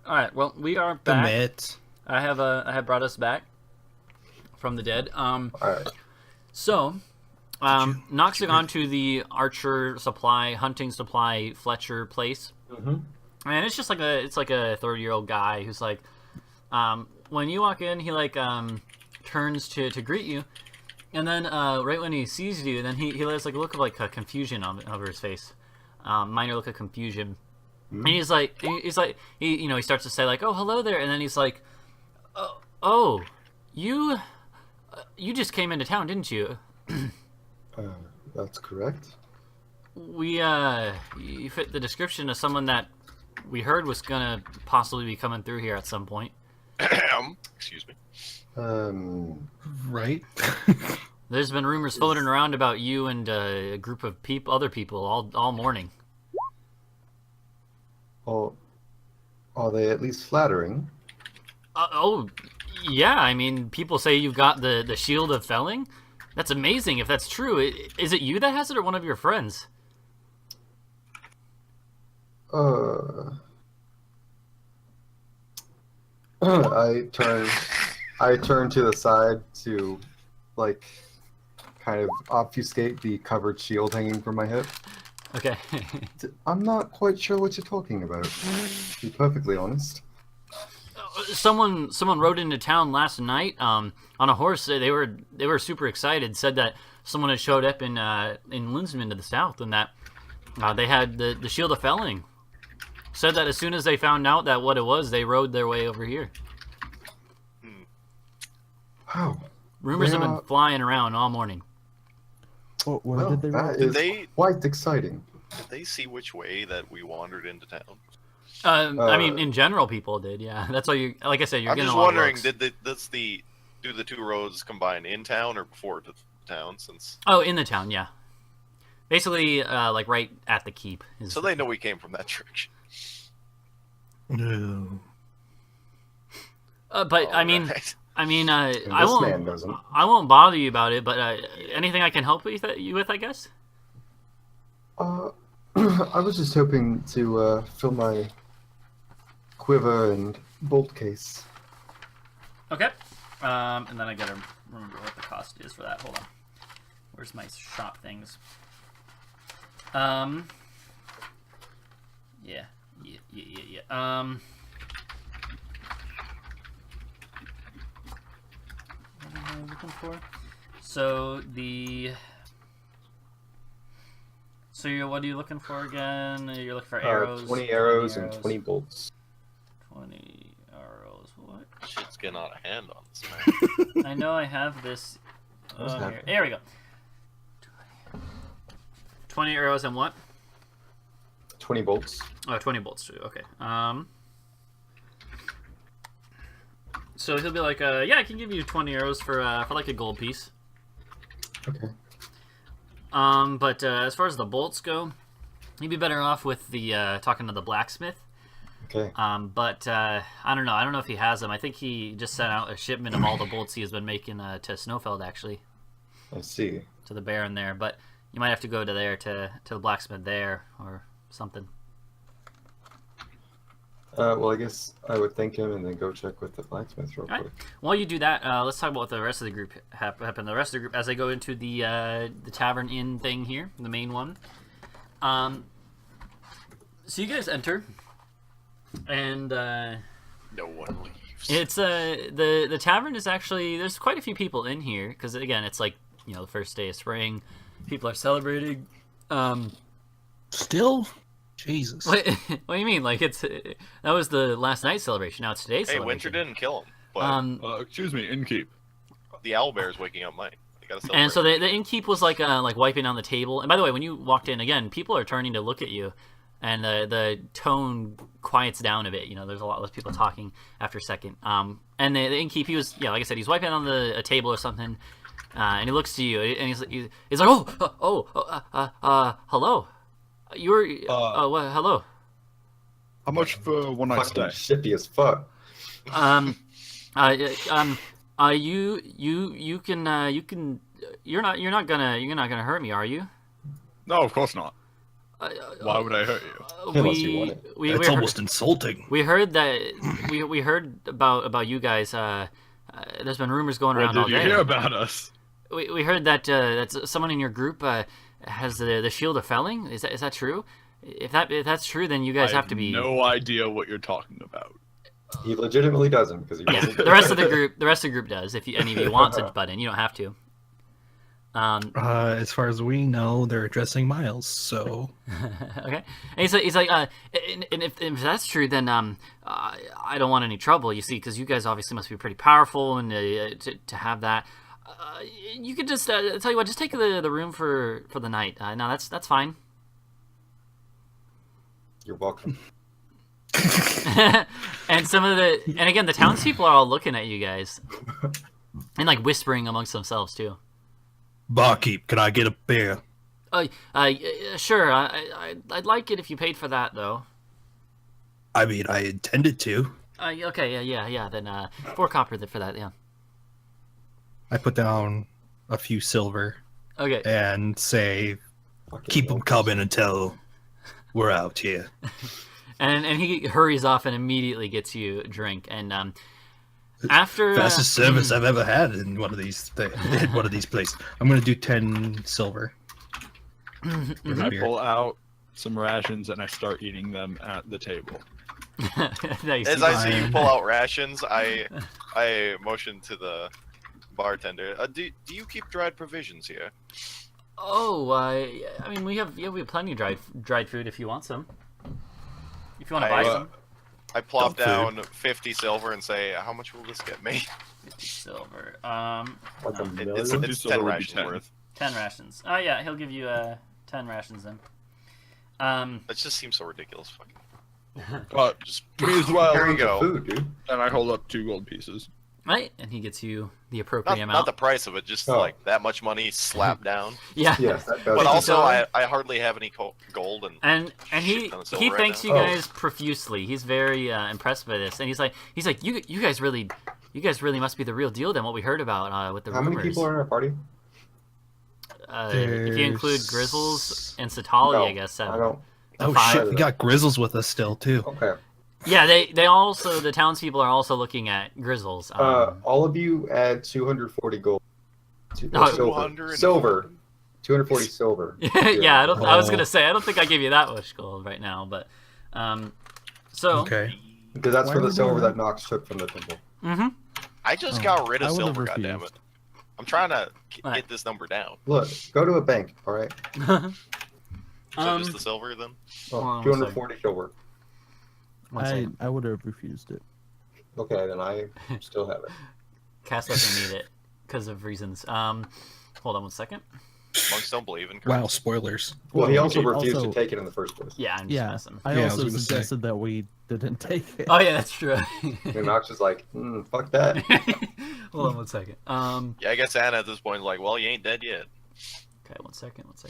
All right. Well, we are back. I have brought us back from the dead. Alright. So, Noxing onto the archer supply, hunting supply, Fletcher place. Mm-hmm. And it's just like a 30-year-old guy who's like, when you walk in, he like turns to greet you, and then right when he sees you, then he has like a look of like confusion over his face, minor look of confusion. And he's like he starts to say like, oh, hello there, and then he's like, oh, you just came into town, didn't you? That's correct. You fit the description of someone that we heard was gonna possibly be coming through here at some point. Excuse me. Right. There's been rumors floating around about you and a group of other people all morning. Well, are they at least flattering? Yeah. I mean, people say you've got the Shield of Felling. That's amazing if that's true. Is it you that has it or one of your friends? I turn to the side to, like, kind of obfuscate the covered shield hanging from my hip. Okay. I'm not quite sure what you're talking about, to be perfectly honest. Someone rode into town last night on a horse. They were super excited. Said that someone had showed up in Lindsman to the south, and that they had the Shield of Felling. Said that as soon as they found out that what it was, they rode their way over here. Wow. Rumors have been flying around all morning. Well, did they quite exciting. Did they see which way that we wandered into town? I mean, in general, people did. Yeah, that's why you. Like I said, you're I'm getting just a lot of wondering, looks. do the two roads combine in town or before the town? Since In the town, yeah. Basically, like right at the keep. So they know we came from that direction. No. But I mean, Right. I won't bother you about it. But anything I can help you with, I guess. I was just hoping to fill my quiver and bolt case. Okay. And then I gotta remember what the cost is for that. Hold on. Where's my shop things? Yeah. What am I looking for? So what are you looking for again? You're looking for arrows. 20 arrows and 20 bolts. 20 arrows. What? Shit's getting out of hand on this, man. I know I have this. What's Here. happening? There we go. 20 arrows and what? 20 bolts. Oh, 20 bolts too. Okay. So he'll be like, yeah, I can give you 20 arrows for like a gold piece. Okay. But as far as the bolts go, you'd be better off with the talking to the blacksmith. Okay. But I don't know. I don't know if he has them. I think he just sent out a shipment of all the bolts he has been making to Snowfeld, actually. I see. To the Baron there, but you might have to go to there to the blacksmith there or something. Well, I guess I would thank him and then go check with the blacksmith real quick. While you do that, let's talk about what the rest of the group happened. The rest of the group, as they go into the tavern inn thing here, the main one. So you guys enter, and No one leaves. it's the tavern is actually, there's quite a few people in here because again, it's like the first day of spring, people are celebrating. Still? Jesus. What do you mean? Like that was the last night's celebration. Now it's today's Hey, celebration. Winter didn't kill him, but Excuse me, innkeep. the owlbear's waking up Mike. They gotta celebrate. And so the innkeep was like wiping on the table. And by the way, when you walked in again, people are turning to look at you, and the tone quiets down a bit. There's a lot less people talking after a second. And the innkeep, he was like I said, he's wiping on a table or something, and he looks to you, and he's like, hello. You're hello. How much for one night stay? Fucking shitty as fuck. You can you're not gonna hurt me, are you? No, of course not. Why would I hurt you? Unless you want it. That's almost insulting. We heard that we heard about you guys. There's been rumors going around all What did day. you hear about us? We heard that someone in your group has the Shield of Felling. Is that true? If that's true, then you guys I have to be. No idea what you're talking about. He legitimately doesn't because he Yeah, wasn't. the rest of the group does. If any of you want to butt in, you don't have to. As far as we know, they're addressing Miles. So Okay. And he's like, and if that's true, then I don't want any trouble. You see, because you guys obviously must be pretty powerful, and to have that, you could just tell you what, just take the room for the night. No, that's fine. You're welcome. And again, the townspeople are all looking at you guys, and like whispering amongst themselves too. barkeep, can I get a beer? Sure. I'd like it if you paid for that, though. I mean, I intended to. Okay. Yeah. Then 4 copper for that. Yeah. I put down a few silver Okay. and say, keep them coming until we're out here. And he hurries off and immediately gets you a drink. And after Fastest service I've ever had in one of these places. I'm gonna do 10 silver. for I beer. pull out some rations and I start eating them at the table. Nice. As I see you Fine. pull out rations, I motion to the bartender. Do you keep dried provisions here? Oh, I mean, we have plenty of dried food if you want some. If you want to buy some I plop Dog food. down 50 silver and say, how much will this get me? silver. Like a It's, million? it's Silver 10 would be rations 10. worth. 10 rations. Oh yeah, he'll give you 10 rations then. That just seems so ridiculous. Fucking. Just me as well. Here you Pounds of go. Food, dude. And I hold up 2 gold pieces. Right, and he gets you the appropriate Not amount. the price of it, just Oh. like that much money slapped down. Yeah. Yes, that does. But also, $50. I hardly have any gold and And he Shit ton of silver right thanks now. you Oh. guys profusely. He's very impressed by this, and he's like you guys really must be the real deal then. What we heard about with the How rumors. many people are in our party? If you include There's- Grizzles and Satali, No, I guess 7. I don't. Oh 5. shit, we got Grizzles with us still too. Okay. Yeah, they also, the townspeople are also looking at Grizzles. All of you add 240 gold. Oh, Silver. 240. Silver. 240 silver. yeah, I was Oh. gonna say I don't think I gave you that much gold right now, but so Okay. Because that's Why for the would silver you- that Nox took from the temple. I just Oh, got rid I of would've silver, goddammit. refused. I'm trying to Right. get this number down. Look, go to a bank, all right? So just the silver then? Oh, Hold on one 240 silver. one second. I would have refused it. Okay, then I still have it. Cass doesn't need it because of reasons. Hold on one second. Monks don't believe in Wow, curse. spoilers. Well, he Well, also okay, refused also- to take it in the first place. Yeah, I'm just Yeah, messing. I Yeah, I was also gonna say. suggested that we didn't take it. Oh yeah, that's true. And Nox is like, fuck that. Hold on one second. Yeah, I guess Anna at this point is like, well, you ain't dead yet. Okay, one second. Let's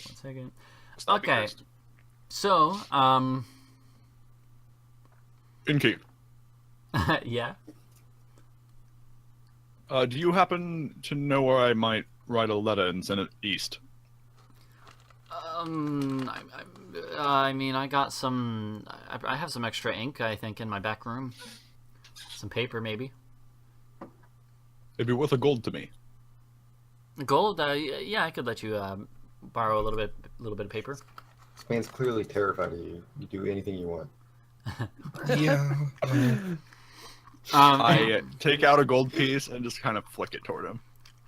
not be Okay. cursed. So, Inkeep, yeah. do you happen to know where I might write a letter and send it east? I mean, I got some. I have some extra ink, I think, in my back room. Some paper, maybe. It'd be worth a gold to me. Gold. Yeah, I could let you borrow a little bit of paper. This man's clearly terrified of you. You do anything you want. Yeah. I take out a gold piece and just kind of flick it toward him.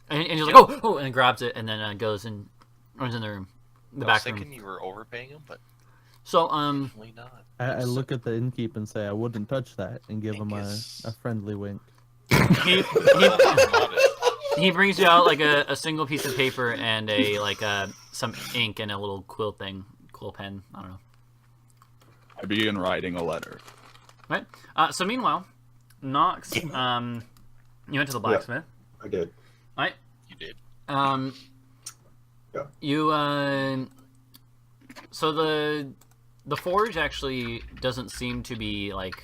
And he's like, oh, and grabs it, and then goes and runs in the room, the I was back thinking room. you were overpaying him, but So, definitely not. I look at the innkeep and say I wouldn't touch that and give him Ink a is- friendly wink. he brings you out like a single piece of paper and some ink and a little quill pen. I don't know. I begin writing a letter. Right. So meanwhile, Nox, you went to the blacksmith. I did. Right. You did. Yeah. You so the forge actually doesn't seem to be like,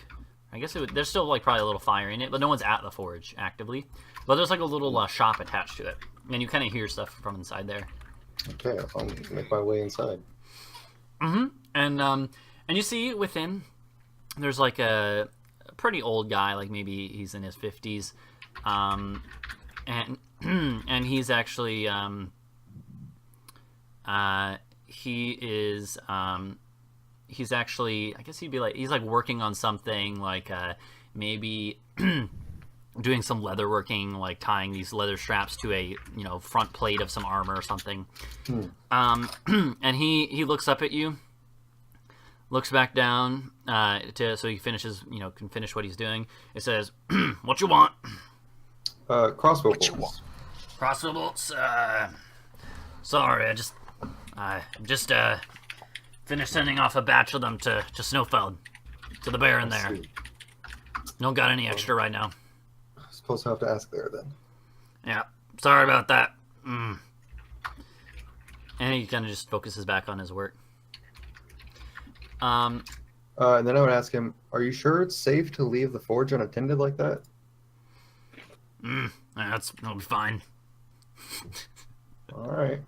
I guess there's still like probably a little fire in it, but no one's at the forge actively. But there's like a little shop attached to it, and you kind of hear stuff from inside there. Okay, I'll make my way inside. And you see within, there's like a pretty old guy, like maybe he's in his 50s, and and he's actually he's actually, I guess he'd be like, he's like working on something, like maybe doing some leather working, like tying these leather straps to a front plate of some armor or something. And he looks up at you, looks back down so he finishes, can finish what he's doing. It says, "What you want?" Crossbow What you bolts. Crossbow bolts. Sorry, I just finished sending off a batch of them to Snowfeld, to the bear in there. See. Don't got any extra right now. I suppose I have to ask there then. Yeah, sorry about that. And he kind of just focuses back on his work. And then I would ask him, "Are you sure it's safe to leave the forge unattended like that?" That'll be fine. All right.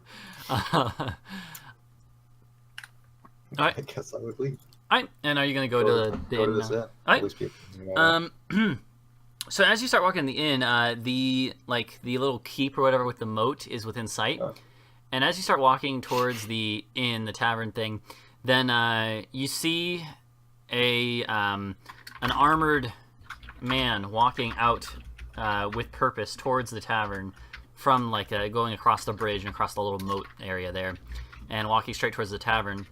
Alright. I guess I would leave. Alright, and are you gonna go to the go to inn this now? inn. Alright. All these people. So as you start walking in the inn, the little keep or whatever with the moat is within sight. Oh. And as you start walking towards the inn, the tavern thing, then you see an armored man walking out with purpose towards the tavern from going across the bridge and across the little moat area there, and walking straight towards the tavern.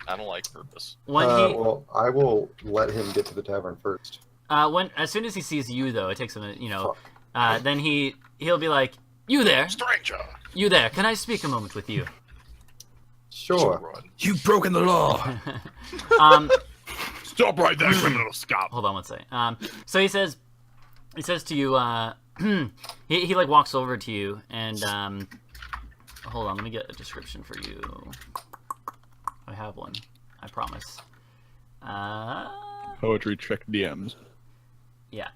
I don't like purpose. Well, I will let him get to the tavern first. As soon as he sees you, though, it takes him then he'll be like, "You there? Stranger. You there? Can I speak a moment with you?" Sure. Run. You've broken the law. Stop right there, criminal scum. Hold on one second. So he says to you, he walks over to you and hold on, let me get a description for you. I have one, I promise. Poetry check DMs. Yeah.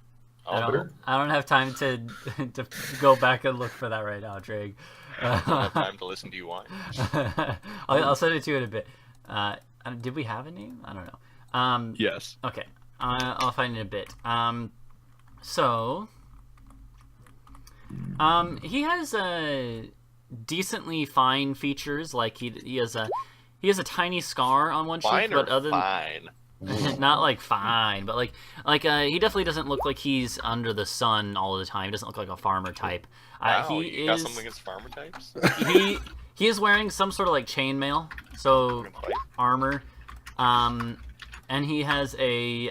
Oh, I don't have time to go back and look for that right now, Drake. I don't have time to listen to you whine. I'll send it to you in a bit. Did we have a name? I don't know. Yes. Okay. I'll find it in a bit. So he has decently fine features. Like he has a tiny scar on one cheek, Fine but or other than fine? not like fine, but like he definitely doesn't look like he's under the sun all the time. He doesn't look like a farmer type. Wow, He you got is something against farmer types? he is wearing some sort of like chainmail, so Fucking fight. armor, and he has a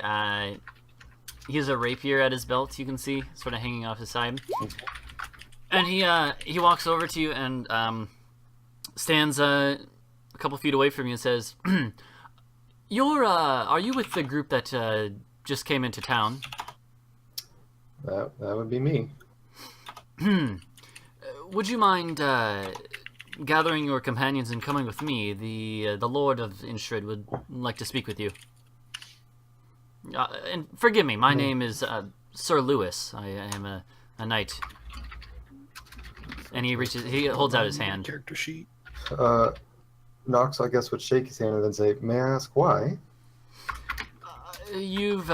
rapier at his belt. You can see sort of hanging off his side, and he walks over to you and stands a couple feet away from you and says, are you with the group that just came into town?" That would be me. Would you mind gathering your companions and coming with me? The Lord of Instrid would like to speak with you. And forgive me, my name is Sir Lewis. I am a knight. And he holds out his hand. Character sheet. Knox, I guess, would shake his hand and then say, "May I ask why?" You've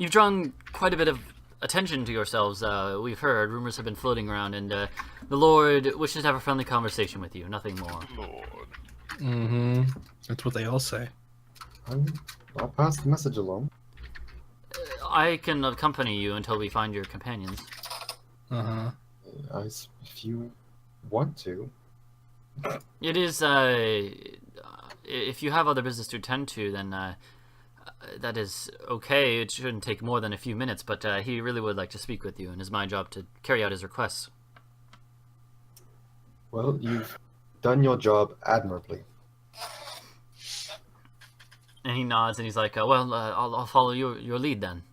drawn quite a bit of attention to yourselves. We've heard rumors have been floating around, and the Lord wishes to have a friendly conversation with you. Nothing more. Lord. Mm-hmm. That's what they all say. I'll pass the message along. I can accompany you until we find your companions. Uh-huh. If you want to. It is, if you have other business to attend to, then that is okay. It shouldn't take more than a few minutes, but he really would like to speak with you, and it's my job to carry out his requests. Well, you've done your job admirably. And he nods, and he's like, I'll follow your lead then.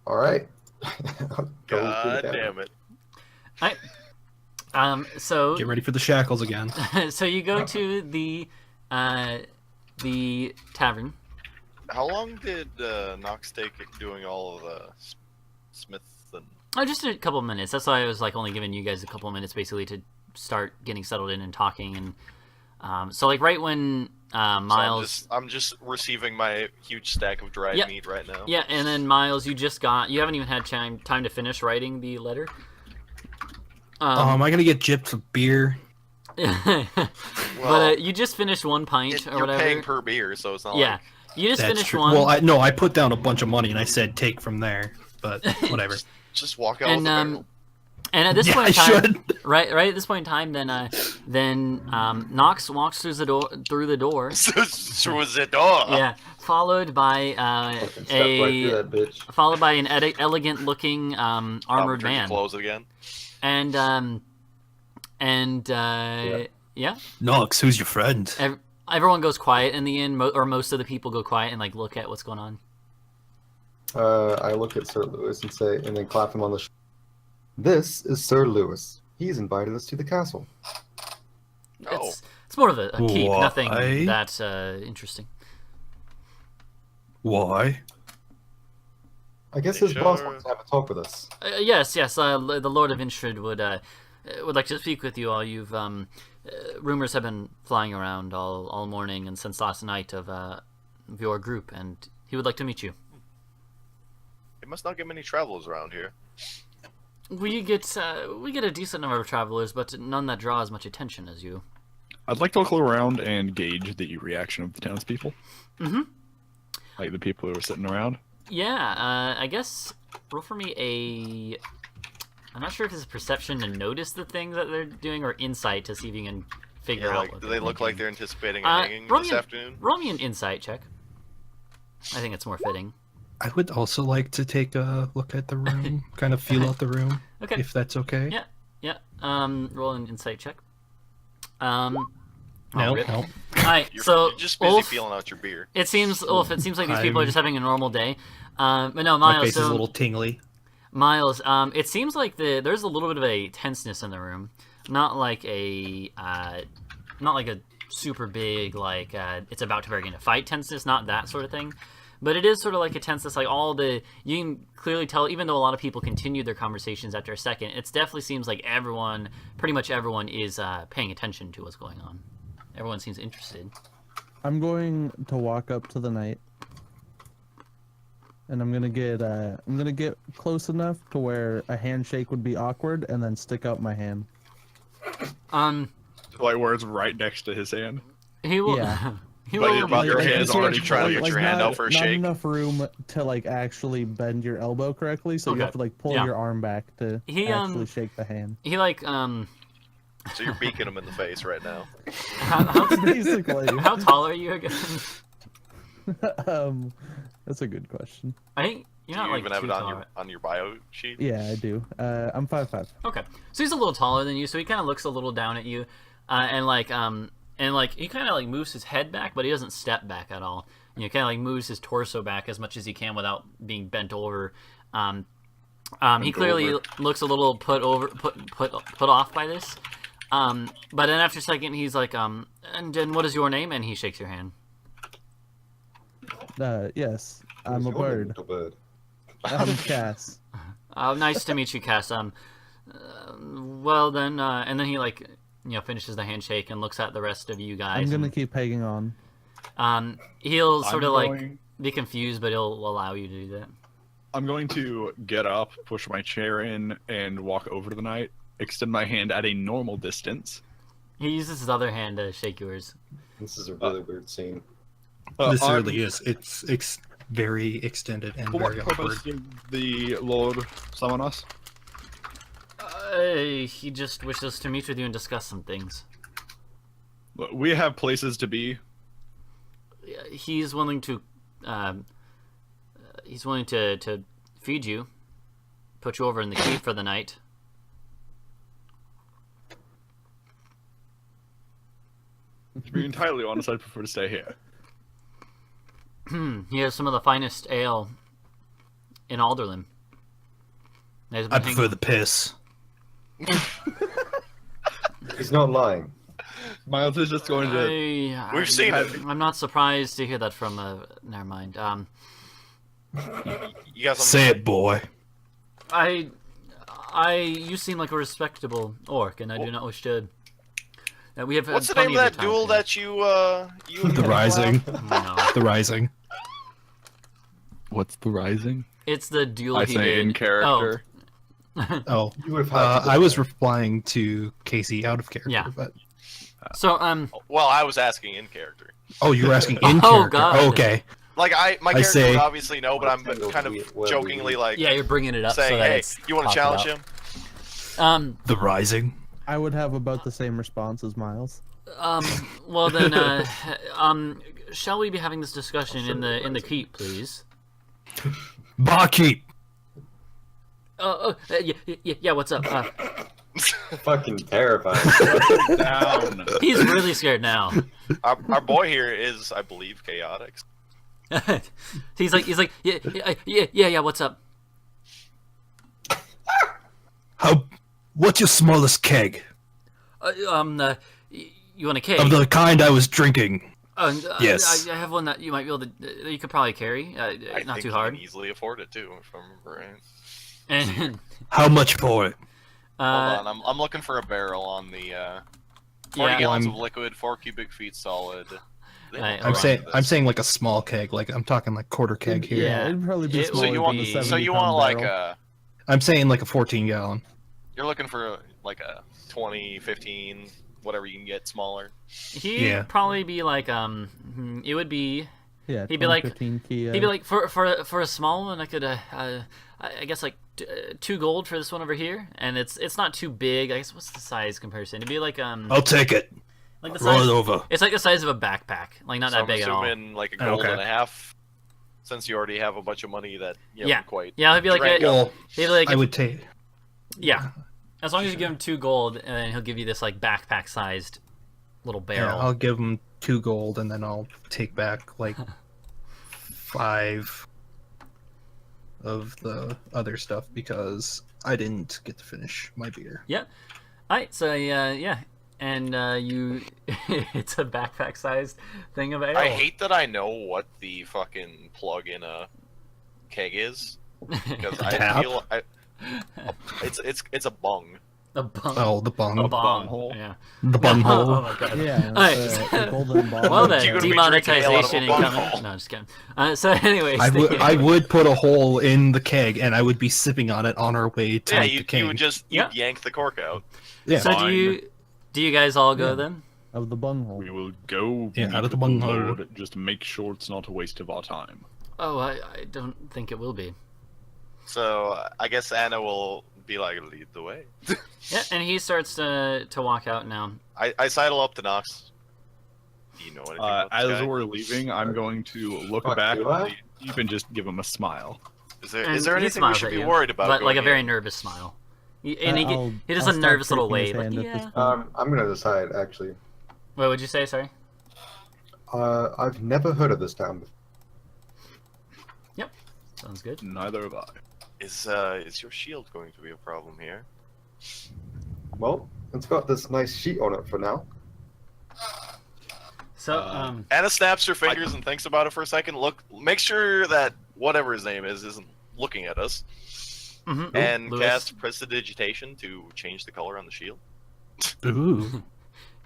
All right. God damn it. All right. So Get ready for the shackles again. so you go to the tavern. How long did Nox take doing all of the smiths and... Oh, just a couple of minutes. That's why I was only giving you guys a couple of minutes basically to start getting settled in and talking. So like right when Miles. So I'm just receiving my huge stack of dried meat right now. Yeah, and then Miles, you haven't even had time to finish writing the letter. Am I gonna get gypped of beer? But you just finished one pint or whatever. You're paying per beer, so it's not Yeah, like... you just That's finished true. one. Well, I put down a bunch of money and I said take from there, but whatever. Just walk out with the barrel. And at this Yeah, point in I time, should. right at this point in time, then Nox walks through the door. Through the door. Yeah, followed by Fucking step right through that bitch. followed by an elegant-looking armored man. Clothes again. And yeah. Nox, who's your friend? Everyone goes quiet in the inn, or most of the people go quiet and like look at what's going on. I look at Sir Lewis and say, and then clap him on the shoulder. This is Sir Lewis. He's invited us to the castle. Oh. It's more of a keep, Why? nothing that interesting. Why? I guess They his boss sure- wants to have a talk with us. Yes. The Lord of Instrid would like to speak with you all. You've rumors have been flying around all morning and since last night of your group, and he would like to meet you. It must not get many travelers around here. We get a decent number of travelers, but none that draw as much attention as you. I'd like to look around and gauge the reaction of the townspeople. Mm-hmm. Like the people who are sitting around. Yeah, I guess roll for me I'm not sure if it's perception to notice the things that they're doing or insight to see if you can figure Yeah, out. like, what do they're they look like thinking. they're anticipating a hanging this afternoon? Roll me an insight check. I think it's more fitting. I would also like to take a look at the room, kind of feel out the room, Okay. if that's okay. Yeah. Yeah. Roll an insight check. No, good. no. Alright, You're just busy Ulf, feeling out your beer. it seems like these people are I'm- just having a normal day. But no, My Miles. face is a little tingly. Miles, it seems like there's a little bit of a tenseness in the room. Not like a super big like it's about to begin a fight tenseness, not that sort of thing. But it is sort of like a tenseness, like you can clearly tell, even though a lot of people continued their conversations after a second, it definitely seems like pretty much everyone is paying attention to what's going on. Everyone seems interested. I'm going to walk up to the knight, and I'm gonna get close enough to where a handshake would be awkward, and then stick out my hand. Like where it's right next to his hand. He will. Yeah. He But will. your hand's it's already like- trying to get your hand out for a not shake. enough room to like actually bend your elbow correctly, so you Okay. have to like pull Yeah. your arm back to He, actually shake the hand. He like So you're beaking him in the face right now. how Basically. how tall are you again? That's a good question. I think you're Do not you like even have too it on tall, your right? on your bio sheet? Yeah, I do. I'm 5'5". Okay, so he's a little taller than you, so he kind of looks a little down at you, and he kind of like moves his head back, but he doesn't step back at all. You know, kind of like moves his torso back as much as he can without being bent over. He clearly looks a little put off by this. But then after a second, he's like, and then what is your name? And he shakes your hand. Yes, I'm a Who's your bird. little bird? I'm Kass. Nice to meet you, Kass. Well then, and then he like, finishes the handshake and looks at the rest of you guys. I'm gonna and, keep hanging on. he'll sort of like going- be confused, but he'll allow you to do that. I'm going to get up, push my chair in, and walk over to the knight, extend my hand at a normal distance. He uses his other hand to shake yours. This is a really weird scene. This I'm- really is. It's very extended and For what very purpose awkward. did the Lord summon us? He just wishes to meet with you and discuss some things. We have places to be. He's willing to, to feed you, put you over in the keep for the night. To be entirely honest, I'd prefer to stay here. He has some of the finest ale in Alderland. He's been I prefer the piss. He's not lying. Miles is just going to. We've seen it. I'm not surprised to hear that from. Never mind. You got Say something? it, boy. You seem like a respectable orc, and I do not wish to We have What's the plenty name of that time duel for you. that you and The Ken Rising. No. The Rising. What's the Rising? It's the duel I he say did. in character. Oh, You would have had to go I was there. replying to Casey out of character. Yeah. But So Well, I was asking in character. oh, you were asking in Oh, character. God. Oh, okay. Like my I character say- would obviously know, but I'm What kind of we- jokingly like yeah, you're bringing it up saying, so that "Hey, it's you want to talked challenge about. him?" The Rising. I would have about the same response as Miles. Well then, shall we be having this discussion in the keep, please? Barkeep. Yeah. What's up? Fucking terrifying. Down. He's really scared now. Our boy here is, I believe, chaotic. he's like, yeah. What's up? What's your smallest keg? You want a cake? Of the kind I was drinking. Yes. I have one that you might be able to. You could probably carry. I Not think too you hard. can easily afford it too, if I remember right. And How much for it? Hold on, I'm looking for a barrel on the 40 yeah. gallons I'm- of liquid, 4 cubic feet solid. Right, I'm Right. saying like a small keg, like I'm talking like quarter keg here. Yeah. It'd probably be It- so smaller you than want- the so 70 So you pound want like barrel. a, I'm saying like a 14 gallon. you're looking for like a 20, 15, whatever you can get smaller. he'd Yeah. probably be like it would be. Yeah, he'd be like- 15 Kia. He'd be like for a small one I could I guess like 2 gold for this one over here, and it's not too big. I guess what's the size comparison? It'd be like I'll take it. like the Roll size. it over. It's like the size of a backpack, like not So that I'm big at all. assuming like a gold Okay. and a half, since you already have a bunch of money that you Yeah. haven't quite. Yeah, he'd be like drank a, up. Well, he'd be like I would take. yeah. As long as you give him 2 gold, and then he'll give you this like backpack-sized little Yeah, barrel. I'll give him 2 gold, and then I'll take back like 5 of the other stuff because I didn't get to finish my beer. Alright, so yeah, and you, it's a backpack-sized thing of ale. I hate that I know what the fucking plug in a keg is because I Tap? feel it's a bung. a bung. Oh, the bung. a bung. hole. Yeah. The bung Oh hole. my god. Yeah, Alright, a golden ball. Well You then, gonna be drinking ale out of a demonetization bung incoming. hole. No, just kidding. So anyways, I would put a hole in the keg, and I would be sipping on it on our way to Yeah, the you king. would just Yeah. yank the cork out. Yeah. So Fine. do you guys all go Yeah. then? Of the bunghole. We will go Yeah, meet out of the with bunghole. Lord, just make sure it's not a waste of our time. Oh, I don't think it will be. So I guess Anna will be like, lead the way. Yeah, and he starts to walk out now. I sidle up to Nox. Do you know anything about this As guy? we're leaving, I'm going to look Fuck, back do at I? the jeep and just give him a smile. Is there And is there he anything we smiles should at be you, worried about? but like a going very in? nervous smile. And he I'll does a start nervous little shaking his wave. Like, hand at this yeah. point. I'm gonna decide actually. What would you say? Sorry. I've never heard of this town before. Sounds good. Neither have I. Is your shield going to be a problem here? Well, it's got this nice sheet on it for now. So Anna snaps her fingers and thinks about it for a second. Make sure that whatever his name is isn't looking at us. mhm. And Lewis, cast Prestidigitation to change the color on the shield. Ooh.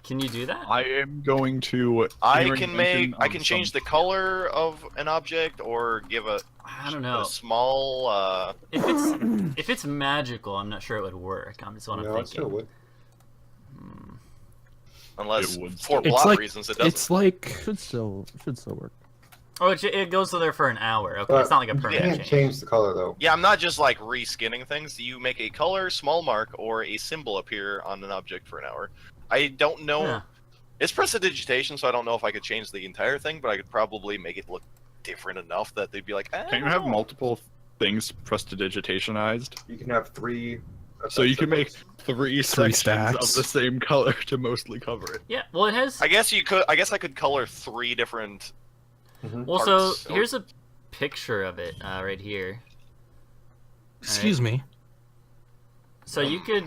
Can you do that? I am going to. I hearing can mention I of can change some- the color of an object or give a I don't know. small If it's magical, I'm not sure it would work. I'm just what I'm No, it still thinking. would. unless It would for still- It's plot like reasons it doesn't. it's like Should still work. Oh, it goes there for an hour. Okay, But it's not like a you permanent can't change. change the color though. Yeah, I'm not just like reskinning things. You make a color, small mark, or a symbol appear on an object for an hour. I don't know. Yeah. It's Prestidigitation, so I don't know if I could change the entire thing, but I could probably make it look different enough that they'd be like, Can you have multiple things prestidigitationized? You can have 3. So you can make symbols. 3 sections stacks. of the same color to mostly cover it. Yeah. Well, it has. I guess you could. I guess I could color 3 different. Well, so parts. here's a picture of it right here. excuse me. So you could.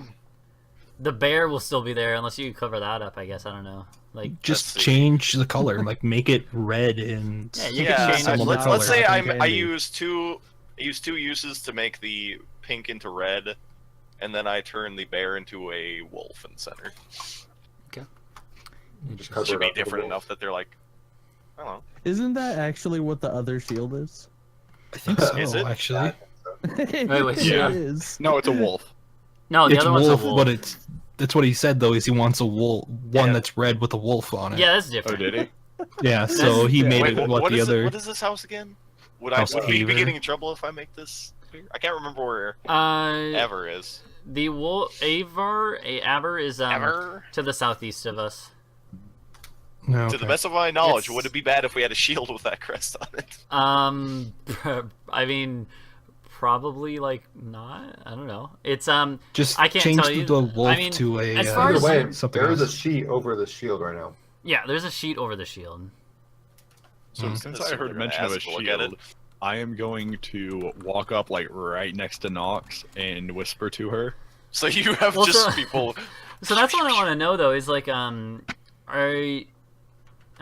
The bear will still be there unless you cover that up. I guess I don't know. Like Just see. change the color, like make it red and Yeah, you Yeah, can change some it. other let's color. say I Candy. use two uses to make the pink into red, and then I turn the bear into a wolf in the center. Just It cover should it be up with a different wolf. enough that they're like, I don't know. Isn't that actually what the other shield is? I think so, Is it? actually. wait, it yeah. is. No, it's a wolf. No, the It's other one's a wolf, wolf. but that's what he said though. Is he wants a wolf, one Yeah. that's red with a wolf on it. Yeah, that's Oh, different. did he? Yeah. So he made Wait, it what what the is other. what is this house again? Would House we be Aver. getting in trouble if I make this clear? I can't remember where Uh, Ever is. the wolf Aver is Ever? to the southeast of us. No. To the best of my knowledge, would it be bad if we had a shield with that crest on it? I mean, probably like not. I don't know. It's Just I can't change tell you. the wolf I mean, to a. as far Either as- way, something there is a else. sheet over the shield right now. yeah, there's a sheet over the shield. So Mm. since That's I what heard we're mention of a gonna ask to look at shield, I am going to walk up like right next to Nox and whisper to her. So you have Well, just so- people. So that's what I want to know though. Is like I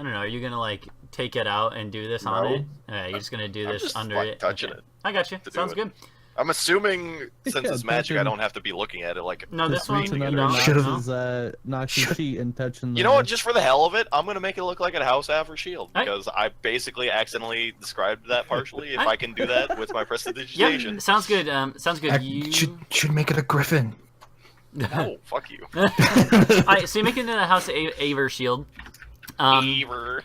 don't know. Are you gonna like take it out and do this on No. it? You're just gonna do I'm this just, under like, it. touching Okay. it I got you. to do Sounds it. good. I'm assuming since Yeah, it's magic, I touching- don't have to be looking at it like. No, this Just one reaching you under don't. Should've- Nox's Should- sheet and touching the... You know what? Just for the hell of it, I'm gonna make it look like a house Aver shield Hey. because I basically accidentally described that partially. If Hey. I can do that with my Yeah, prestidigitation, sounds good. Sounds good. You should make it a griffin. no, fuck you. Alright, so you're making the house Aver shield. Ever.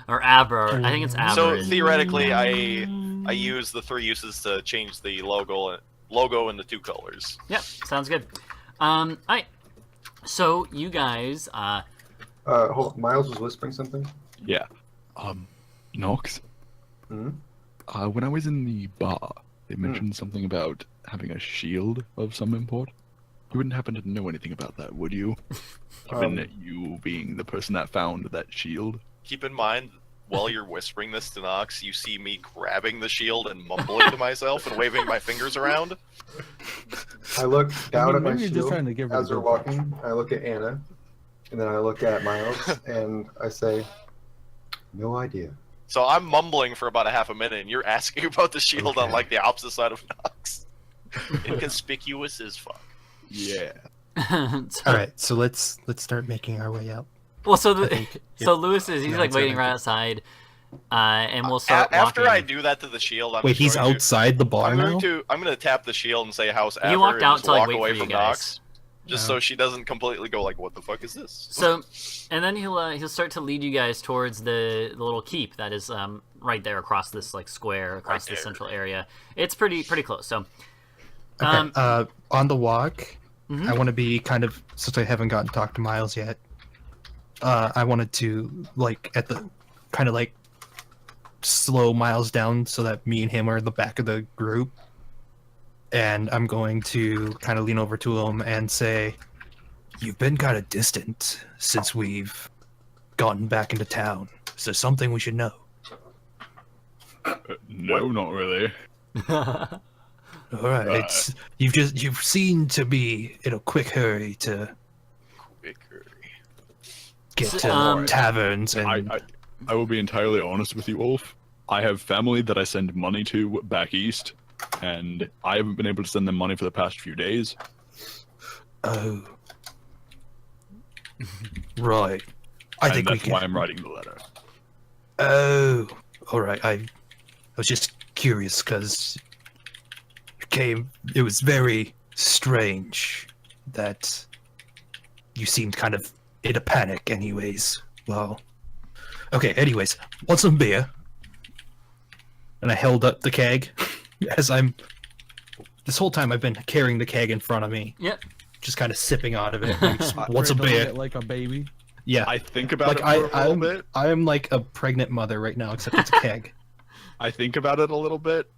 Or Aber. I think it's Aber. So theoretically, I use the 3 uses to change the logo in the 2 colors. Yep, sounds good. Alright. So you guys, Miles was whispering something. Yeah. Nox. Hmm? When I was in the bar, they mentioned something about having a shield of some import. You wouldn't happen to know anything about that, would you? Given you being the person that found that shield. Keep in mind, while you're whispering this to Nox, you see me grabbing the shield and mumbling to myself and waving my fingers around. I look down at my maybe you're just shield trying to give her as the we're good walking. I look at Anna, and then I look at Miles, and I say, "No idea." So I'm mumbling for about a half a minute, and you're asking about the shield on Okay. like the opposite side of Nox. Inconspicuous as fuck. Yeah. All right, so let's start making our way out. Well, so think so Lewis is he's no, like it's waiting okay. right outside, and we'll start After walking. I do that to the shield, I'm Wait, just he's going to- outside the bar now. I'm going to tap the shield and say house He Aver walked and out just to, like, walk wait away for you from guys. Nox. Just so she doesn't completely go like, what the fuck is this? So, and then he'll start to lead you guys towards the little keep that is right there across this like square across Right the there. central area. It's pretty close. So, Okay. On the walk, Mhm. I want to be kind of, since I haven't gotten to talk to Miles yet. I wanted to like at the kind of like slow Miles down so that me and him are in the back of the group, and I'm going to kind of lean over to him and say, "You've been kind of distant since we've gotten back into town. Is there something we should know?" No, not really. All right, it's you've seemed to be in a quick hurry to Quick hurry. get So, to taverns and I will be entirely honest with you, Wolf. I have family that I send money to back east, and I haven't been able to send them money for the past few days. oh, right. I And think we that's can. why I'm writing the letter. Oh, all right. I was just curious because it was very strange that you seemed kind of in a panic. Anyways, well, okay. Anyways, want some beer? And I held up the keg as I'm. This whole time I've been carrying the keg in front of me, Yep. just kind of sipping out of it. Like, want some Cradling beer? it like a baby. Yeah. I think about Like it for a little I'm, bit. I'm like a pregnant mother right now, except it's a keg. I think about it a little bit,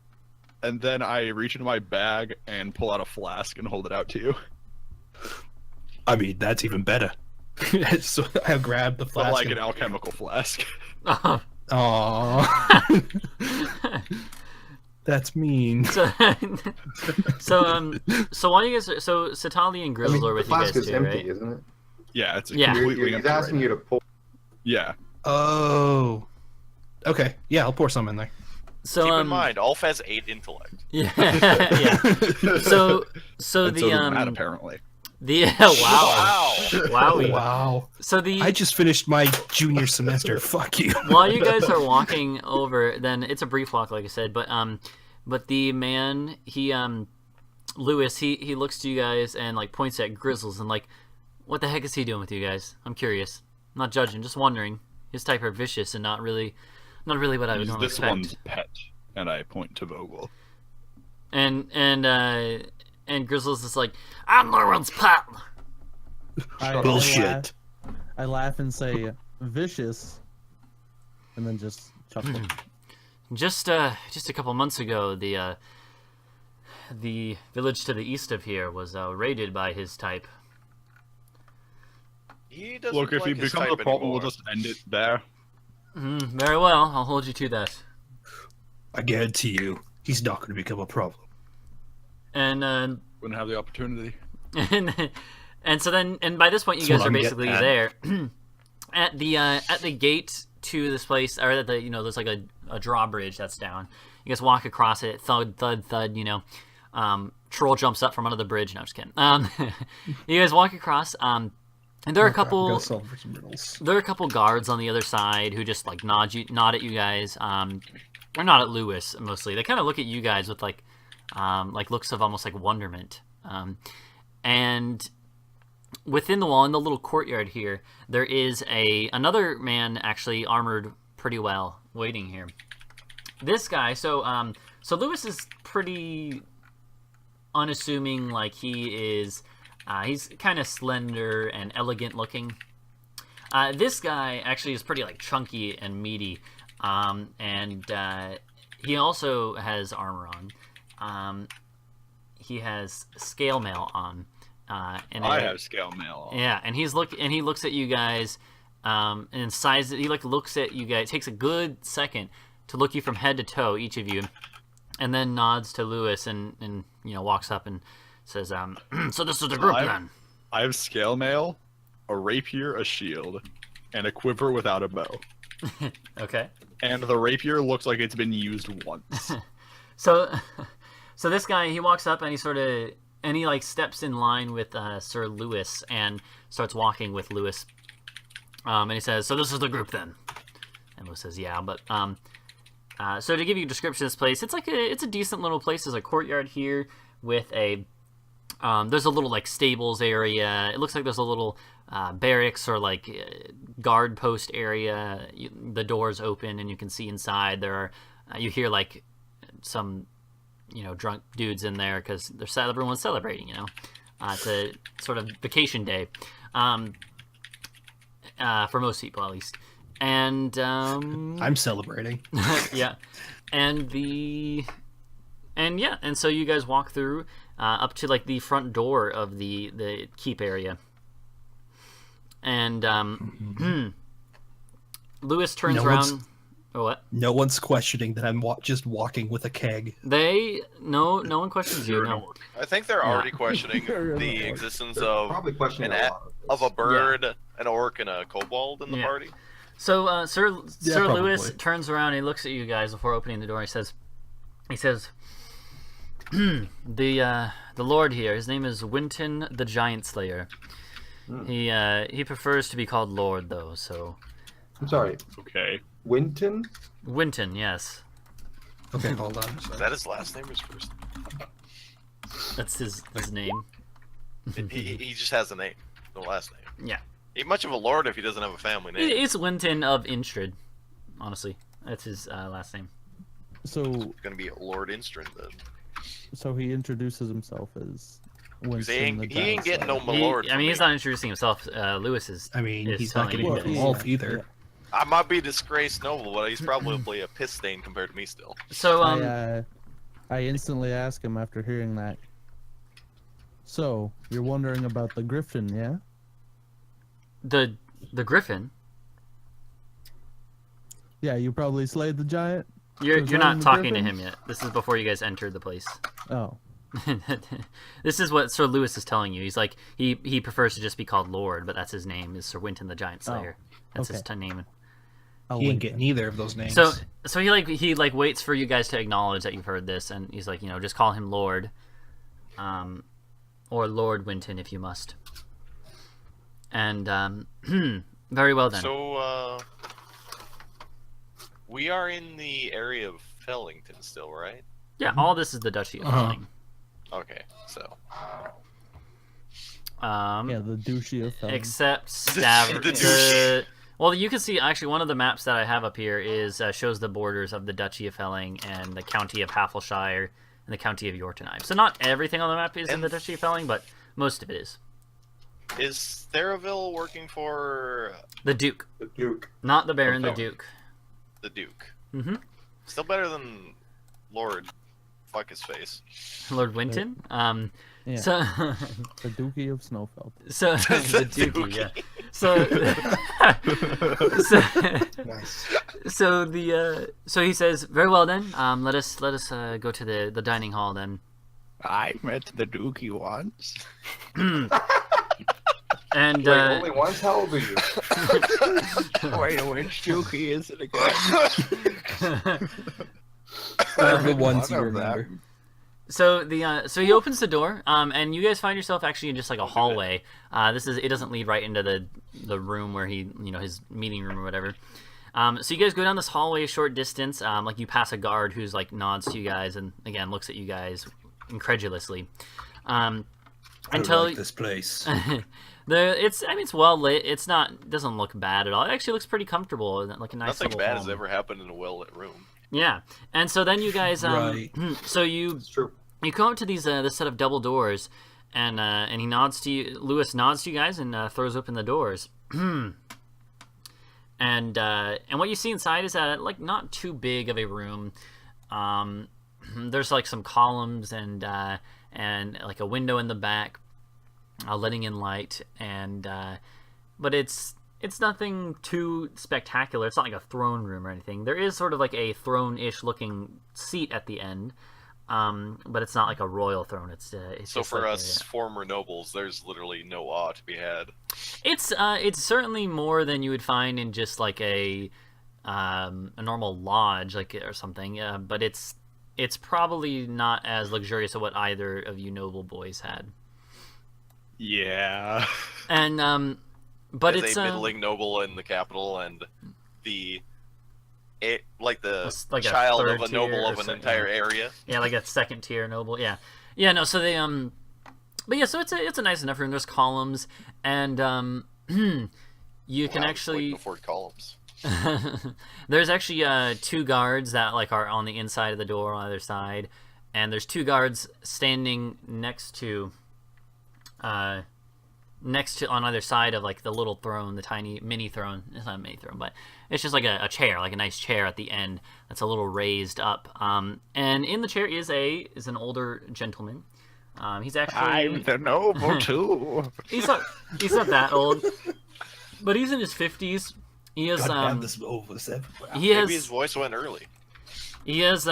and then I reach into my bag and pull out a flask and hold it out to you. I mean, that's even better. So I grabbed the But flask. like an alchemical flask. Aww. That's mean. so, so while you guys, so Satali and Grizzle are the with you guys flask is too, empty, right? isn't it? Yeah, it's Yeah. completely He's empty asking right you now. to pull. Yeah. Oh. Okay. Yeah, I'll pour some in there. So Keep in mind, Ulf has 8 intellect. yeah, yeah. So And the so does Matt, apparently. Wow. Wowie. Wow. So I just finished my junior semester. Fuck you. while you guys are walking over, then it's a brief walk, like I said, but the man, Lewis, he looks to you guys and like points at Grizzles and like, what the heck is he doing with you guys? I'm curious. I'm not judging, just wondering. His type are vicious and not really what I would He's normally this expect. one's pet, and I point to Vogel. And Grizzles is like, I'm no one's pet. Bullshit. I laugh and say vicious, and then just chuckle. Just a couple months ago, the village to the east of here was raided by his type. He doesn't Look, if like he his becomes type a problem, anymore. we'll just end it there. Very well, I'll hold you to that. I guarantee you, he's not going to become a problem. And Wouldn't have the opportunity. and so then, and by this point, you That's guys what are I'm basically getting there at the gate to this place, or at the there's like a drawbridge that's down. You guys walk across it, thud thud thud. Troll jumps up from under the bridge. No, I'm just kidding. You guys walk across. And there are a couple. There are a couple guards on the other side who just like nod at you guys. Or not at Lewis mostly. They kind of look at you guys with like looks of almost like wonderment. And within the wall, in the little courtyard here, there is another man actually armored pretty well, waiting here. This guy, so Lewis is pretty unassuming. Like he's kind of slender and elegant looking. This guy actually is pretty like chunky and meaty, and he also has armor on. He has scale mail on. And I have scale mail on. Yeah, and he looks at you guys, and sizes. He like looks at you guys. Takes a good second to look you from head to toe, each of you, and then nods to Lewis and walks up and says, "So this is the group then." I have scale mail, a rapier, a shield, and a quiver without a bow. Okay. And the rapier looks like it's been used once. So this guy, he walks up and he like steps in line with Sir Lewis and starts walking with Lewis. And he says, "So this is the group then?" And Lewis says, "Yeah, but so to give you a description of this place, it's a decent little place. There's a courtyard here with there's a little like stables area. It looks like there's a little barracks or like guard post area. The doors open and you can see inside. There are you hear like some drunk dudes in there because everyone's celebrating. It's a sort of vacation day, for most people at least. And I'm celebrating. Yeah, and so you guys walk through up to like the front door of the keep area, and Lewis turns around. Oh, what? No one's questioning that I'm just walking with a keg. No one questions you. No. I think they're already questioning the existence of Probably questioning of a bird, an orc, and a kobold in the party. So Sir Lewis probably. turns around and he looks at you guys before opening the door. He says, the Lord here, his name is Winton the Giant Slayer. He prefers to be called Lord though. So I'm sorry. Okay. Winton? Winton, yes, Okay, hold on. Is that his last name or his first that's his name. name? He just has a name, no last name. Yeah, Ain't much of a lord if he doesn't have a family name. it's Winton of Instrid. Honestly, that's his last name. So, It's gonna be Lord Instrin then. so he introduces himself as Because he Winston the ain't, he ain't Giant getting no Slayer. Malord. I mean, he's not introducing himself. Lewis is. I mean, is he's not telling getting you guys. Yeah. involved either. I might be a disgraced noble, but he's probably a piss stain compared to me still. So I instantly ask him after hearing that. So, you're wondering about the Griffin, yeah? the Griffin. Yeah, you probably slayed the giant? You're Was not that in the talking to Griffin? him yet. This is before you guys entered the place. Oh. This is what Sir Lewis is telling you. He's like he prefers to just be called Lord, but that's his name is Sir Winton the Giant Slayer. That's his name. I'll He ain't wait getting then. either of those names. So he waits for you guys to acknowledge that you've heard this, and he's like, just call him Lord. or Lord Winton if you must. And very well then. So, we are in the area of Fellington still, right? Yeah, all this is the Duchy of Uh-huh. Felling. Okay, so. Yeah, the Duchy of Felling. Except well, you can see actually one of the maps that I have up here is shows the borders of the Duchy of Felling and the county of Haffelshire and the county of Yorkshire. So not everything on the map is in the Duchy of Felling, but most of it is. Is Theraville working for The Duke, The Duke. not the Baron, the Okay. Duke. the Duke? Mm-hmm. Still better than Lord. Fuck his face. Lord Winton. Yeah. So The Duchy of Snowfeld. so the Duke, Duke. yeah. So Nice. so he says, very well then. Let us go to the dining hall then. I met the Dookie once. And Wait, only once? How old are you? Wait, which Dookie is it again? The ones you One of remember. them. so he opens the door, and you guys find yourself actually in just like a hallway. It doesn't lead right into the room where he, his meeting room or whatever. So you guys go down this hallway a short distance. Like you pass a guard who's like nods to you guys and again looks at you guys incredulously. Until like this place. it's well lit. Doesn't look bad at all. It actually looks pretty comfortable. Like a nice Nothing little bad home. has ever happened in a well-lit room. Yeah, and so then you guys Right. so you It's true. come up to these this set of double doors, and he nods to you. Lewis nods to you guys and throws open the doors. And what you see inside is like not too big of a room. There's like some columns and like a window in the back, letting in light, and but it's nothing too spectacular. It's not like a throne room or anything. There is sort of like a throne-ish looking seat at the end, but it's not like a royal throne. It's So just for like us former nobles, there's literally no awe to be had. it's certainly more than you would find in just like a normal lodge, like or something. But it's probably not as luxurious as what either of you noble boys had. Yeah. And but As it's a middling noble in the capital and the like a child third of a tier noble or of an something, entire area. yeah, like a second tier noble. Yeah. No, so they but yeah, so it's a nice enough room. There's columns, and you can Wow, actually waiting before columns. there's actually two guards that like are on the inside of the door on either side, and there's two guards standing next to on either side of like the little throne, the tiny mini throne. It's not a mini throne, but it's just like a chair, like a nice chair at the end that's a little raised up. And in the chair is an older gentleman. He's actually I'm the noble too. he's not that old, but he's in his 50s. He is God damn, this Volvo's everywhere. he has Maybe his voice went early. he has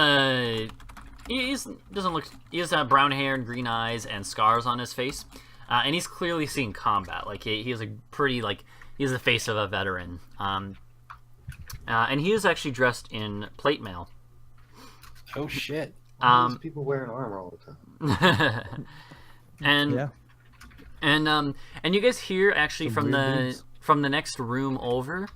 he has brown hair and green eyes and scars on his face, and he's clearly seen combat. Like he has a pretty he's the face of a veteran. And he is actually dressed in plate mail. Oh shit. Why are these people wearing armor all the time? And Yeah. and you guys hear actually Some weird dudes. from the next room over,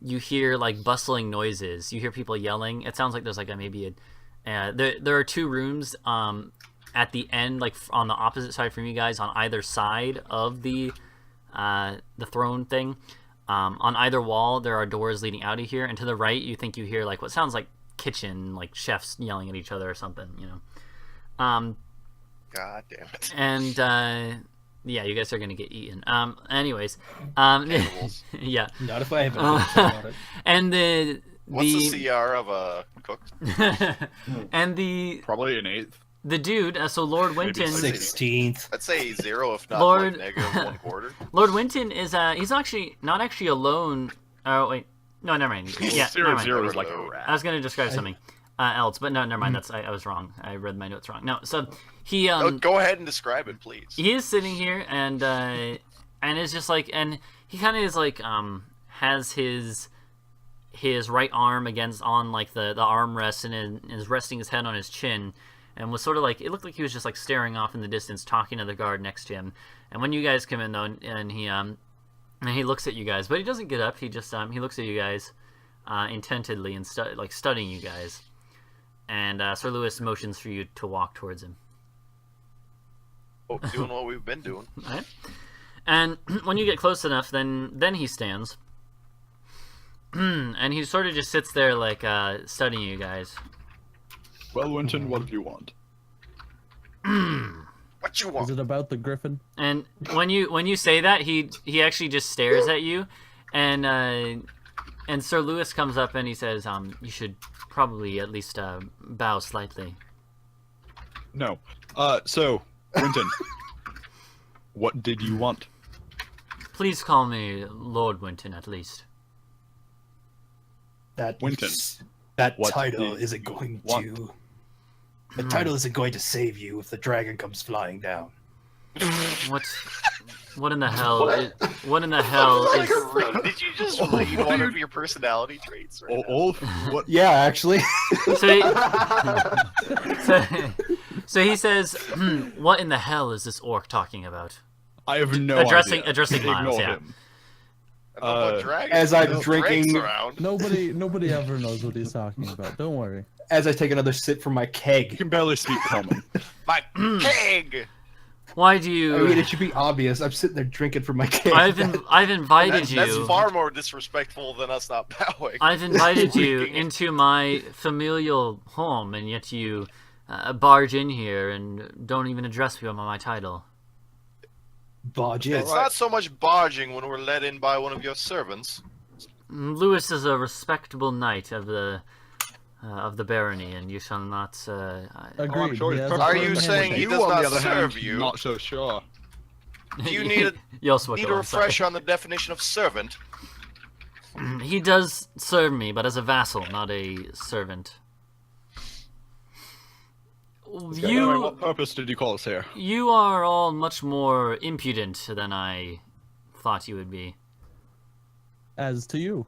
you hear like bustling noises. You hear people yelling. It sounds like there's like there are two rooms at the end, like on the opposite side from you guys, on either side of the throne thing. On either wall there are doors leading out of here, and to the right you think you hear like what sounds like kitchen, like chefs yelling at each other or something, God damn it. and yeah, you guys are gonna get eaten. Anyways, Cannibals. yeah, Not if I haven't about it. and the What's the CR of a cook? and the Probably an eighth. dude, so Lord Winton, 16th. I'd say 0, if not Lord- like -1/4. Lord Winton is he's actually not actually alone. Oh wait, no, never mind. Yeah, Zero never mind. zero is like a I I rat. was gonna describe something else, but no, never mind. That's I was wrong. I read my notes wrong. No, so he Oh, go ahead and describe it, please. he is sitting here and it's just like, and he kind of is like has his right arm on like the armrest and is resting his head on his chin, and was sort of like, it looked like he was just like staring off in the distance, talking to the guard next to him. And when you guys come in though, and he looks at you guys, but he doesn't get up. He just he looks at you guys intently and studying you guys. And Sir Lewis motions for you to walk towards him. Oh, doing what we've been doing. Right? And when you get close enough, then he stands. And he sort of just sits there, like, studying you guys. Well, Winton, what do you want? What you want? Is it about the griffin? And when you say that, he actually just stares at you, and Sir Lewis comes up and he says, you should probably at least bow slightly. No. So, Winton, what did you want? Please call me Lord Winton, at least. That Winton, that what title did isn't you going want? to. The title isn't going to save you if the dragon comes flying down. What in the hell? What in the hell is? Did you just read one of your personality traits? Right now? Ulf, what? Yeah, actually. So he says, "What in the hell is this orc talking about?" I have no Addressing idea. Miles, Ignore yeah. him. I don't know what dragons as I'm do. drinking- Drake's around. Nobody ever knows what he's talking about. Don't worry. As I take another sip from my You keg. can barely speak common. My keg! Why do I you? mean, it should be obvious. I'm sitting there drinking from my keg. I've invited you. That's far more disrespectful than us not bowing. I've invited you Drinking. into my familial home, and yet you barge in here and don't even address me by my title. Bodges. It's not so much barging when we're let in by one of your servants. Lewis is a respectable knight of the barony, and you shall not. Agreed. sure he it's has a perfect. Are you firm saying hand. he does on not the other serve hand, you? not so sure. Do you need You'll switch need it a on, sorry. refresher on the definition of servant? He does serve me, but as a vassal, not a servant. Anyway, what purpose did you call us here? You are all much more impudent than I thought you would be. As to you.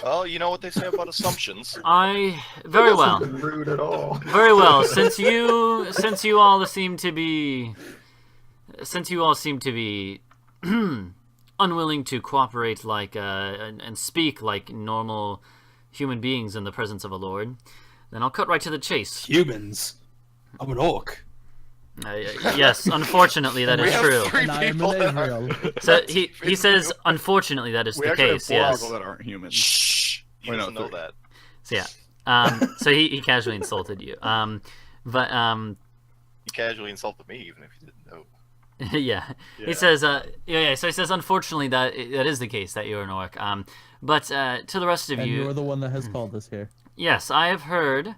Well, you know what they say about assumptions. Very well. Wasn't rude at all. Very well. Since you all seem to be unwilling to cooperate like and speak like normal human beings in the presence of a lord, then I'll cut right to the chase. Humans. I'm an orc. Yes, unfortunately that We is have true. three And I am people an that are... Israel. So he says, unfortunately that is We the actually case. have 4 Yes. people that aren't humans. Shh! He Wait, no, doesn't know 3. that. So yeah. So he casually insulted you. But He casually insulted me even if he didn't know. yeah. Yeah. He says, yeah. So he says, unfortunately, that is the case that you're an orc. But to the rest of And you, you're the one that has called us here. yes, I have heard.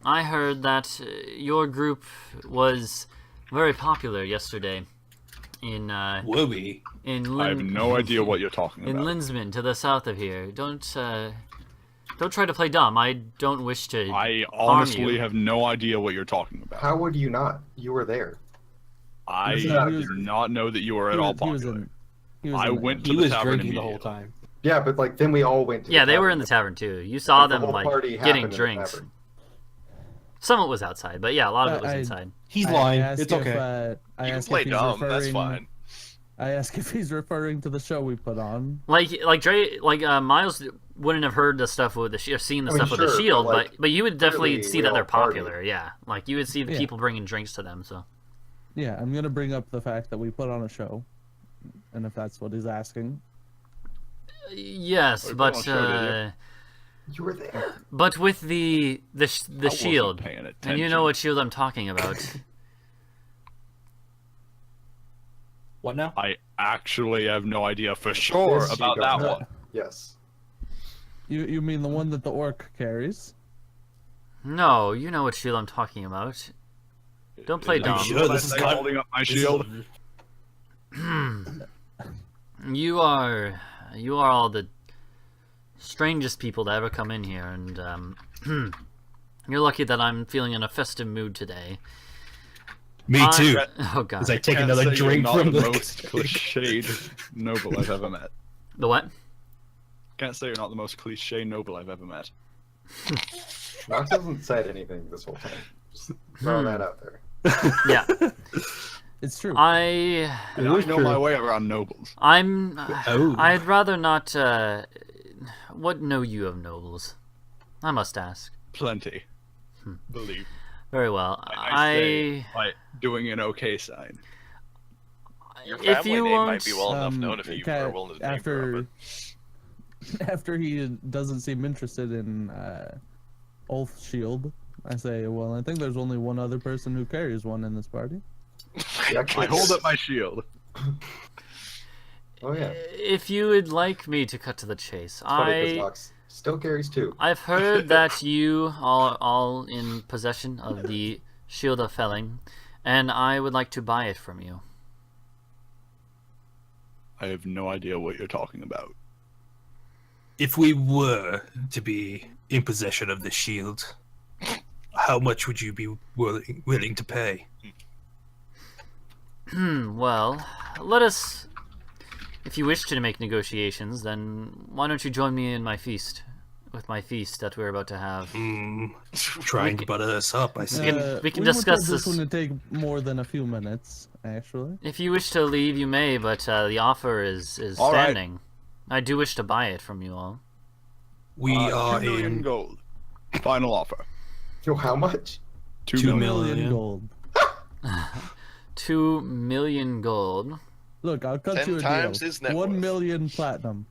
I heard that your group was very popular yesterday in Wooby. I have no idea what you're talking in about. Linsman to the south of here. Don't try to play dumb. I don't wish to. I harm honestly you. have no idea what you're talking about. How would you not? You were there. I He was- did not know that you were at He all was- he was popular. in- he was I in there. went to He the was tavern drinking the whole immediately. time. Yeah, but like then we all went to Yeah, the they were tavern. in the tavern too. You saw Like, the them whole like party getting happened in the drinks. tavern. Some of it was outside, but yeah, a lot of it was I- inside. He's I lying. asked It's if, okay. I You can asked play if he's dumb, that's referring- fine. I asked if he's referring to the show we put on. Miles wouldn't have heard the stuff with the seen the I mean, stuff with the sure, shield, but, like, but you would definitely clearly see we that they're all partied. popular. Yeah, like you would see the Yeah. people bringing drinks to them. So Yeah, I'm gonna bring up the fact that we put on a show, and if that's what he's asking. yes, Wait, but put on a show, did You were there. but with the I wasn't shield, paying and you attention. know what shield I'm talking about. What now? I actually have no idea for sure Yes, you about don't. that one. Yes. You mean the one that the orc carries? No, you know what shield I'm talking about. Don't play Is it dumb. sure what I this is say got- holding up my This is- shield? You are all the strangest people to ever come in here, and you're lucky that I'm feeling in a festive mood today. Me too. Oh god. As I take Can't another say you're drink not from the the most cliched noble I've ever met. The what? Can't say you're not the most cliche noble I've ever met. Nox hasn't said anything this whole time. Just throwing that out there. Yeah. It's true. And I know my way around nobles. I'd rather not. What know you of nobles? I must ask. Plenty. Believe. Very well. I say by doing an okay sign. Your If family you name want, might be well enough known if you are willing to name drop it. After he doesn't seem interested in Ulf's shield, I say, well, I think there's only one other person who carries one in this party. I hold up my shield. Oh yeah. If you would like me to cut to the chase, Funny 'cause Nox still carries 2. I've heard that you are all in possession of the Shield of Felling, and I would like to buy it from you. I have no idea what you're talking about. If we were to be in possession of the shield, how much would you be willing to pay? Well, let us... If you wish to make negotiations, then why don't you join me in my feast? With my feast that we're about to have. Trying to butter us up, I see. We can discuss this. this. Wouldn't take more than a few minutes, actually. If you wish to leave, you may, but the offer is All right. standing. I do wish to buy it from you all. We are 2 million in gold. Final offer. Yo, how much? 2 million. Million gold. 2 million gold. Look, I'll cut 10 you a times deal. his net 1 worth. million platinum.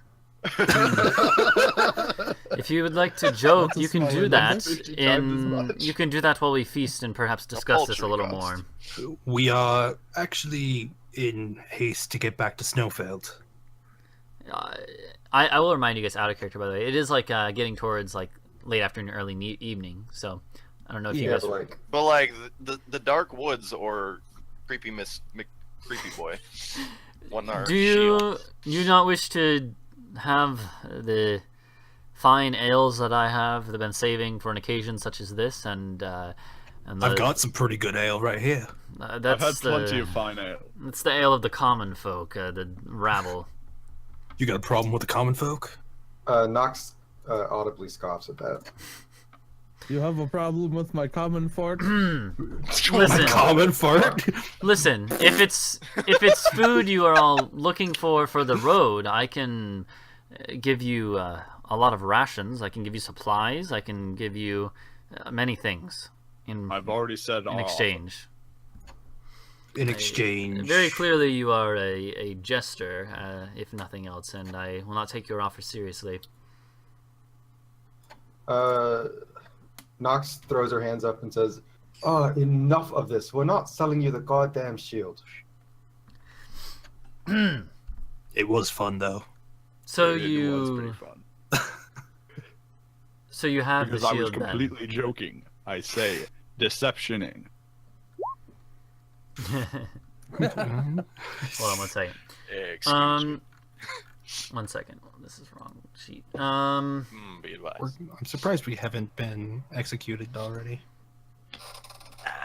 If you would like to joke, That's a you can smaller do that. 50 times as much. You can do that while we feast and perhaps discuss this a paltry little cost. more. we are actually in haste to get back to Snowfeld. I will remind you guys out of character, by the way. It is like getting towards like late afternoon, early evening. So I don't know if you Yeah, guys. but like, But like the dark woods or creepy creepy boy. One our Do you not wish to have the fine ales that I have that I've been saving for an occasion such as this? And I've got some pretty good ale right here. that's I've had the, plenty of fine ale. It's the ale of the common folk, the rabble. You got a problem with the common folk? Nox audibly scoffs at that. You have a problem with my common fort? Listen, Common fart? listen. If it's food you are all looking for the road, I can give you a lot of rations. I can give you supplies. I can give you many things in I've already said in all. exchange. In exchange. Very clearly, you are a jester, if nothing else, and I will not take your offer seriously. Nox throws her hands up and says, enough of this. We're not selling you the goddamn shield. It was fun, though. So It was you, pretty fun. so you have Because the I was shield then. completely joking. I say deceptioning. Hold on 1 second. Excuse me. 1 second. This is wrong sheet. Be advised. I'm surprised we haven't been executed already.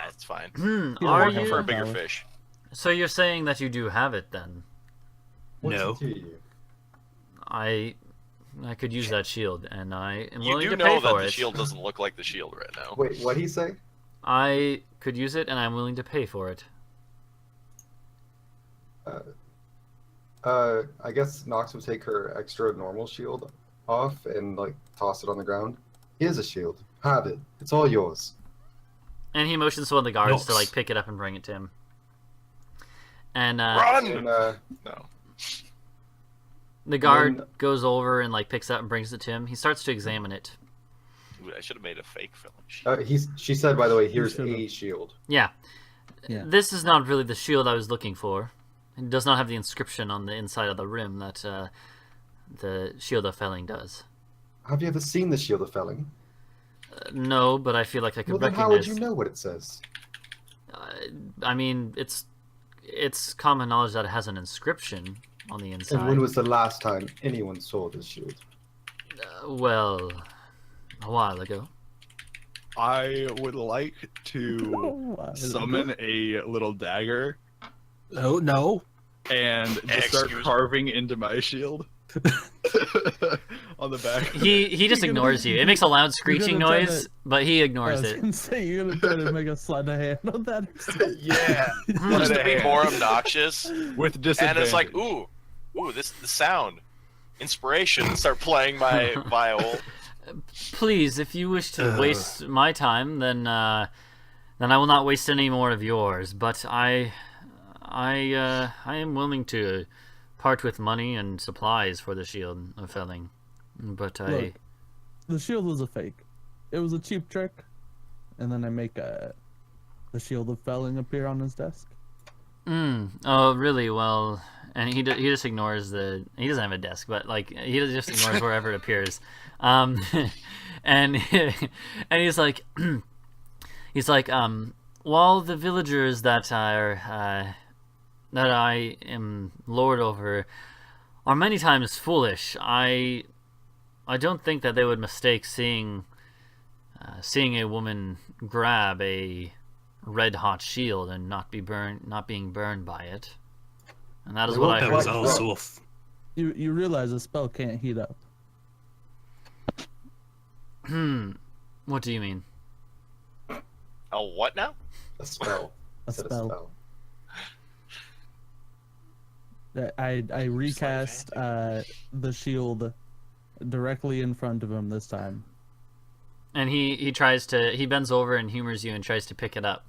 It's fine. Are Working for a you? bigger fish. So you're saying that you do have it then? What's No. it to you? I could use that shield, and I am You willing do to pay know that for the it. shield doesn't look like the shield right now. Wait, what'd he say? I could use it, and I'm willing to pay for it. I guess Nox would take her extra normal shield off and like toss it on the ground. Here's a shield. Have it. It's all yours. And he motions to one of the guards to Nice. like pick it up and bring it to him. And Run! And No. the guard then- goes over and like picks it up and brings it to him. He starts to examine it. Ooh, I should have made a fake filling shield. she said, by the way, here's should've. a shield. Yeah. Yeah. This is not really the shield I was looking for. It does not have the inscription on the inside of the rim that the Shield of Felling does. Have you ever seen the Shield of Felling? No, but I feel like I could Well, then recognize. how would you know what it says? I mean, it's common knowledge that it has an inscription on the inside. And when was the last time anyone saw this shield? Well, a while ago. I would like to summon a little dagger Oh, no. and just start Excuse me. carving into my shield. on the back. He just You're gonna- ignores you. It makes a loud screeching gonna try noise, to- but he I ignores was it. gonna say you're gonna try to make a sleight of hand on that. Or something. Yeah, Hmm. just to be more obnoxious. With And disadvantage. it's like, ooh, this the sound, inspiration. Start playing my viol. Please, if you wish to waste my time, then I will not waste any more of yours. But I am willing to part with money and supplies for the Shield of Felling. But Look, the shield was a fake. It was a cheap trick, and then I make the Shield of Felling appear on his desk. Oh, really? Well, and he just ignores the. He doesn't have a desk, but like he just ignores wherever it appears. And and he's like, while the villagers that are that I am lord over are many times foolish, I don't think that they would mistake seeing a woman grab a red hot shield and not being burned by it. And that is what I That heard. was also You realize a spell can't heat up. What do you mean? Oh, what now? A spell. A Said spell. I recast the shield directly in front of him this time. And he bends over and humors you and tries to pick it up.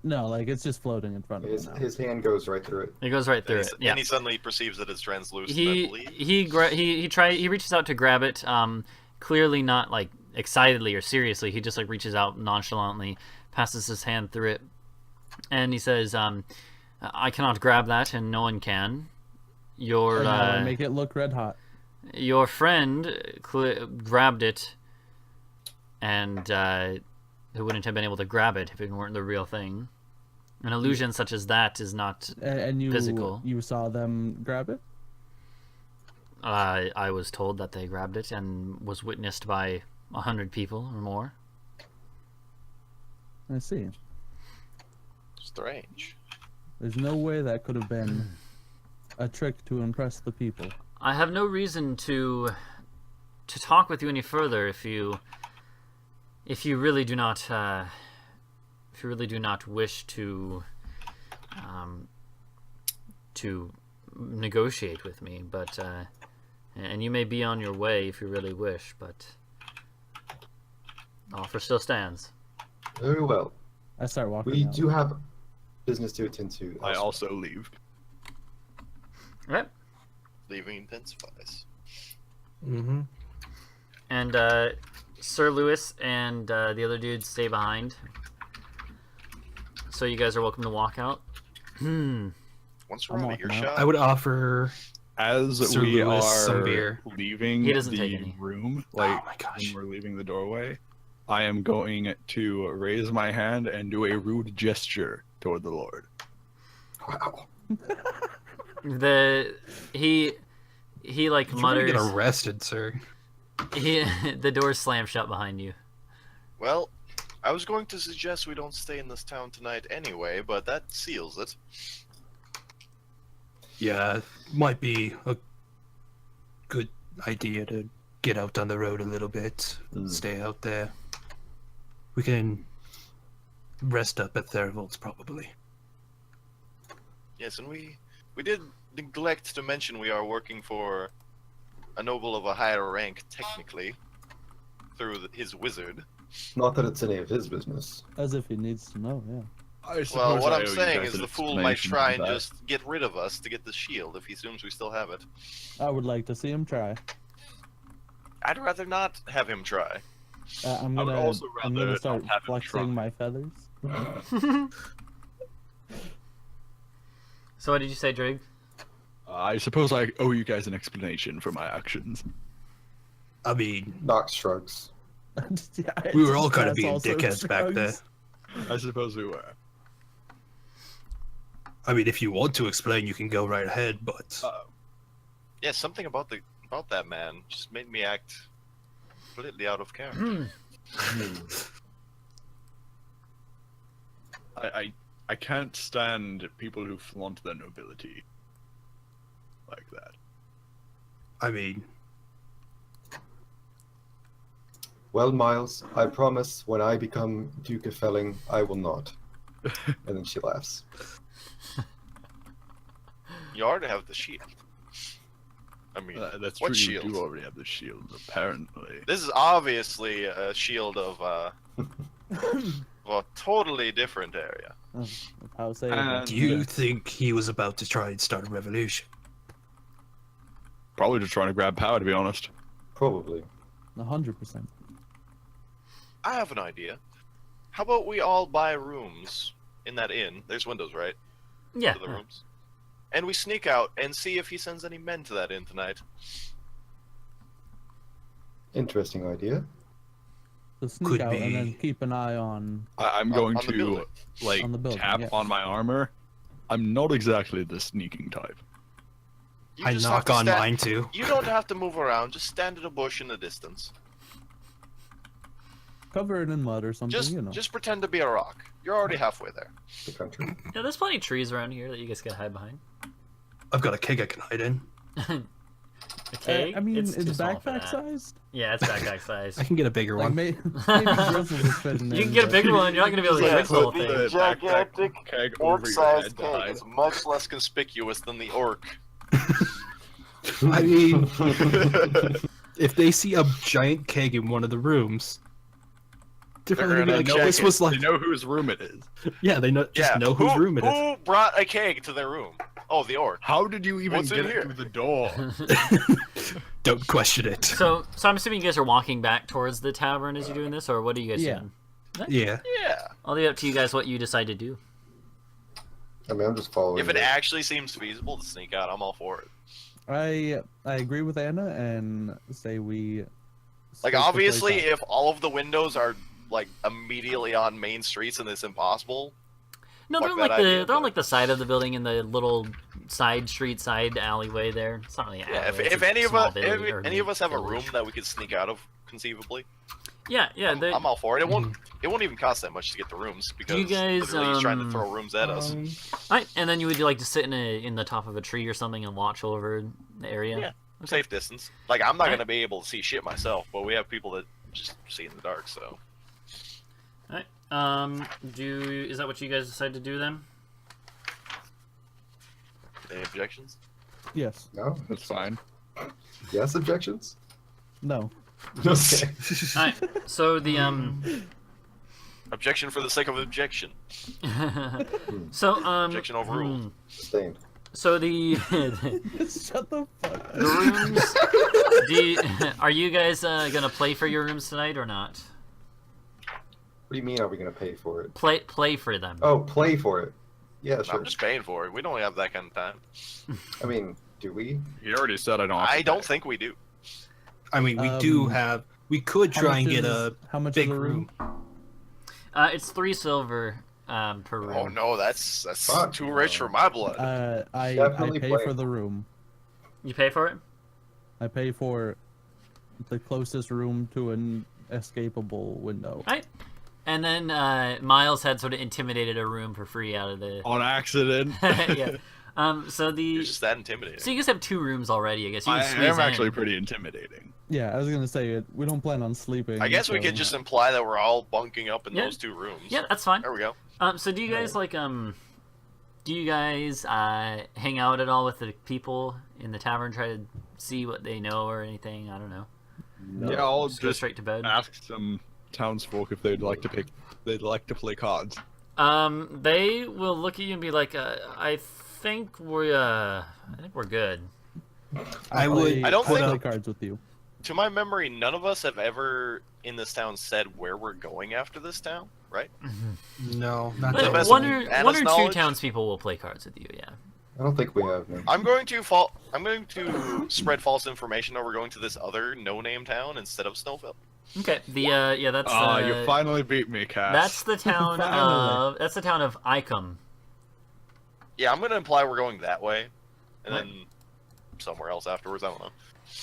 No, like it's just floating in front of him now. His hand goes right through it. It goes right through And it. he, Yeah. and he suddenly perceives that it's translucent. I He believe. he reaches out to grab it. Clearly not like excitedly or seriously. He just like reaches out nonchalantly, passes his hand through it, and he says, "I cannot grab that, and no one can. Your And now I make it look red hot. your friend grabbed it, and who wouldn't have been able to grab it if it weren't the real thing. An illusion such as that is not And you physical. you saw them grab it? I was told that they grabbed it and was witnessed by 100 people or more. I see. Strange. There's no way that could have been a trick to impress the people. I have no reason to talk with you any further if you really do not wish to negotiate with me, but and you may be on your way if you really wish, but the offer still stands. Very well. I start walking We out. do have business to attend to. I also leave. All right. Leaving intensifies. Mm-hmm. And Sir Lewis and the other dudes stay behind. So you guys are welcome to walk out. Once we're I'm out of walking out. earshot, I would offer As Sir we Lewis are some beer. leaving He doesn't the take any. room, like Oh my gosh. when we're leaving the doorway, I am going to raise my hand and do a rude gesture toward the Lord. Wow. He like You're gonna mutters. get arrested, sir. The doors slam shut behind you. well, I was going to suggest we don't stay in this town tonight anyway, but that seals it. Yeah, might be a good idea to get out on the road a little bit. Stay out there. We can rest up at Therivold's probably. Yes, and we did neglect to mention we are working for a noble of a higher rank, technically, through his wizard. Not that it's any of his business. As if he needs to know, yeah. I suppose Well, what I I'm owe you saying guys is an the fool might explanation try of and that. just get rid of us to get the shield if he assumes we still have it. I would like to see him try. I'd rather not have him try. I'm I would gonna also I'm rather gonna not start have him try. flexing my feathers. So what did you say, Drig? I suppose I owe you guys an explanation for my actions. I mean, Nox shrugs. Yeah, we were all kind of Cass being also dickheads back there. shrugs. I suppose we were. I mean, if you want to explain, you can go right ahead, but Yeah, something about that man just made me act completely out of character. I can't stand people who flaunt their nobility like that. I mean, Well, Miles, I promise when I become Duke of Felling, I will not. And then she laughs. You already have the shield. I mean, That's what true. shield? You do already have the shield, apparently. This is obviously a shield of a totally different area. How say And- Do you think he was about to try and start a revolution? Probably just trying to grab power, to be honest. Probably. 100%. I have an idea. How about we all buy rooms in that inn? There's windows, right? Yeah. To the rooms. And we sneak out and see if he sends any men to that inn tonight. Interesting idea. So sneak Could out and be. then keep an eye on. I'm going on the to building. like On the building, tap yeah. on my armor. I'm not exactly the sneaking type. You I just have knock to on stand- mine too. You don't have to move around. Just stand at a bush in the distance. Cover it in mud or something, you know. Just pretend to be a rock. You're already halfway there. The country. Yeah, there's plenty of trees around here that you guys can hide behind. I've got a keg I can hide in. Okay. I mean, it's it's too small for backpack that. sized? Yeah, it's backpack size. I can get a bigger Like, one. maybe Grizzles is fitting You in, can get a but- bigger one. You're not gonna be able to Yeah, fix the whole but thing. the gigantic keg over your Orc-sized head to keg hide. is much less conspicuous than the orc. I mean, if they see a giant keg in one of the rooms, they're They're gonna be gonna like, "No, check this it. was like." They know whose room it is. Yeah, they know just know whose room it is. Who brought a keg to their room? Oh, the orc. How did you even What's in get here? it through the door? Don't question it. So I'm assuming you guys are walking back towards the tavern as you're doing this, or what are you guys Yeah. doing? Yeah. Yeah. I'll leave it up to you guys what you decide to do. I mean, I'm just following. If it the- actually seems feasible to sneak out, I'm all for it. I agree with Anna and say we. Like, stake the obviously, place out. if all of the windows are like immediately on main streets and it's impossible, No, Fuck they're on that like the idea, they're on but- like the side of the building in the little side street, side alleyway there. It's not really an yeah. alleyway, If it's a any of small us, village, or any of us have a village. room that we could sneak out of, conceivably, Yeah, they, I'm all for it. It won't even cost that much to get the rooms because you guys, literally he's trying to um, throw rooms at us. Alright, and then you would like to sit in the top of a tree or something and watch over the area. Yeah. Safe distance. Like, I'm not Alright. gonna be able to see shit myself, but we have people that just see in the dark. So Alright. Is that what you guys decide to do then? any objections? Yes. No. That's fine. Yes. Objections. No. Okay. Alright. So the Objection for the sake of objection. so Objection overruled. Sustained. So the Shut the fuck up. the rooms. Are you guys gonna play for your rooms tonight or not? What do you mean? Are we gonna pay for it? Play for them. Oh, play for it. Yeah, sure. I'm just paying for it. We don't have that kind of time. I mean, do we? He already said I don't. have I to don't pay. think we do. I mean, we do Um, have. We could How try and much get is- a how much big is a room? It's 3 silver per room. Oh no, that's Fuck. too rich for my blood. I Definitely pay play. for the room. You pay for it? I pay for the closest room to an escapable window. Right. And then Miles had sort of intimidated a room for free out of the. On accident. Yeah. So You're just that intimidating. so you guys have 2 rooms already, I guess. You I can squeeze am in. actually pretty intimidating. Yeah, I was gonna say it. We don't plan on sleeping. I guess we so- could just imply that we're all bunking up in Yeah. those 2 rooms. Yeah, that's fine. There we go. So do you guys do you guys hang out at all with the people in the tavern, try to see what they know or anything? I don't know. Yeah, I'll Just go just straight to bed. ask some townsfolk if they'd like to play cards. They will look at you and be like, I think we're good. I I'll would play- I don't I'll think- play cards with you. To my memory, none of us have ever in this town said where we're going after this town, right? No, not the But best one of or Anna's one or 2 knowledge? townspeople will play cards with you. Yeah. I don't think we have. No. I'm going to spread false information that we're going to this other no-name town instead of Snowfeld. Okay. That's You finally beat me, Kass. that's the town Finally. of Icum. Yeah, I'm gonna imply we're going that way, and then somewhere else afterwards. I don't know.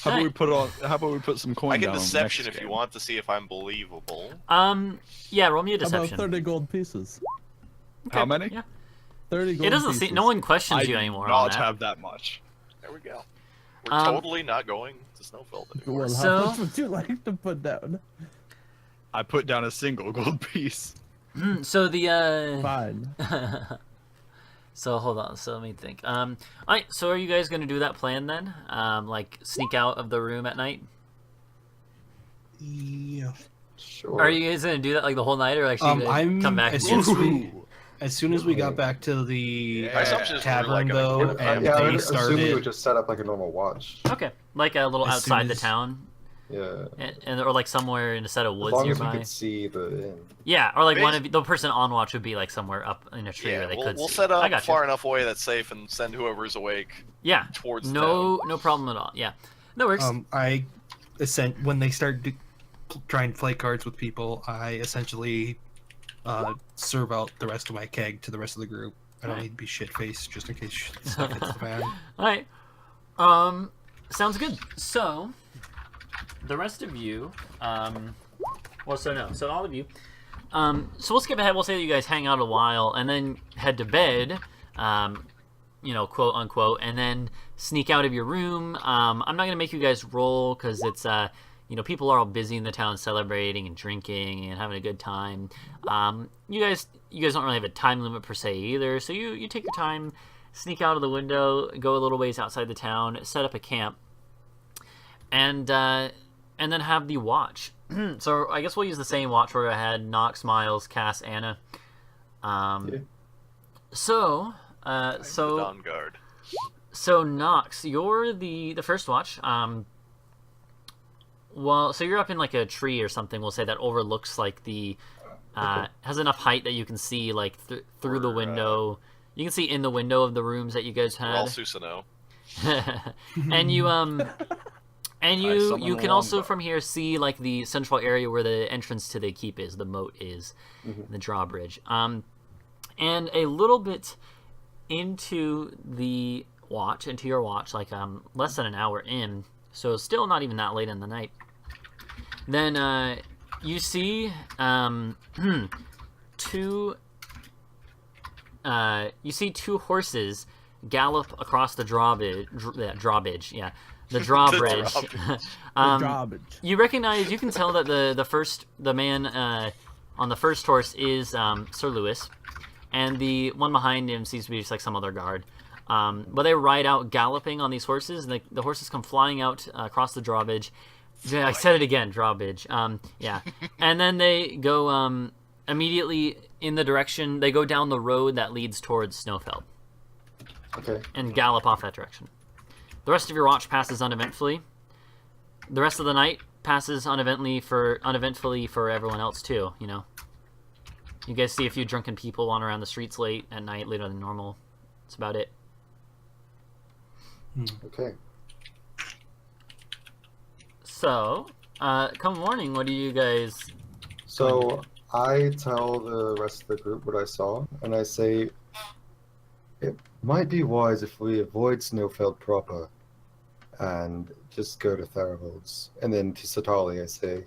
How about we put some coin I get down on the deception next if you game? want to see if I'm believable. Yeah, roll me a How about deception. 30 gold pieces? How many? Yeah. 30 gold It doesn't pieces. seem. No one questions I you do anymore on not that. have that much. There we go. We're Um, totally not going to Snowfeld anymore. Well, So- how much would you like to put down? I put down a single gold piece. So the Fine. So hold on. So let me think. Alright. So are you guys gonna do that plan then? Like sneak out of the room at night? Yeah. Sure. Are you guys gonna do that like the whole night, or actually I'm come back? as and soon as we got back to the My assumption is we're tavern like though, and yeah, I they would assume we started. would just set up like a normal watch. Okay, like a little As soon outside the as- town, Yeah. and or like somewhere in a set of As woods long as we nearby. could see the inn. Yeah, or like one of the person on watch would be like somewhere up in a tree Yeah, where they could we'll see. set I up got far you. enough away that's safe and send whoever's awake Yeah, towards no town. problem at all. Yeah, that works. I when they start trying to play cards with people, I essentially serve out the rest of my keg to the rest of the group. I don't need to be shit faced just in case stuff hits the fan. All right. Sounds good. So, the rest of you, so all of you, so we'll skip ahead. We'll say that you guys hang out a while and then head to bed, quote unquote, and then sneak out of your room. I'm not gonna make you guys roll because it's people are all busy in the town celebrating and drinking and having a good time. You guys don't really have a time limit per se either, so you take your time, sneak out of the window, go a little ways outside the town, set up a camp, and then have the watch. So I guess we'll use the same watch order I had: Nox, Miles, Kass, Anna. So The Dawn Guard. So Nox, you're the first watch. Well, so you're up in like a tree or something. We'll say that overlooks like the has enough height that you can see like through the window. You can see in the window of the rooms that you guys We're all had. Susano. And you summon you a can also longbow. from here see like the central area where the entrance to the keep is, the moat is, the drawbridge. And a little bit into your watch, like less than an hour in, so two horses gallop across the drawbridge. The drawbridge. Garbage. You can tell that the man on the first horse is Sir Lewis, and the one behind him seems to be just like some other guard. But they ride out galloping on these horses, and the horses come flying out across the drawbridge. Yeah, I said it again, drawbridge. Yeah, and then they go immediately in the direction. They go down the road that leads towards Snowfeld, Okay. and gallop off that direction. The rest of your watch passes uneventfully. The rest of the night passes uneventfully for everyone else too. You guys see a few drunken people wander around the streets late at night, later than normal. That's about it. Okay. So, come morning, what do you guys... So I tell the rest of the group what I saw, and I say it might be wise if we avoid Snowfeld proper and just go to Theravolds. And then to Satali I say,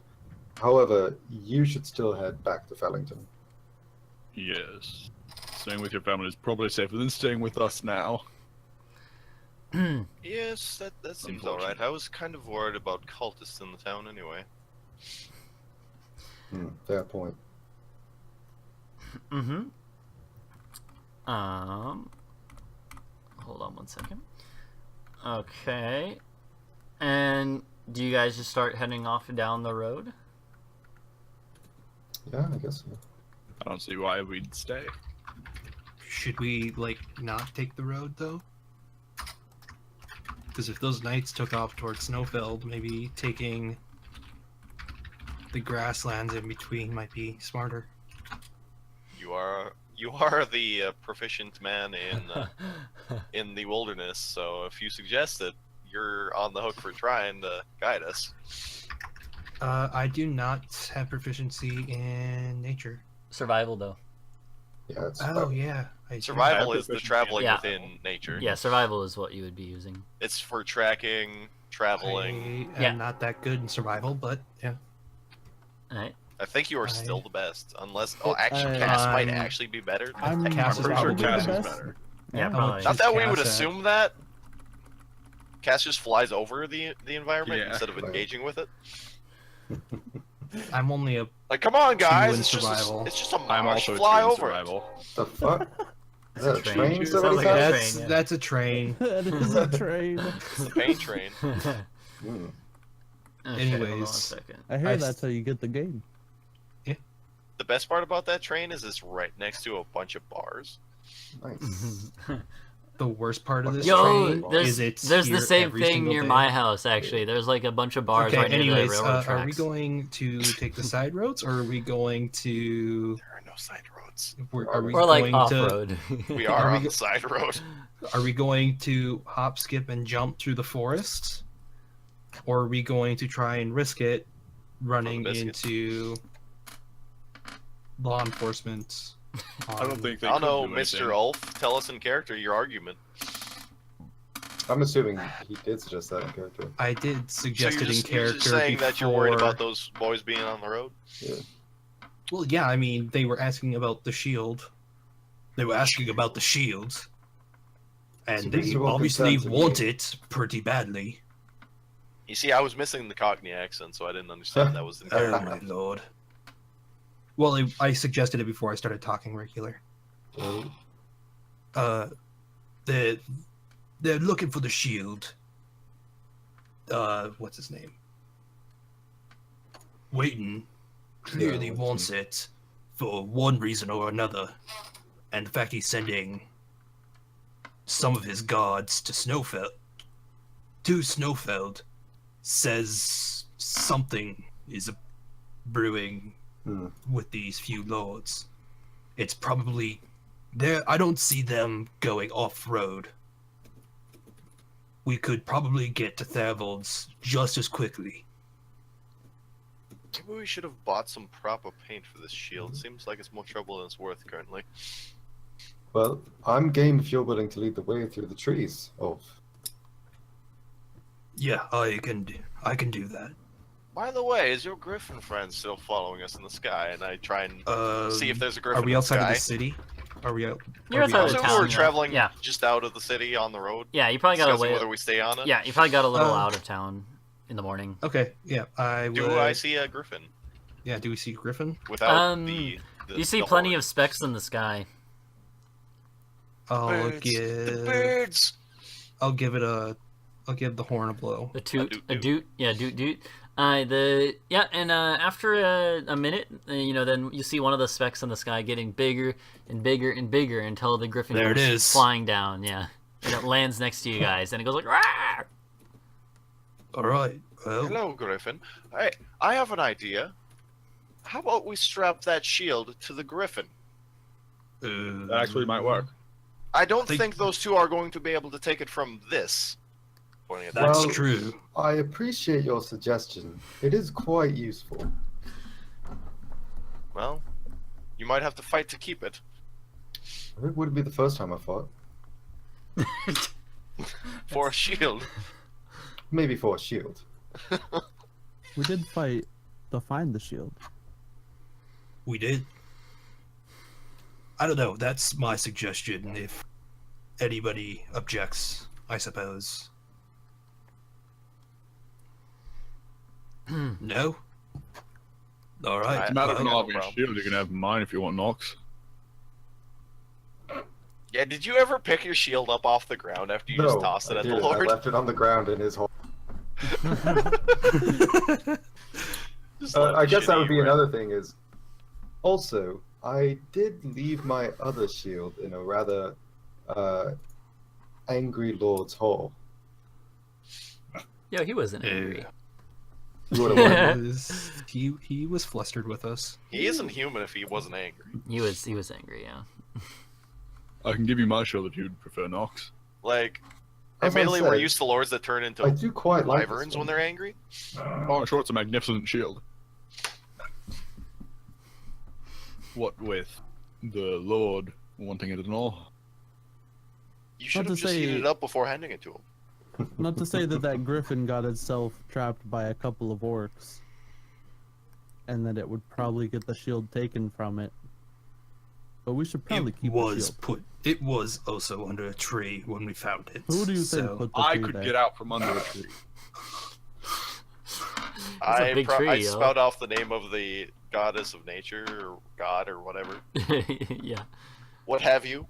however, you should still head back to Fellington. Yes. Staying with your family is probably safer than staying with us now. Yes, that seems alright. I was kind of worried about cultists in the town anyway. Fair point. Mm-hmm. Hold on one second. Okay. And do you guys just start heading off down the road? Yeah, I guess so. I don't see why we'd stay. Should we not take the road though? Because if those knights took off towards Snowfeld, maybe taking the grasslands in between might be smarter. You are the proficient man in the wilderness, so if you suggest it, you're on the hook for trying to guide us. I do not have proficiency in nature. Survival, though. Yeah, it's Oh yeah, I do. Survival have is the proficiency traveling Yeah. within nature. Yeah, survival is what you would be using. It's for tracking, traveling. I am Yeah. not that good in survival, but yeah. Alright. I think you are I- still the best, unless actually I- Cass might I'm- actually be better. I'm Cass is pretty sure probably Cass the is best. better. Yeah, Oh, probably. Not that we Cass would at? assume that. Cass just flies over the environment Yeah. instead of Right. engaging with it. I'm only a Like, come on, guys! in It's just survival. it's just a I'm marsh. also Fly two in over it. survival. The fuck? Is that a train. train? Sounds somebody like a has? train. that's yeah. that's a train. That is a train. It's the pain train. Hmm. Okay, hold on Anyways. one second. I hear I that's how you get the game. The best part about that train is it's right next to a bunch of bars. Nice. The worst part of this Yo, train there's is the here same every thing single near day. my house. Actually, there's like a bunch of bars Okay, right near anyways, the railroad tracks. are we going to take the side roads, or are we going to? There are no side roads. Are we Or like going off to? road. We Are are we on go- the side road. Are we going to hop, skip, and jump through the forest, or are we going to try and risk it, running biscuit. into law enforcement? I don't think they I don't could know, do Mr. anything. Ulf. Tell us in character your argument. I'm assuming he did suggest that in character. I did So suggest you're it in just, you're character just saying before. that you're worried about those boys being on the road? Yeah. Well, yeah, I mean, they were asking about the shield. They were asking about the shield, and It's a they reasonable obviously concern to me. want it pretty badly. You see, I was missing the Cockney accent, so I didn't understand that was in Oh character. my lord. Well, I suggested it before I started talking regular. Well, They're looking for the shield. What's his name? Waiting clearly Yeah, wants it for one reason or another, and the fact he's sending some of his guards to Snowfeld says something is brewing Hmm. with these few lords. It's probably there. I don't see them going off road. We could probably get to Thervold's just as quickly. Maybe we should have bought some proper paint for this shield. Seems like it's more trouble than it's worth currently. well, I'm game if you're willing to lead the way through the trees. Oh, Yeah, I can do that. By the way, is your griffin friend still following us in the sky? And I try and see if there's a griffin Are we in the outside sky. of the city? Are we out? You're are we outside of So the we town, were yeah. traveling Yeah. just out of the city on the road. Yeah, you probably got Discussing away. whether we stay on it. Yeah, you probably got a little Uh, out of town in the morning. Okay, yeah, I will. Do I see a griffin Yeah, do we see Griffin? without the You see plenty of specks in the sky. I'll birds, the birds. I'll give the horn a blow. A toot, doot a doot. doot, yeah, doot doot. After a minute, then you see one of the specks in the sky getting bigger and bigger and bigger until the griffin There it goes is. flying down. Yeah, and it lands next to you guys, and it goes like, "Rah!" All right. Well, Hello, Griffin. I have an idea. How about we strap that shield to the Griffin? That actually might work. I don't Think- think those two are going to be able to take it from this. Pointing at that. That's Well- true. I appreciate your suggestion. It is quite useful. Well, you might have to fight to keep it. It wouldn't be the first time I fought. For a shield. Maybe for a shield. We did fight to find the shield. We did. I don't know. That's my suggestion. If anybody objects, I suppose. No. All right. I- It's a matter of well, not no having a problem. shield. You can have mine if you want Nox. Yeah, did you ever pick your shield up off the ground after you No, just tossed it I at the didn't. Lord? I left it on the ground in his hole. Just let I the guess shit that would eat be you, right? another thing is, also, I did leave my other shield in a rather angry lord's hall. Yo, he wasn't angry. You would He have was, he was flustered with us. He isn't human if he wasn't angry. He was angry. Yeah. I can give you my shield if you'd prefer Nox. Like, As I admittedly, we're said, used to lords that turn I into do quite like this wyverns one. when they're angry. Oh, sure, it's a magnificent shield. What with the Lord wanting it and all? You should to have just say- heated it up before handing it to him. Not to say that griffin got itself trapped by a couple of orcs, and that it would probably get the shield taken from it. But we should probably It keep the was shield. put. It was also under a tree when we found it. Who do you think so- put the I tree could there? get out from under a tree. a big tree, I yo. spout off the name of the goddess of nature, or god, or whatever. Yeah. What have you?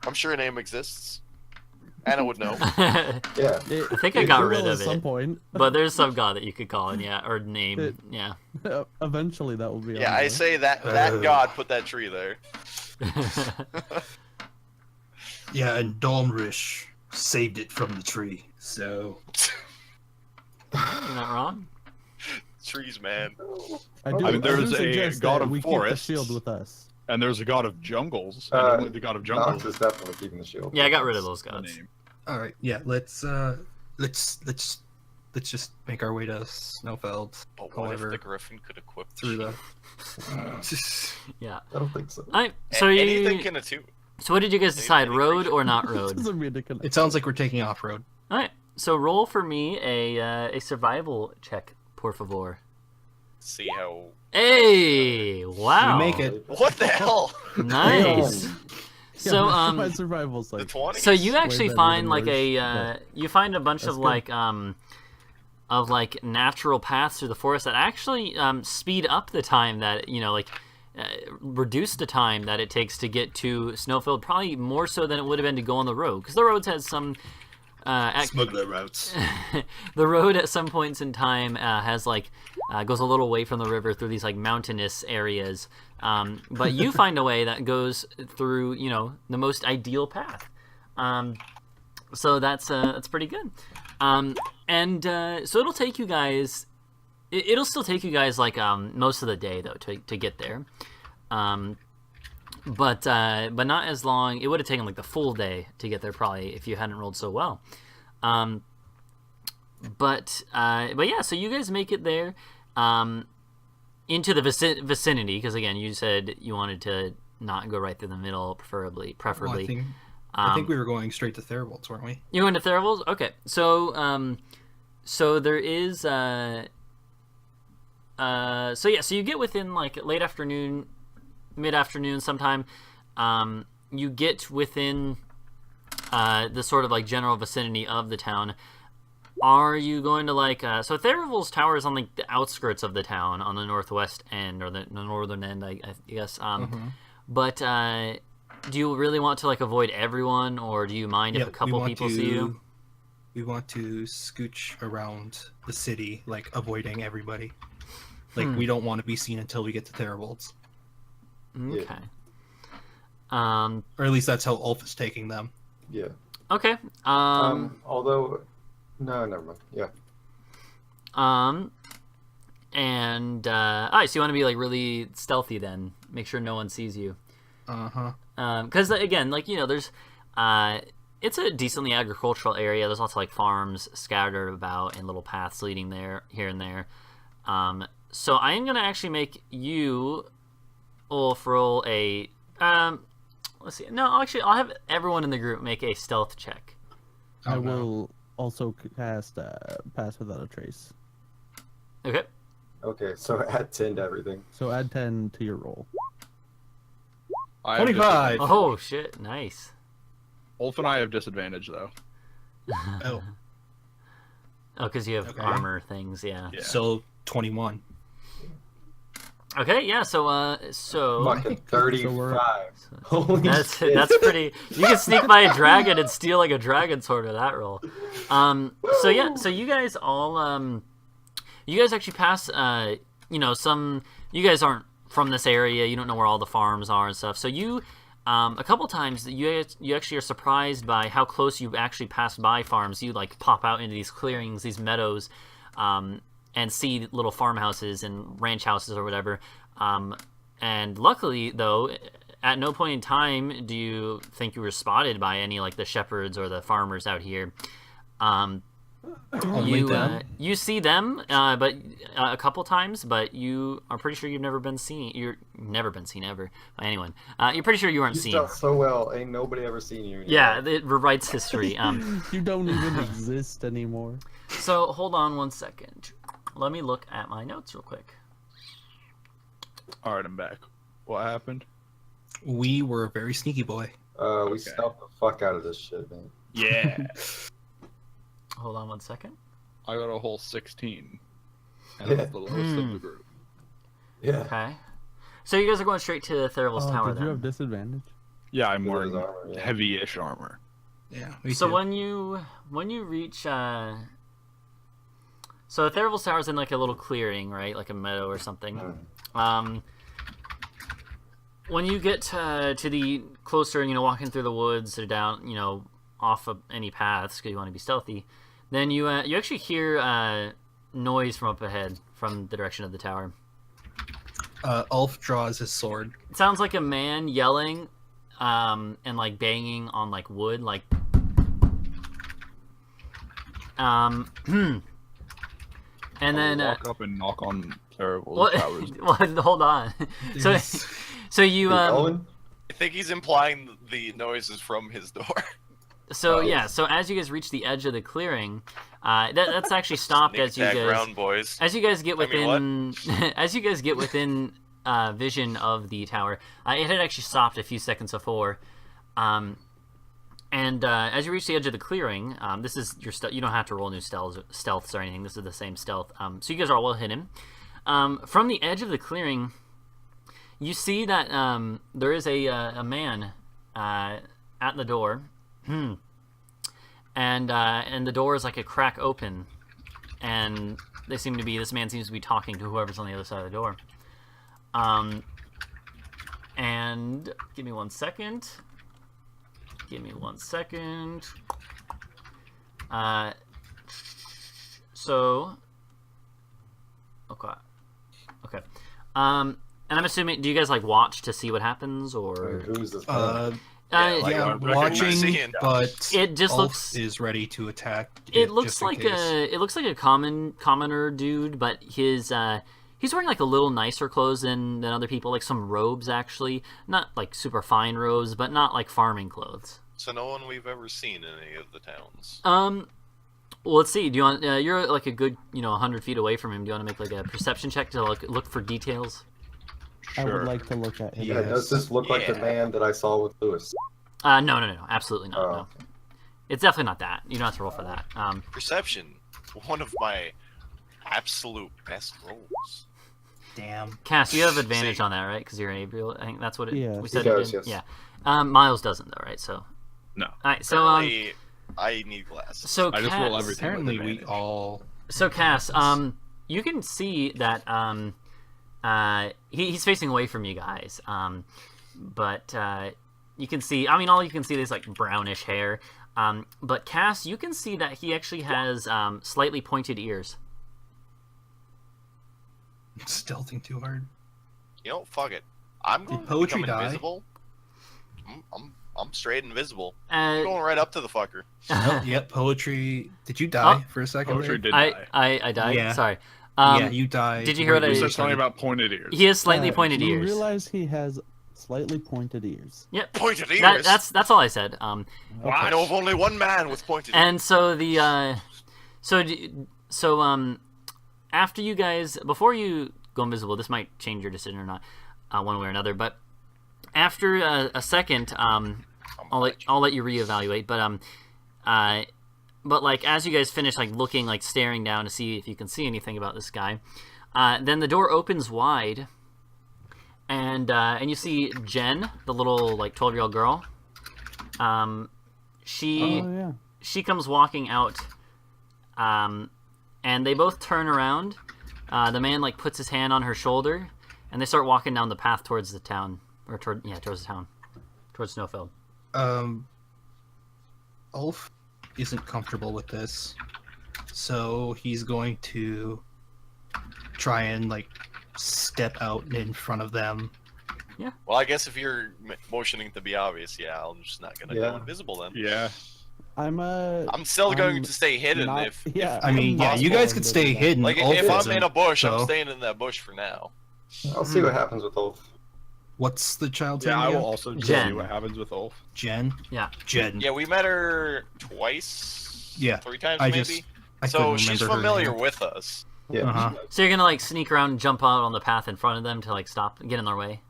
I'm sure a name exists. Anna would know. I Yeah. think I got It rid will of at some it. point. But there's some god that you could call it, yeah, or name, It- yeah. Eventually, that will be. Yeah, on I there. say that god put that tree there. Yeah, and Dalmrish saved it from the tree. So You're not wrong. Trees, man. I mean, there's a suggest god that of we keep forests. the shield with us. And there's a god of jungles. And Uh, only the god of Nox jungles is definitely keeping the shield. Yeah, I got rid of those the gods. name. all right, yeah, let's just make our way to Snowfeld. But what if However, the griffin could equip through the. Yeah. I don't think so. So you. anything can attune. So what did you guys decide? Anything Road creature. or not road? Doesn't mean to connect. It sounds like we're taking off road. All right. So roll for me a survival check, por favor. See how. Hey! Wow. We make it. What the hell? Nice. So my survival's The like 20s. so you actually better find than like yours, a you find a bunch that's of good. like natural paths through the forest that actually speed up the time that reduce the time that it takes to get to Snowfield, probably more so than it would have been to go on the road, because the roads has some Smuggler routes. the road at some points in time has goes a little away from the river through these like mountainous areas, but you find a way that goes through the most ideal path, so that's pretty good, so it'll take you guys it'll still take you guys like most of the day though to get there, but not as long. It would have taken like the full day to get there probably if you hadn't rolled so well. But yeah, so you guys make it there into the vicinity, because again, you said you wanted to not go right through the middle, preferably. Well, I think we were going straight to Therabolds, weren't we? You went to Therables? Okay, so there is so you get within like late afternoon, mid-afternoon sometime. You get within the sort of like general vicinity of the town. Are you going to so Theravol's Tower is on like the outskirts of the town on the northwest end, or the northern end, I guess. But do you really want to like avoid everyone, or do you mind if a couple people see you? We want to scooch around the city, like avoiding everybody. Like we don't want to be seen until we get to Therabolds. Okay. Or at least that's how Ulf is taking them. Yeah. Okay. Although, no, never mind. Yeah. And alright, so you want to be like really stealthy then, make sure no one sees you. Because again, like there's it's a decently agricultural area. There's lots of like farms scattered about and little paths leading there here and there. So I am gonna actually make you, Ulf, roll a let's see. No, actually, I'll have everyone in the group make a stealth check. I will also cast Pass Without a Trace. Okay. Okay, so add 10 to everything. So add 10 to your roll. I have 25. Oh shit! Nice. Ulf and I have disadvantage though. Oh, Oh, because you have Okay. armor things, yeah. Yeah. so 21. Okay, yeah. So Fucking 35. Holy that's shit. that's pretty. You can sneak by a dragon and steal like a dragon sword with that roll. So yeah. So you guys all you guys actually pass. Some. You guys aren't from this area. You don't know where all the farms are and stuff. So you. A couple times you actually are surprised by how close you actually passed by farms. You like pop out into these clearings, these meadows, and see little farmhouses and ranch houses or whatever. And luckily, though, at no point in time do you think you were spotted by any like the shepherds or the farmers out here. Only them? You see them, but a couple times, but you are pretty sure you've never been seen. You've never been seen ever by anyone. You're pretty sure you weren't You seen. stealth so well, ain't nobody ever seen you. Yeah, it rewrites history. You don't even exist anymore. So hold on one second. Let me look at my notes real quick. All right, I'm back. What happened? We were a very sneaky boy. We stealth the fuck out of this shit, man. Yeah. Hold on one second. I got a whole 16. and it was the lowest of the group. Yeah. Okay. So you guys are going straight to Theravel's tower Did then. you have disadvantage? Yeah, I'm Good wearing as armor, yeah. heavy-ish armor. Yeah. So when you reach so Theravel's tower's in like a little clearing, right? Like a meadow or something. When you get to the closer and walking through the woods or down, off of any paths because you want to be stealthy, then you actually hear noise from up ahead from the direction of the tower. Ulf draws his sword. It sounds like a man yelling and like banging on like wood, like and then walk up and knock on Theravel's what? towers. Well, hold on. So you Owen? I think he's implying the noises from his door. so as you guys reach the edge of the clearing, that's actually stopped as you Background boys. As you guys get I mean, within, as you guys get within vision of the tower, it had actually stopped a few seconds before, and as you reach the edge of the clearing, this is your you don't have to roll new stealths or anything. This is the same stealth. So you guys are all well hidden. From the edge of the clearing, you see that there is a man at the door, and the door is like a crack open, and this man seems to be talking to whoever's on the other side of the door. And give me one second. So, okay. And I'm assuming, do you guys like watch to see what happens, or? Who's this? Yeah, watching, seeing. but It just Ulf looks. is ready to attack. It looks just in like case. it looks like a commoner dude, but he's wearing like a little nicer clothes than other people, like some robes actually, not like super fine robes, but not like farming clothes. So no one we've ever seen in any of the towns. Well, let's see. Do you want? You're like a good 100 feet away from him. Do you want to make like a perception check to look for details? I Sure. would like to look at him. Yeah, does this look like the man that I saw with Lewis? No, absolutely not. Oh. No, it's definitely not that. You don't have to roll for that. Perception, one of my absolute best rolls. Damn. Cass, you have advantage See. on that, right? Because you're an Abriel. I think that's what Yeah. we said. He does, it did. yes. Yeah. Miles doesn't though, right? So. No. All right. So Apparently, I need glasses. So I just roll Cass, everything. Apparently, we advantage. all. So Cass, you can see that he's facing away from you guys, but you can see. I mean, all you can see is like brownish hair. But Cass, you can see that he actually has slightly pointed ears. Stealthing too hard. Fuck it. I'm going Did to poetry become die? invisible. I'm straight invisible. Uh, I'm going right up to the fucker. Yep, poetry. Did you die for a second? Poetry there? did die. I died. Yeah. Sorry. Yeah, you died. did you hear what You I- said something about pointed ears. He has slightly pointed you ears. realize he has slightly pointed ears. Yep. Pointed ears. That's all I said. Wow, I know of only one man with pointed ears. And so the after you guys, before you go invisible, this might change your decision or not, one way or another. But after a second, I'll let you reevaluate. But like as you guys finish like looking, like staring down to see if you can see anything about this guy, then the door opens wide, and you see Jen, the little like 12-year-old girl. She Oh yeah. she comes walking out, and they both turn around. The man like puts his hand on her shoulder, and they start walking down the path towards the town, or towards the town, towards Snowfeld. Ulf isn't comfortable with this, so he's going to try and like step out in front of them. Well, I guess if you're motioning to be obvious, yeah, I'm just not gonna Yeah. go invisible then. Yeah. I'm still going to stay hidden not- if yeah, I mean, yeah, you guys could stay hidden. like Ulf if I'm isn't, in a bush, I'm so- staying in that bush for now. I'll see what happens with Ulf. What's the child's Yeah, name? I will again? also just Jen. see what happens with Ulf. Jen. Yeah. Jen. Yeah, we met her twice. Yeah, 3 times I maybe. just- I So couldn't she's remember her familiar name. with us. Yeah. Uh-huh. So you're gonna like sneak around and jump out on the path in front of them to like stop, get in their way.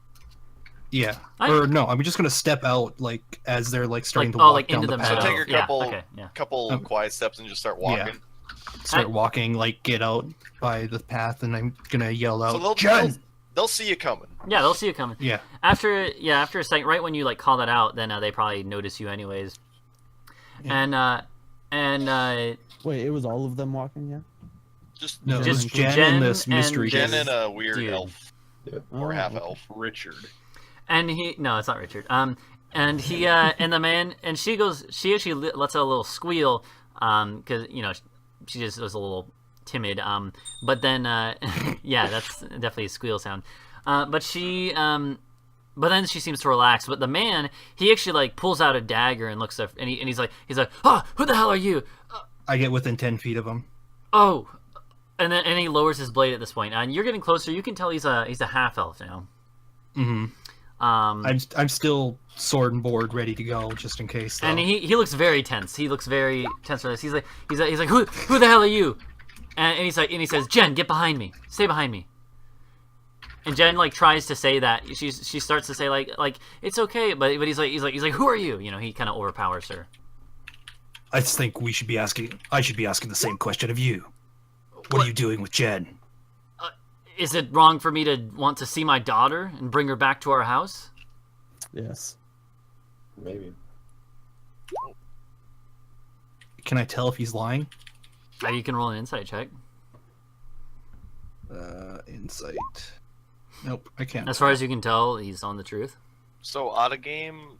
Yeah. I- Or no, I'm just gonna step out like as they're like starting Like to walk like down into the path. meadow. So take a Yeah, couple- okay, yeah. Couple Okay. quiet steps and just start walking. start walking, like get out by the path, and I'm gonna yell So out, "Jen!" they'll see you coming. Yeah, they'll see you coming. Yeah. After a second, right when you like call that out, then they probably notice you anyways. Yeah. And Wait, it was all of them walking, yeah? Just No, Just Jen, Jen and this mystery Jen guy. and a weird Dude. elf Yeah. or Oh, half okay. elf. Richard. and no, it's not Richard. And he and the man and she actually lets out a little squeal, because she just was a little timid. But then yeah, that's definitely a squeal sound. But then she seems to relax. But the man, he actually like pulls out a dagger and looks up, and he's like, oh, who the hell are you? I get within 10 feet of him. Oh, and he lowers his blade at this point, and you're getting closer. You can tell he's a half elf now. Mm-hmm. I'm still sword and board, ready to go, just in case. Though. And he looks very tense. He looks very tense for this. He's like who the hell are you? And he says, Jen, get behind me. Stay behind me. And Jen like tries to say that. She starts to say like it's okay, but he's like who are you? He kind of overpowers her. I think I should be asking the same question of you. What are you doing with Jen? Is it wrong for me to want to see my daughter and bring her back to our house? Yes. Maybe. Can I tell if he's lying? You can roll an insight check. Insight. Nope, I can't. As far as you can tell, he's on the truth. So out of game,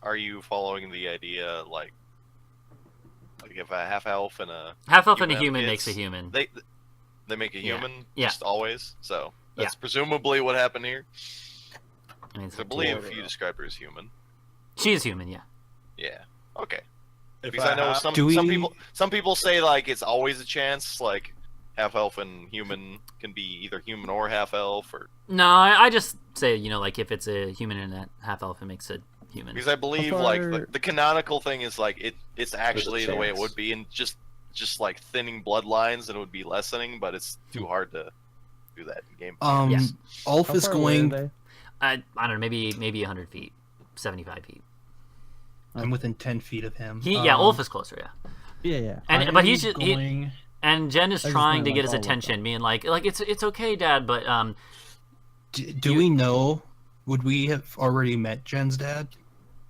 are you following the idea like if a half elf and a Half elf and a have human kids, makes a human. they make a Yeah. human Yeah. just always? So Yeah. that's presumably what happened here. I mean, I believe you described her as human. she is human, yeah. Yeah. Okay. If Because I know some Do we- some people say like it's always a chance, like half elf and human can be either human or half elf, or No, I just say like if it's a human and a half elf, it makes it human. because I believe How like far- the canonical thing is like it's actually the way it chance. would be, and just like thinning bloodlines, and it would be lessening, but it's too hard to do that in game. Yes. Ulf How is far away are going. they? I don't know, maybe 100 feet, 75 feet. I'm within 10 feet of him. Ulf is closer, yeah. Yeah. But he's just going. and Jen is I just trying meant, to like, get his all of attention, being like it's okay, Dad, but Do we know? Would we have already met Jen's dad?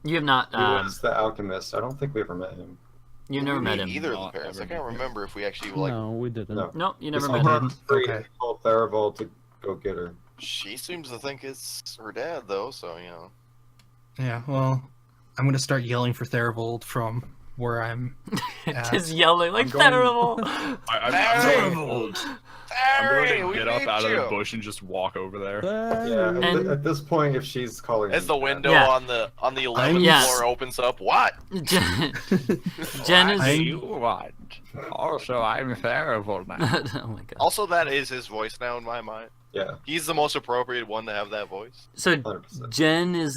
you have not. He was the alchemist. I don't think we ever met him. You've never met him. Either of the Not parents. I ever can't met him. remember if we actually like. No, we didn't. No. No, you never It's met her him. free Okay. call Tharivold to go get her. She seems to think it's her dad, though. So Yeah. Well, I'm gonna start yelling for Tharivold from where I'm at. Just yelling like I'm going- terrible. I'm Harry! going Harry, to we get up need out of you. the bush and just walk over there. Yeah, And- at this point, if she's calling As him the that- window Yeah. on the 11th Yeah. floor opens up, what? Jen, Jen is. want? Also, I'm Tharivold now. Oh my god. Also, that is his voice now in my mind. Yeah, He's the most appropriate one to have that voice. So 100%. Jen is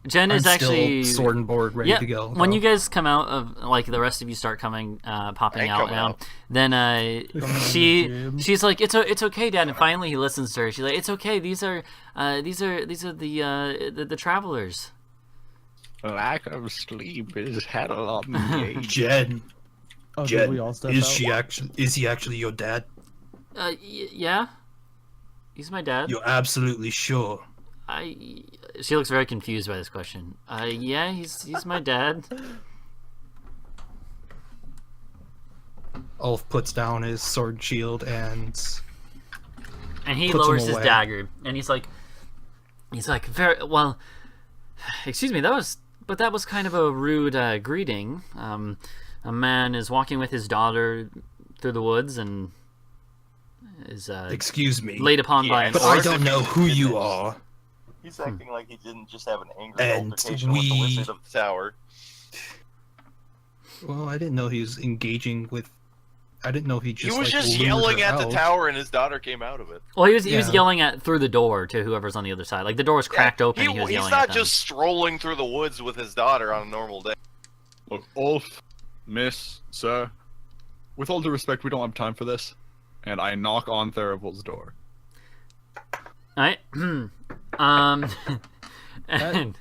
Jen I'm is actually still sword and board ready yeah. to go. When though. you guys come out of like the rest of you start coming popping Ain't out coming now, out. then Coming in, Jim. she's like it's okay, Dad, and finally he listens to her. She's like it's okay. These are the travelers. Lack of sleep is had a lot engaged. Jen, Oh, did Jen, we all step is out? he actually your dad? Yeah, he's my dad. You're absolutely sure. She looks very confused by this question. Yeah, he's my dad. Ulf puts down his sword shield and And he Puts him lowers his away. dagger, and he's like, very well. Excuse me, that was kind of a rude greeting. A man is walking with his daughter through the woods and is Excuse me, laid upon by an but Or I is don't it know who business? you are. He's acting like he didn't just have an angry And altercation with the we- wizard of the tower. well, I didn't know he was engaging with. I didn't know he just. He was like, just lured yelling her at the out. tower, and his daughter came out of it. Well, he was Yeah. yelling at through the door to whoever's on the other side. Like the door was cracked open. and he was he's yelling not at them. just strolling through the woods with his daughter on a normal day. Look, Ulf, Miss, Sir, with all due respect, we don't have time for this. And I knock on Tharivold's door. Alright. and, Has And-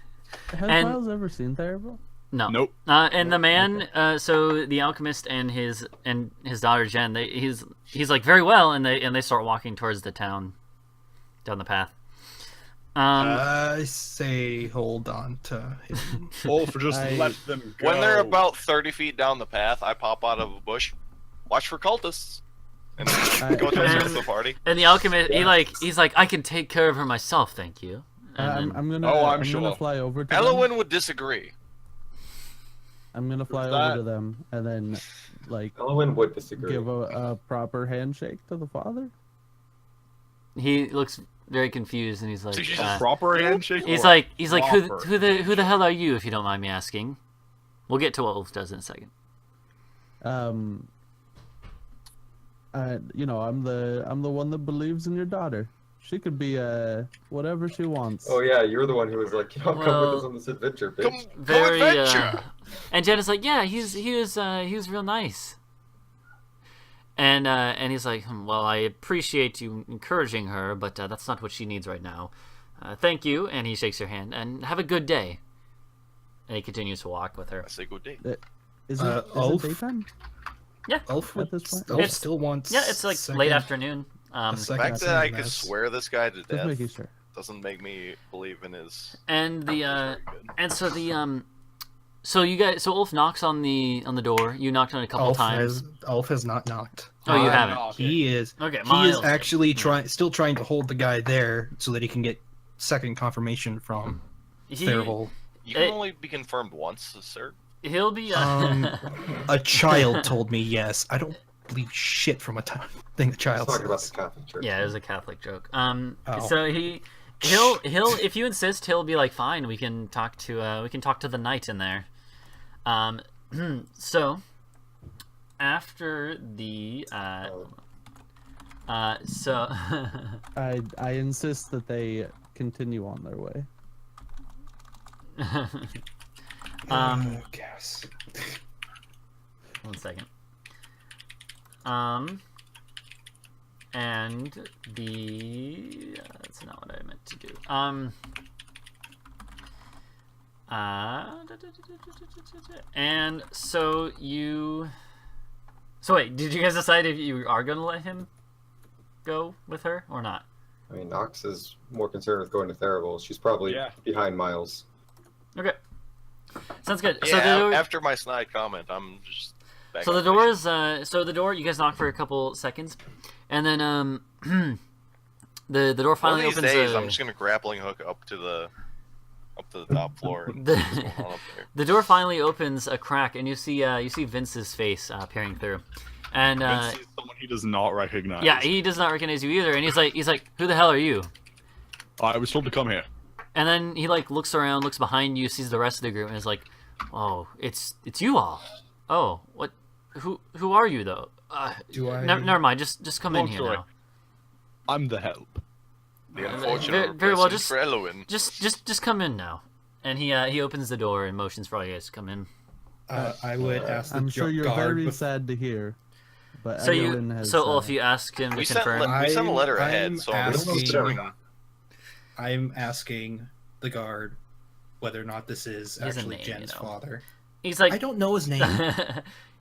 Miles ever seen Tharivold? No. Nope. And the man, so the alchemist and his daughter Jen, he's like very well, and they start walking towards the town, down the path. I say hold on to him. Ulf, just let them go. When they're about 30 feet down the path, I pop out of a bush, watch for cultists, and go to the rest of the party. And the alchemist, he's like, I can take care of her myself, thank you. And I'm gonna sure. fly over to them. Elowin would disagree. I'm gonna fly over to them and then, like, Elwin would disagree. give a proper handshake to the father. he looks very confused, and he's like, So you just proper handshake. he's or like, proper? who the hell are you, if you don't mind me asking? We'll get to what Ulf does in a second. You know, I'm the one that believes in your daughter. She could be whatever she wants. Oh yeah, you're the one who was like, come with us on this adventure, bitch. Come Very, adventure! and Jen is like, yeah, he was real nice. And he's like, well, I appreciate you encouraging her, but that's not what she needs right now. Thank you, and he shakes her hand, and have a good day. And he continues to walk with her. I say good day. Is it Ulf? daytime? Yeah, Ulf, At this point? Ulf It's- still wants. yeah, it's like late afternoon. a The second fact that I to could mess. swear this guy to Just death making sure. doesn't make me believe in his. And the very good. and so the so Ulf knocks on the door. You knocked on it a couple times. Ulf has not knocked. Oh, you I'm haven't. knocking. He is. Okay, He Miles. is actually still trying to hold the guy there so that he can get second confirmation from Therivold. You can it- only be confirmed once, sir. He'll be. A child told me yes. I don't believe shit from a thing the child Let's talk about says. the Catholic Church. Yeah, it was a Catholic joke. Oh. So he'll if you insist, he'll be like, fine, we can talk to the knight in there. So after the so I insist that they continue on their way. Yes. 1 second. And the that's not what I meant to do. And so you. So wait, did you guys decide if you are gonna let him go with her or not? I mean, Nox is more concerned with going to Therivold. She's probably behind Miles. Okay, sounds good. Yeah, So the door, after my snide comment, I'm just. back so the up. door is so the door. You guys knock for a couple seconds, and then the door One of finally these opens. days, I'm just gonna grappling hook up to the top floor. And see what's going on up there. The door finally opens a crack, and you see Vince's face peering through, and Vince is someone he does not recognize. yeah, he does not recognize you either, and he's like, who the hell are you? I was told to come here. And then he like looks around, looks behind you, sees the rest of the group, and is like, oh, it's you all. Oh, what? Who are you though? Do I? Never mind. Just come in Long here story. now. I'm the help. The unfortunate very well, person for Elowin. Just come in now. And he opens the door and motions for all you guys to come in. I would ask the I'm sure you're guard very bef- sad to hear, but So Evelyn has. Ulf, you asked him We to sent, confirm. we sent a letter I'm ahead, so I'm asking- assuming. I'm asking the guard whether or not this is He has a actually name, Jen's you know. father. He's like, I don't know his name.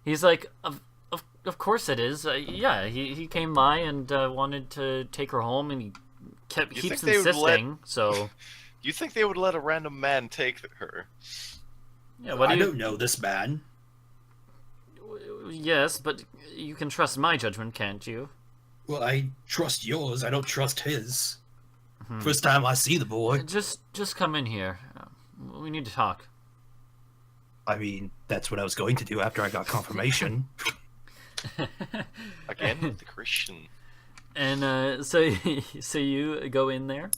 he's like, of course it is. Yeah, he came by and wanted to take her home, and he You keeps think they would let- insisting. So You think they would let a random man take her? yeah, what do I you? don't know this man. Yes, but you can trust my judgment, can't you? Well, I trust yours. I don't trust his. First time I see the boy. Just come in here. We need to talk. I mean, that's what I was going to do after I got confirmation. Again with the Christian. And so you go in there.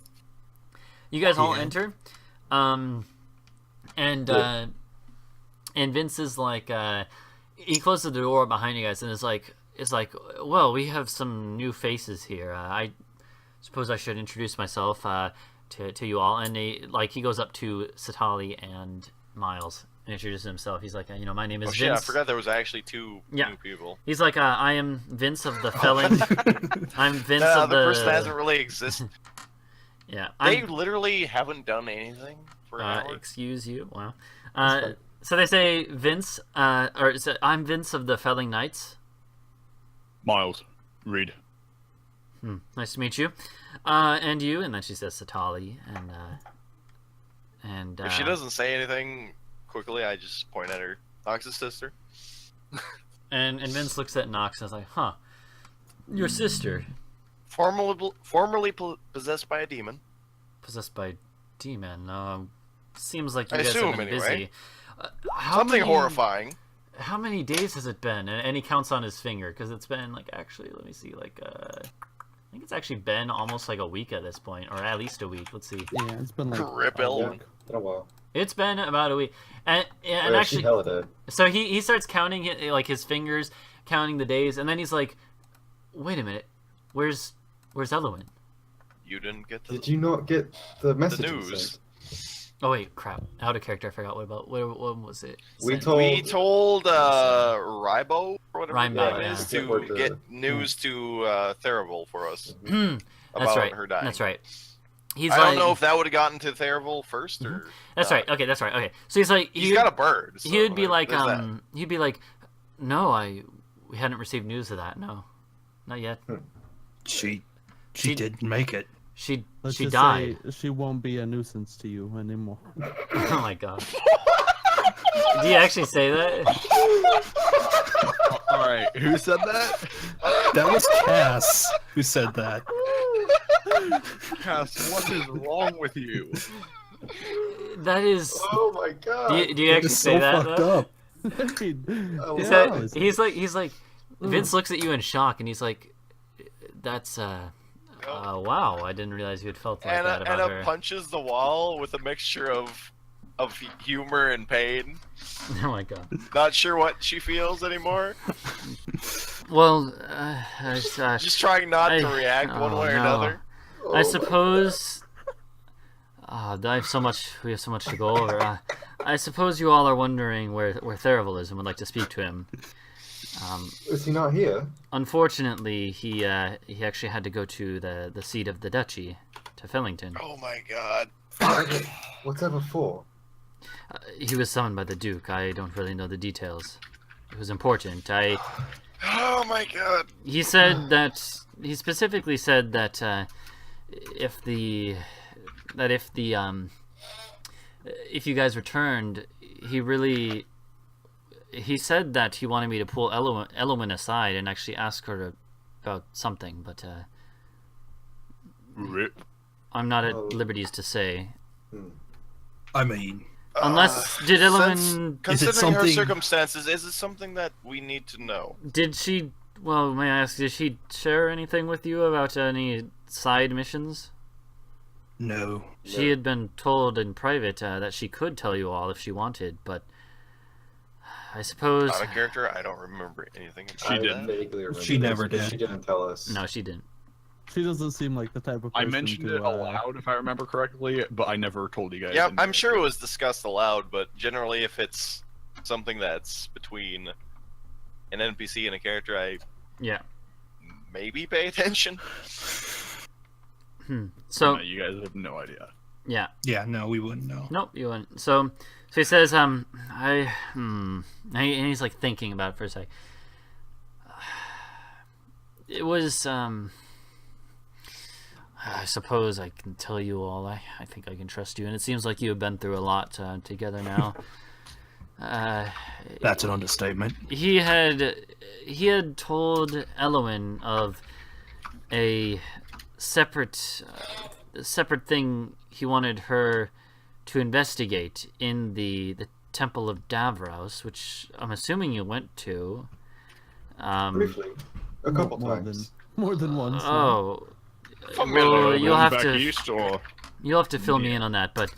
You guys all Yeah. enter. And Vince is like he closes the door behind you guys and is like, well, we have some new faces here. I suppose I should introduce myself to you all. And he goes up to Satali and Miles and introduces himself. He's like, my name is Oh Vince. shit, I forgot there was actually two Yeah. new people. He's like, I am Vince of the Felling. I'm Vince No, of the person hasn't really existed. Yeah, They I'm, literally haven't done anything for hours. excuse you. Wow. That's So they say Vince, or is it, I'm Vince of the Felling Knights. Miles, read. Nice to meet you. And you, and then she says Satali, and If she doesn't say anything quickly, I just point at her. Nox's sister. and Vince looks at Nox and is like, huh, your sister. Formerly possessed by a demon. Possessed by a demon. Seems like you I guys have assume, been anyway. busy. Something horrifying. How many days has it been? And he counts on his finger, because it's been, like, actually, let me see, like, I think it's actually been almost, like, a week at this point, or at least a week. Let's see. Yeah, it's been like Rip Elwin. Been a while. It's been about a week. And Yeah, actually, she held it. so he starts counting, like, his fingers, counting the days, and then he's like, wait a minute, where's Elowen? You didn't get Did you not get the message? news? Oh wait, crap. Out of character, I forgot. What was it? We Sent? told- We told Rybo, or whatever his Rybo, name yeah. is, Yeah, to the- get news to Therivel for us That's about right. her dying. That's right. He's I like, don't know if that would have gotten to Therivel first or. That's right. Okay, that's right. Okay. So he's like, He's got a bird. So he would be like, there's that. he'd be like, no, we hadn't received news of that. No, not yet. She She- didn't make it. She Let's she just died. say she won't be a nuisance to you anymore. Oh my god. Do you actually say that? All right, who said that? That was Kass who said that. Kass, what is wrong with you? That is. Oh my god. Do you actually It's say so that? fucked though? up. Oh, Is wow. that- he's like Vince looks at you in shock and he's like, that's wow, I didn't realize you had felt like that about Anna her. punches the wall with a mixture of humor and pain. Oh my god. Not sure what she feels anymore. Well, Just trying not to react one oh, way or no. another. I suppose. We have so much to go over. I suppose you all are wondering where Therivel is and would like to speak to him. Is he not here? Unfortunately, he actually had to go to the seat of the duchy, to Fellington. Oh my god. Whatever for? He was summoned by the Duke. I don't really know the details. It was important. Oh my god. He said that he specifically said that if you guys returned, he said that he wanted me to pull Elowen aside and actually ask her about something, but Rip. I'm not at liberties to say. I mean, Unless did Elowen Considering her something- circumstances, is it something that we need to know? did she? Well, may I ask? Did she share anything with you about any side missions? no. She had been told in private that she could tell you all if she wanted, but I suppose Out of character, I don't remember anything about She that. didn't. Vaguely remember She this, never but did. She didn't tell us. no, she didn't. She doesn't seem like the type of I person mentioned to, it aloud, if I remember correctly, but I never told you guys. Yeah, in I'm there. sure it was discussed aloud, but generally, if it's something that's between an NPC and a character, I Yeah. maybe pay attention. So No, you guys have no idea. yeah. Yeah, no, we wouldn't know. Nope, you wouldn't. So he says, and he's like thinking about it for a sec. It was, I suppose I can tell you all. I think I can trust you, and it seems like you have been through a lot together now. That's an understatement. He had told Elowen of a separate thing he wanted her to investigate in the Temple of Davros, which I'm assuming you went to. Briefly. A couple more times. more than once. now. Oh, Familiar well, with you'll have back to east, or you'll have to fill me in on that, but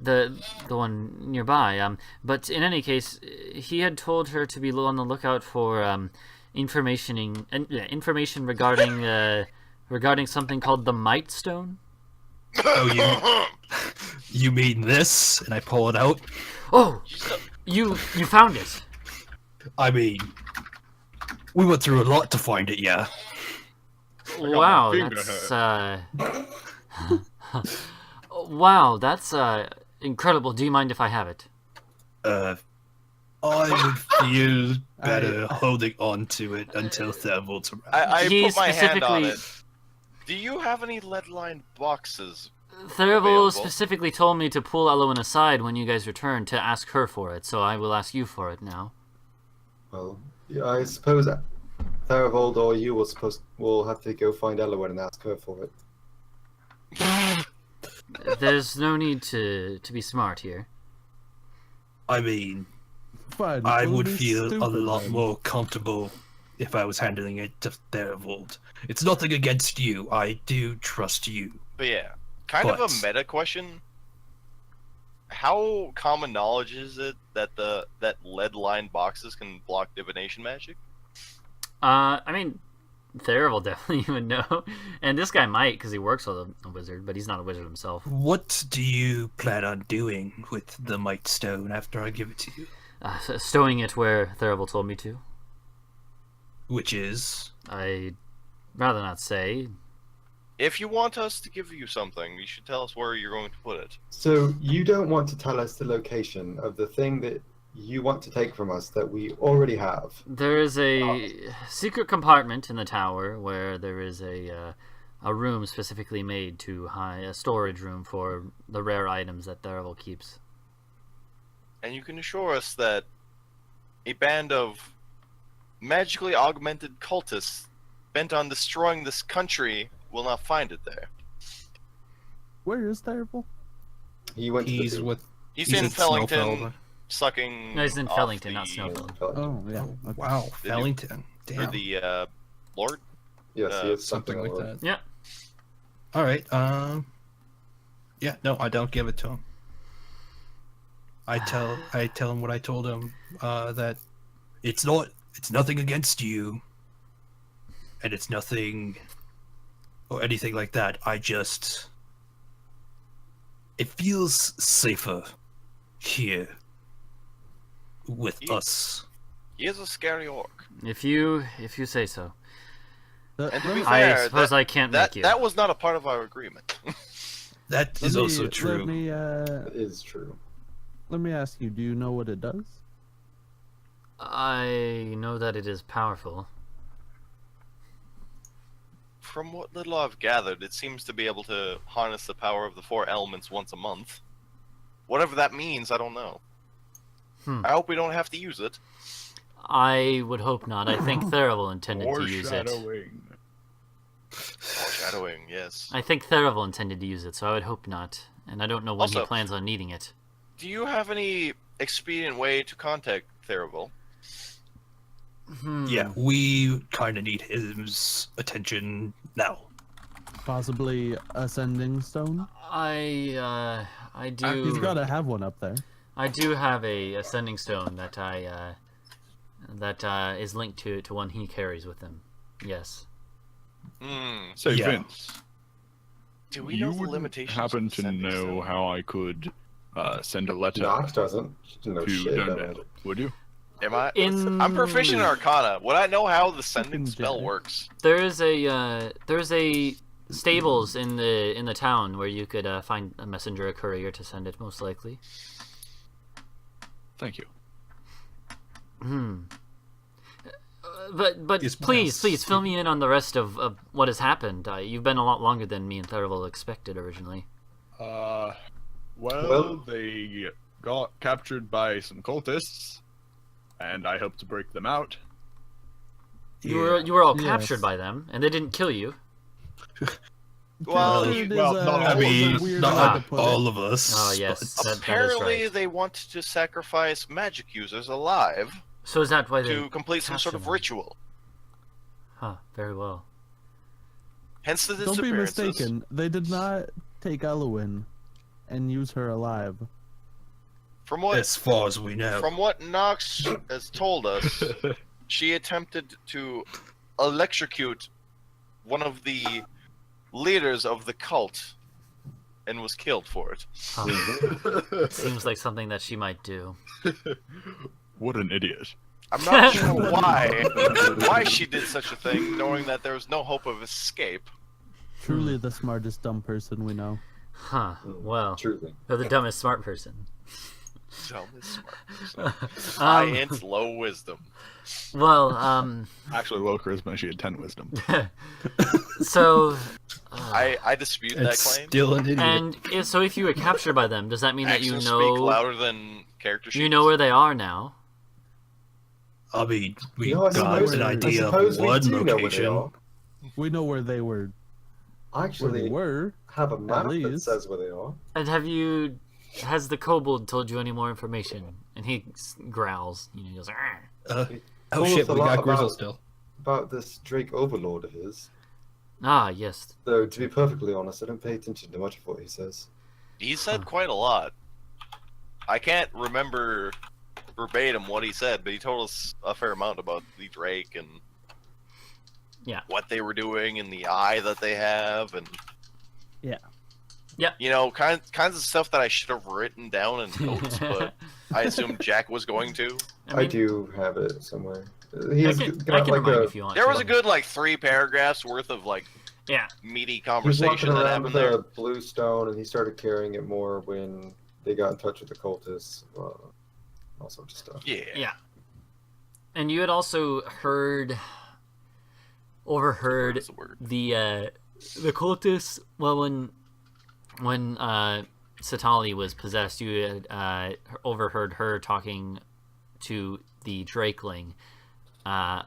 the one nearby. But in any case, he had told her to be on the lookout for information regarding regarding something called the Might Stone. Oh, you mean this? And I pull it out. Oh, you found it. I mean, we went through a lot to find it, yeah. Wow, finger that's wow, that's incredible. Do you mind if I have it? I would feel better holding on to it until Thervold's around. I He put my hand on specifically- it. Do you have any lead-lined boxes? Theravel Available. specifically told me to pull Elowen aside when you guys return to ask her for it, so I will ask you for it now. Well, yeah, I suppose Therivold or you will have to go find Elowen and ask her for it. There's no need to be smart here. I mean, Fine. I we'll would be feel a stupid lot then. more comfortable if I was handling it to Therivold. It's nothing against you. I do trust you. But yeah, kind of But- a meta question. How common knowledge is it that that lead-lined boxes can block divination magic? I mean, Theravel definitely would know, and this guy might because he works with a wizard, but he's not a wizard himself. What do you plan on doing with the Might Stone after I give it to you? Stowing it where Theravel told me to. Which is... I'd rather not say. If you want us to give you something, you should tell us where you're going to put it. So you don't want to tell us the location of the thing that you want to take from us that we already have. There is a secret compartment in the tower where there is a room specifically made to hide a storage room for the rare items that Theravel keeps. And you can assure us that a band of magically augmented cultists bent on destroying this country will not find it there. Where is Terrible? He went He's to with. He's in at Fellington, Snowfeld. sucking. No, he's in off Fellington, not the- Snowfeld. Oh, yeah. Oh, okay. wow, The new- Fellington. Or Damn. the Lord. Yes, he is Something like along. that. Yeah. All right. Yeah. No, I don't give it to him. I tell him what I told him. That it's nothing against you, and it's nothing or anything like that. It feels safer here with Yeah. us. He is a scary orc. If you say so. And to be Let fair, I suppose I can't that make you. that was not a part of our agreement. That me- is also let true. me, That is true. let me ask you, do you know what it does? I know that it is powerful. From what little I've gathered, it seems to be able to harness the power of the four elements once a month. Whatever that means, I don't know. I hope we don't have to use it. I would hope not. I think Theravel intended to use it. Foreshadowing, yes. I think Theravel intended to use it, so I would hope not. And I don't know when he Also- plans on needing it. Do you have any expedient way to contact Theravel? Yeah, we kind of need his attention now. Possibly Ascending Stone? I do. He's got to have one up there. I do have a ascending stone that is linked to one he carries with him. Yes. Hmm. Say, Yeah. Vince, Do we you know the wouldn't limitations? happen of to Ascending know Stone? how I could send a letter Nox doesn't. She doesn't know to shit about Dundad? it. Would you? Am I? In- I'm proficient in Arcana. Would I know how the sending Fucking spell Jedi. works? There's a stables in the town where you could find a messenger, a courier to send it, most likely. Thank you. But Yes, please miles. fill me in on the rest of what has happened. You've been a lot longer than me and Theravel expected originally. Well- They got captured by some cultists, and I helped to break them out. You were all Yes. captured by them, and they didn't kill you. Well, Captured well, is, not uh, all I of mean, a weird not way to like put it. all of us. Oh, yes. but- That is apparently, right. they wanted to sacrifice magic users alive So is that why they to complete some sort captured of them? ritual. Huh, very well. Hence the Don't be disappearances. mistaken. They did not take Elowen and use her alive. From what as far as we know. From what Nox has told us, she attempted to electrocute one of the leaders of the cult and was killed for it. Huh. Seems like something that she might do. What an idiot. I'm not sure why she did such a thing, knowing that there was no hope of escape. Truly the smartest dumb person we know. Huh. Well, Truly. you're the dumbest smart person. Dumbest smart person. High int, low wisdom. Well, Actually, low charisma. She had 10 wisdom. so. I dispute that It's claim. still an idiot. And so if you were captured by them, does that mean that you Actions know speak louder than character sheets. you know where they are now? I mean, we No, I got suppose- an I idea of suppose we one do know where they location. are. We know where they were. I Where actually they were. have a map that least. says where they are. And has the kobold told you any more information? And he growls. He goes, "Arr." Oh Told shit, us a we lot got Grizzle about- still. About this Drake Overlord of his. Ah, yes. Though, to be perfectly honest, I don't pay attention to much of what he says. He said quite a lot. I can't remember verbatim what he said, but he told us a fair amount about the Drake and Yeah. what they were doing and the eye that they have and Yeah. you know, kinds of stuff that I should have written down in notes, but I assumed Jack was going to. I do have it somewhere. He I has can got like remind you a. if you want. There to. was a good like 3 paragraphs worth of like Yeah. meaty He was conversation walking that around happened with there. a blue stone, and he started carrying it more when they got in touch with the cultists. All sorts of stuff. Yeah. Yeah. And you had also overheard What's the word? the cultists. Well, when Satali was possessed, you had overheard her talking to the Drakeling,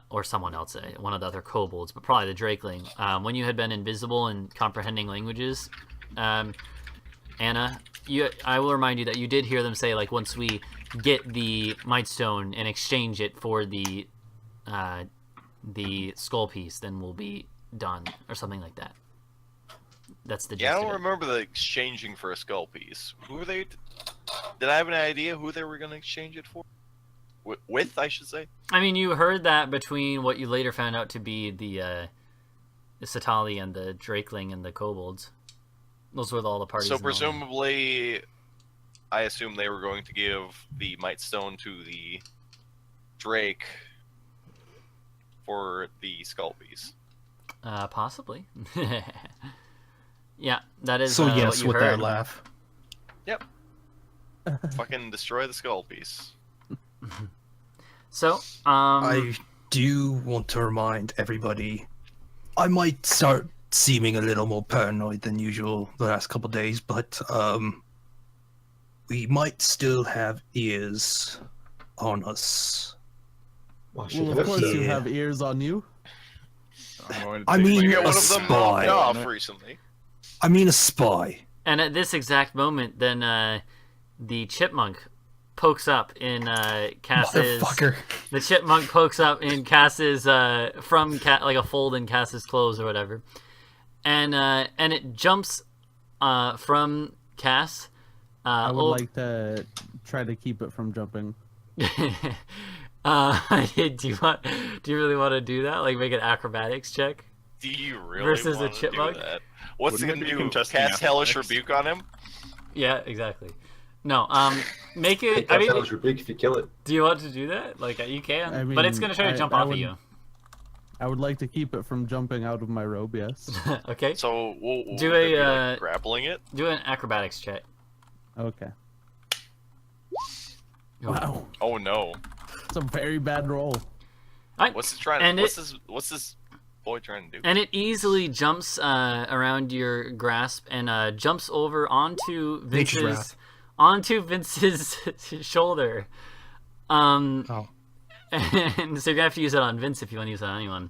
or someone else, one of the other kobolds, but probably the Drakeling. When you had been invisible and comprehending languages, Anna, I will remind you that you did hear them say, like, once we get the Might Stone and exchange it for the skull piece, then we'll be done, or something like that. That's the gist Yeah, I of don't it. remember the exchanging for a skull piece. Who were they? Did I have an idea who they were going to exchange it for? With, I should say. I mean, you heard that between what you later found out to be the Satali and the Drakeling and the kobolds. Those were all the parties. So involved. presumably, I assume they were going to give the Might Stone to the Drake for the skull piece. Possibly. Yeah, that is. So what yes, you with heard. that laugh. Fucking destroy the skull piece. So, I do want to remind everybody, I might start seeming a little more paranoid than usual the last couple of days, but we might still have ears on us. Well, Well, of course you Yeah. have ears on you. I'm going to I take mean, We my got a one of them spy. knocked off recently. I mean a spy. and at this exact moment, then the chipmunk pokes up in Cass's. Motherfucker. The chipmunk pokes up in Cass's like a fold in Cass's clothes or whatever, and it jumps from Kass. I would like to try to keep it from jumping. do you really want to do that? Like make an acrobatics check? Do you really Versus a want to do chipmunk? that? What's he Wouldn't gonna it be do? contesting Cast hellish athletics? rebuke on him? Yeah, exactly. No, make it. That I mean, sounds big if you kill it. do you want to do that? Like you can, I but it's mean, gonna try to jump I off of would- you. I would like to keep it from jumping out of my robe, yes. Okay, So we'll Do would it a, be, like, grappling it. do an acrobatics check. Okay. Oh. Wow. Oh no! It's a very bad roll. What's this trying? And What's this boy trying to do? And it easily jumps around your grasp and jumps over onto Nature's Vince's shoulder. Oh. And so you're gonna have to use it on Vince if you want to use it on anyone.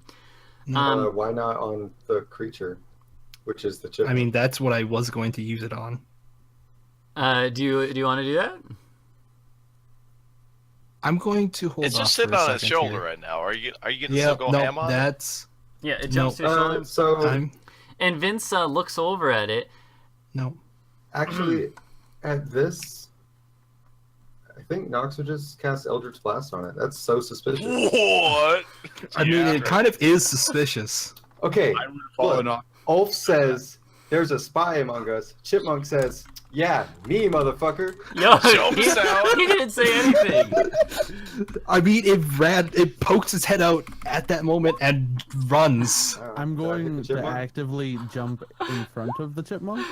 Why not on the creature, which is the chip? I mean, that's what I was going to use it on. Do you want to do that? I'm going to hold It's off just for sitting a on his second shoulder here. right now. Are you gonna Yeah, still go ham no, on it? that's... Yeah, it jumps to your shoulder. so I'm... And Vince looks over at it. No. actually, at this, I think Nox would just cast Eldritch Blast on it. That's so suspicious. What? I mean, it kind of is suspicious. Okay, I would have fallen off. Ulf says there's a spy among us. Chipmunk says, "Yeah, me, motherfucker." Yo, Jumps out. he didn't say anything. I mean, it pokes its head out at that moment and runs. Oh, I'm did I hit going the to chipmunk? actively jump in front of the chipmunk.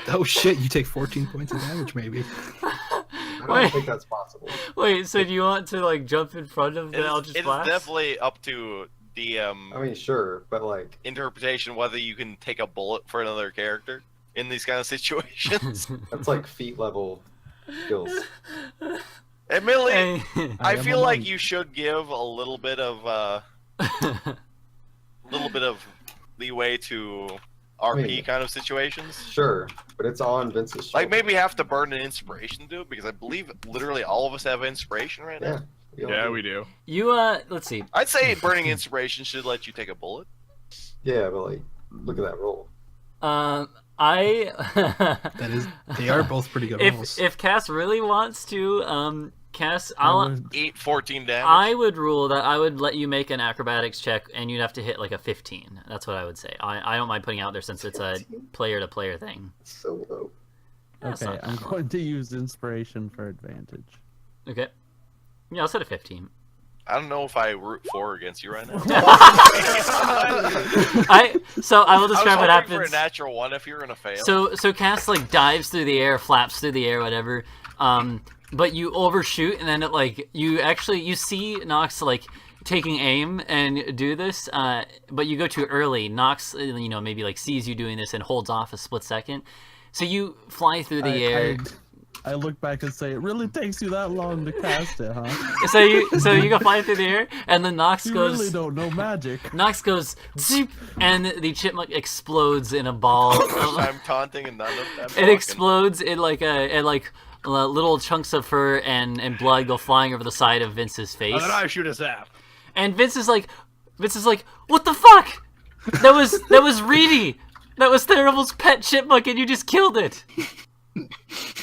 Oh shit! You take 14 points of damage, maybe. I don't Wait. think that's possible. Wait, so do you want to like jump in front of the Eldritch It's Blast? definitely up to the I mean, sure, but like, interpretation whether you can take a bullet for another character in these kind of situations. that's like feet level skills. Admittedly, Hey. I am feel a like monk. you should give a little bit of leeway to RP mean- kind of situations. Sure, but it's on Vince's Like shoulder. maybe have to burn an inspiration to do it because I believe literally all of us have inspiration right Yeah. now. all Yeah, do. we do. You let's see. I'd say burning inspiration should let you take a bullet. Yeah, but like, look at that roll. I That is, they are both pretty good rolls. if Kass really wants to, Kass, I I'll. would- 14 damage. I would rule that I would let you make an acrobatics check, and you'd have to hit like a 15. That's what I would say. I don't mind putting it out there since it's a player-to-player thing. So low. That's Okay, not I'm bad. going to use inspiration for advantage. Okay. Yeah, I'll set a 15. I don't know if I root for against you right now. So I will I was describe what hoping for a happens. natural one if you're gonna fail. So Cass like dives through the air, flaps through the air, whatever. But you overshoot, and then it like you see Nox like taking aim and do this, but you go too early. Nox, maybe like sees you doing this and holds off a split second. So you fly through the air. I look back and say, it really takes you that long to cast it, huh? So you go flying through the air, and then Nox You goes. really don't know magic. Nox goes, zoop, and the chipmunk explodes in a ball. I'm taunting and none of that. It explodes in little chunks of fur and blood go flying over the side of Vince's face. And then I shoot his app. And Vince is like, what the fuck? That was Reedy. That was Theravel's pet chipmunk, and you just killed it.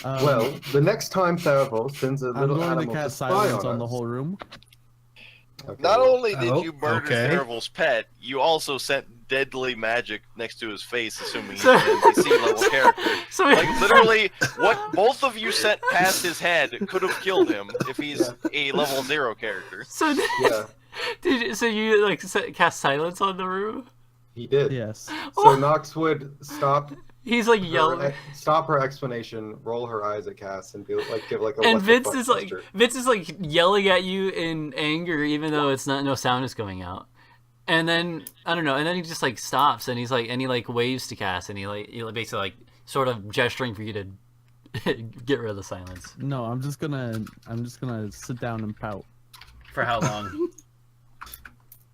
Well, the next time Theravel sends a I'm little going to animal to cast spy silence on on the us. whole room. Okay, Not well, only did Oh, you murder okay. Theravel's pet, you also sent deadly magic next to his face, assuming he's So- an NPC level character. So Like literally, what both of you sent past his head could have killed him if he's a level 0 character. so Yeah, so you like cast silence on the room? he did. Yes. So Nox would stop He's like yelling. stop her explanation, roll her eyes at Cass, and give like a And what the Vince fuck gesture. is like yelling at you in anger, even though no sound is coming out. And then I don't know, and then he just like stops and he waves to Cass, and he basically like sort of gesturing for you to get rid of the silence. No, I'm just gonna sit down and pout. For how long?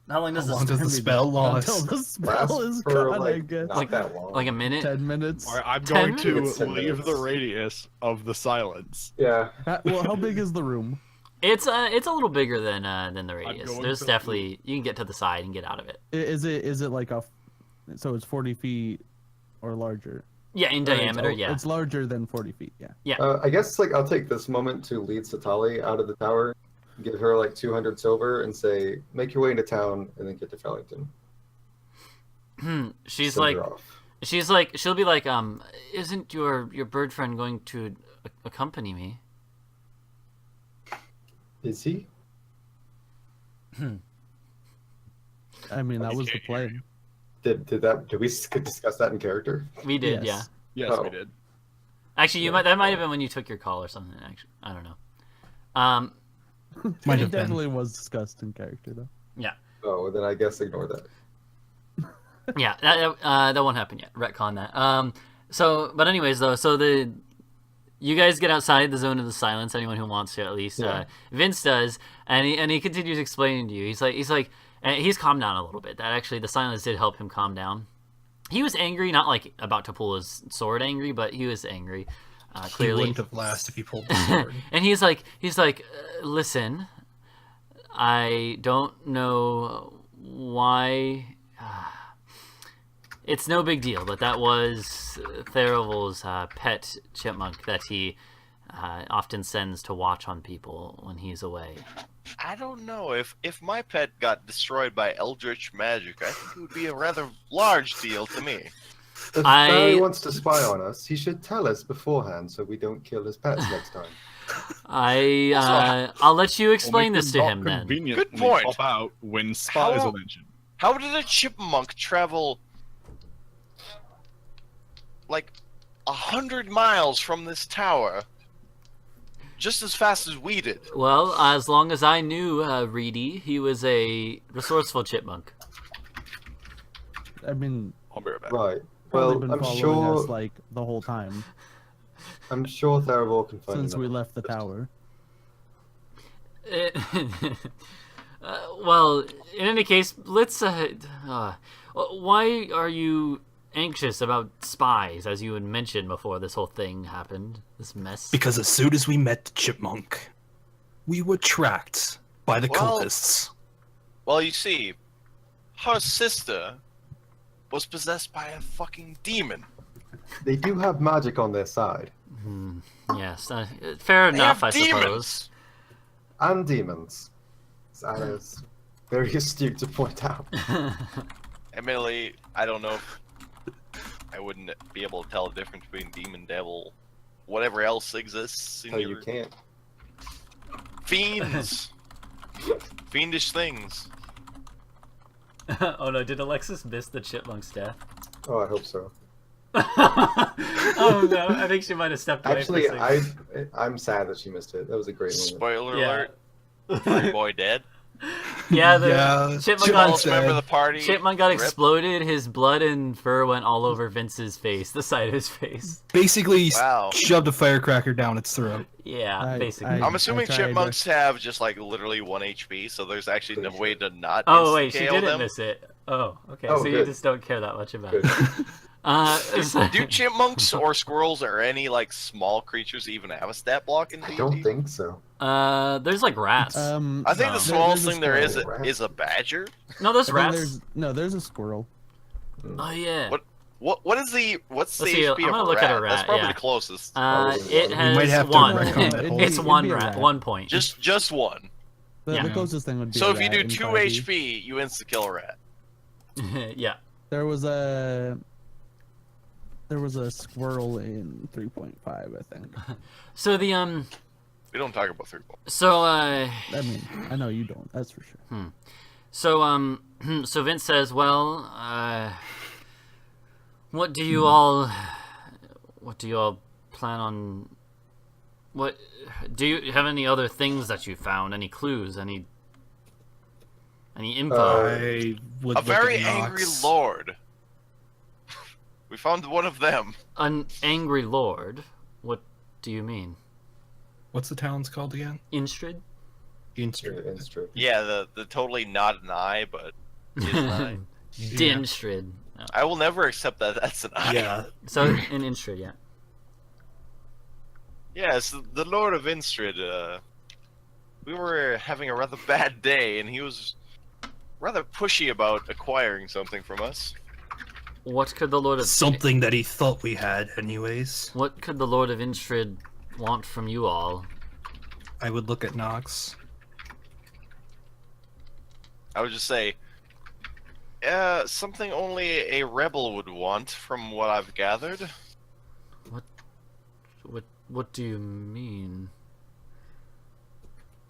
How long How long does the spell last? Until the Lasts spell is for gone, I like guess. not that long. Like a minute? 10 minutes. Alright, I'm 10 going to minutes? 10 leave the minutes. radius of the silence. Yeah. Well, how big is the room? It's a little bigger than the radius. going There's to- definitely you can get to the side and get out of it. Is it like so it's 40 feet or larger? Yeah, in Or it's diameter. o- Yeah. It's larger than 40 feet, yeah. I guess like I'll take this moment to lead Satali out of the tower, give her like 200 silver, and say, make your way into town, and then get to Fellington. She's Send like, her off. she'll be like, isn't your bird friend going to accompany me? Is he? I mean, that was the plan. Did we discuss that in character? We did, Yes. Yes, Oh. we did. yeah. Actually, that might have been when you took your call or something. Actually, I don't know. Might It have been. definitely was discussed in character, though. Oh, then I guess ignore that. Yeah, that won't happen yet. Retcon that. But anyways, though, you guys get outside the zone of the silence. Anyone who wants to, at least. Yeah. Vince does, and he continues explaining to you. He's like, and he's calmed down a little bit. That actually, the silence did help him calm down. He was angry, not like about to pull his sword angry, but he was angry. He Clearly, wouldn't have lasted if he pulled the sword. and he's like, listen, I don't know why. It's no big deal, but that was Theravel's pet chipmunk that he often sends to watch on people when he's away. I don't know if my pet got destroyed by eldritch magic. I think it would be a rather large deal to me. If I- Barry wants to spy on us, he should tell us beforehand so we don't kill his pets next time. I'll let you explain Well, this to not him then. conveniently Good point. Pop out when spies How- are mentioned. How did a chipmunk travel like 100 miles from this tower, just as fast as we did. Well, as long as I knew Reedy, he was a resourceful chipmunk. I mean, I'll be right back. Right. probably Well, been I'm following sure. us like the whole time I'm sure Tharabor can find since we another- left the tower. Well, in any case, let's. Why are you anxious about spies, as you had mentioned before this whole thing happened? This mess. Because as soon as we met the chipmunk, we were tracked by the Well- cultists. Well, you see, her sister was possessed by a fucking demon. They do have magic on their side. Yes, fair They enough, have I suppose. demons. And demons. That is very astute to point out. Admittedly, I don't know if I wouldn't be able to tell the difference between demon, devil, whatever else exists in No, you your can't. fiends, fiendish things. Oh no, did Alexis miss the chipmunk's death? Oh, I hope so. Oh no, I think she might have stepped away Actually, for a second. I'm sad that she missed it. That was a great moment. Spoiler Yeah. alert: Furry boy dead. Yeah, the Yeah, chipmunk All got, remember the party. chipmunk got Rip. exploded, his blood and fur went all over Vince's face, the side of his face. Basically, Wow. shoved a firecracker down its throat. Yeah, basically. I'm assuming tried, chipmunks have just like literally 1 HP, so there's actually no way to not. Oh wait, she insta-KO didn't them. miss it. Oh, okay. Oh, So you good. just don't care that much about Good. it. Do chipmunks or squirrels or any like small creatures even have a stat block in I D&D? don't think so. There's like rats. I think No. the smallest There's a thing there is squirrel. is a badger. No, there's I think rats. there's a squirrel. Oh yeah. What's the Let's see, HP I'm of gonna a look rat? at a That's rat, probably yeah. the closest. It We has might have to one. retcon that whole- It's one It'd be a rat. rat. 1 point. Just one. The, Yeah. the closest thing would be. So a if you rat do in 2 5e. HP, you insta kill a rat. Yeah. There was a squirrel in 3.5, I think. So the We don't talk about 3 points. so I mean, I know you don't. That's for sure. so Vince says, well, what do you all plan on? What do you have any other things that you found? Any clues? Any info? I would A look very at angry Nox. lord. We found one of them. An angry lord? What do you mean? What's the town's called again? Instrid? Instrid. Yeah, the totally not an eye, but is an eye. Dinstrid. No. I will never accept that that's an eye. Yeah, So in Instrid, yeah. Yes, the Lord of Instrid, we were having a rather bad day, and he was rather pushy about acquiring something from us. What could the Lord of something that he thought we had, anyways. What could the Lord of Instrid want from you all? I would look at Nox. I would just say, something only a rebel would want, from what I've gathered. What do you mean?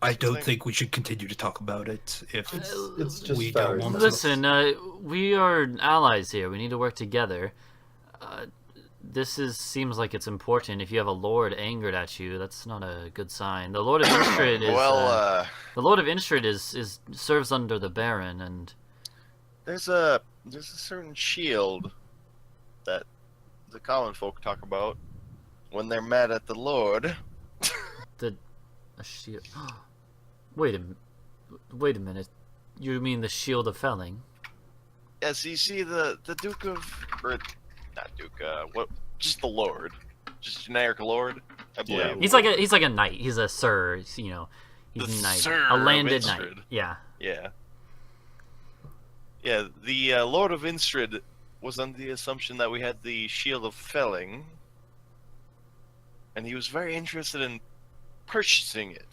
I don't Like- think we should continue to talk about it if It's just we don't very want to. Listen, we are allies here. We need to work together. This seems like it's important. If you have a lord angered at you, that's not a good sign. The Lord of Instrid is the Lord of Instrid is serves under the Baron, and there's a certain shield that the common folk talk about when they're mad at the Lord. a shield. Wait a minute. You mean the Shield of Felling? Yes, you see the Duke of, or not Duke, just the Lord, just generic Lord, I believe. Yeah. He's like a knight. He's a sir. You know, he's The a knight, Sir a of landed knight. Instrid. Yeah. Yeah. Yeah, the Lord of Instrid was under the assumption that we had the Shield of Felling, and he was very interested in purchasing it.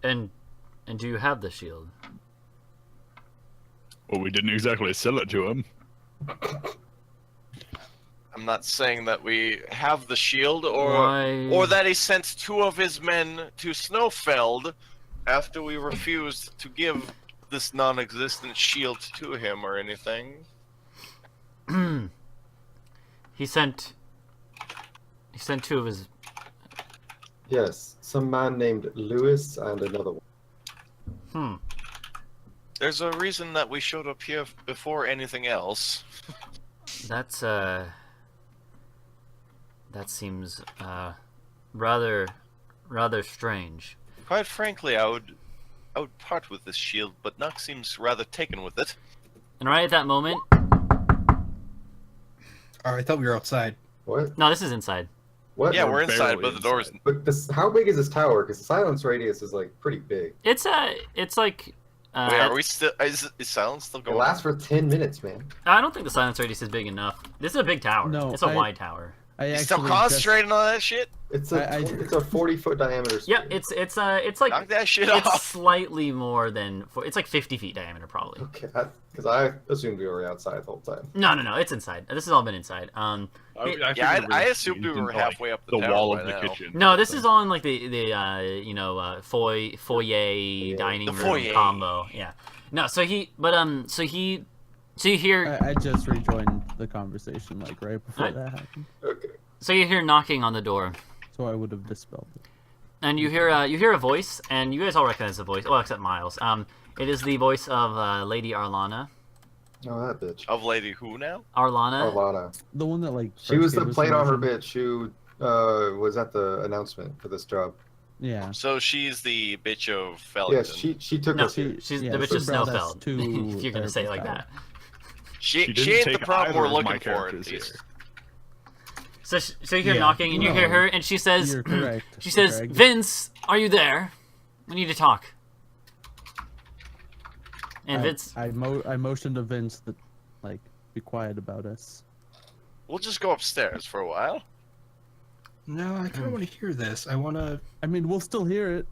And do you have the shield? Well, we didn't exactly sell it to him. I'm not saying that we have the shield, or Why? that he sent 2 of his men to Snowfeld after we refused to give this non-existent shield to him or anything. He sent sent two of his. Yes, some man named Lewis and another one. There's a reason that we showed up here before anything else. That's that seems rather strange. Quite frankly, I would part with this shield, but Nock seems rather taken with it. And right at that moment, Oh, I thought we were outside. What? no, this is inside. What? Yeah, we're inside, barely but the door's... inside. But this, how big is this tower? Because the silence radius is like pretty big. It's like. Wait, are we still... Is silence still It going lasts for 10 minutes, man. I don't think the silence radius is big enough. This is a big tower. No, it's a wide tower. I You still actually concentrating on that shit? It's a it's a 40-foot diameter. Yeah, sphere. it's like Knock that shit it's off. slightly more than it's like 50 feet diameter probably. Okay, because I assumed we were outside the whole time. No, it's inside. This has all been inside. I assumed we were halfway up the tower wall by of the now. kitchen. No, this is all in like the foyer dining The room foyer. combo. Yeah. No, so you hear I just rejoined the conversation like right before Alright. that happened, Okay. so you hear knocking on the door, so I would have dispelled it. and you hear a voice, and you guys all recognize the voice. Well, except Miles. It is the voice of Lady Arlana. Oh, that bitch. Of Lady Who now? Arlana. Alana. The one that like She was first the gave us plate on her motion. bitch who was at the announcement for this job. Yeah. So she's the bitch of Felling. Yes, she took No, us here. she's yeah, the bitch she of brought us Snowfeld. to if you're gonna say it like Airport that. She didn't ain't the take problem either we're of my looking for, at characters least. So you hear Yeah. knocking, and you hear No. her, and she says, You're correct. she says, Greg. "Vince, are you there? We need to talk." And Vince, I motioned to Vince that like be quiet about us. We'll just go upstairs for a while. No, I kind of want to hear this. I want to. I mean, we'll still hear it.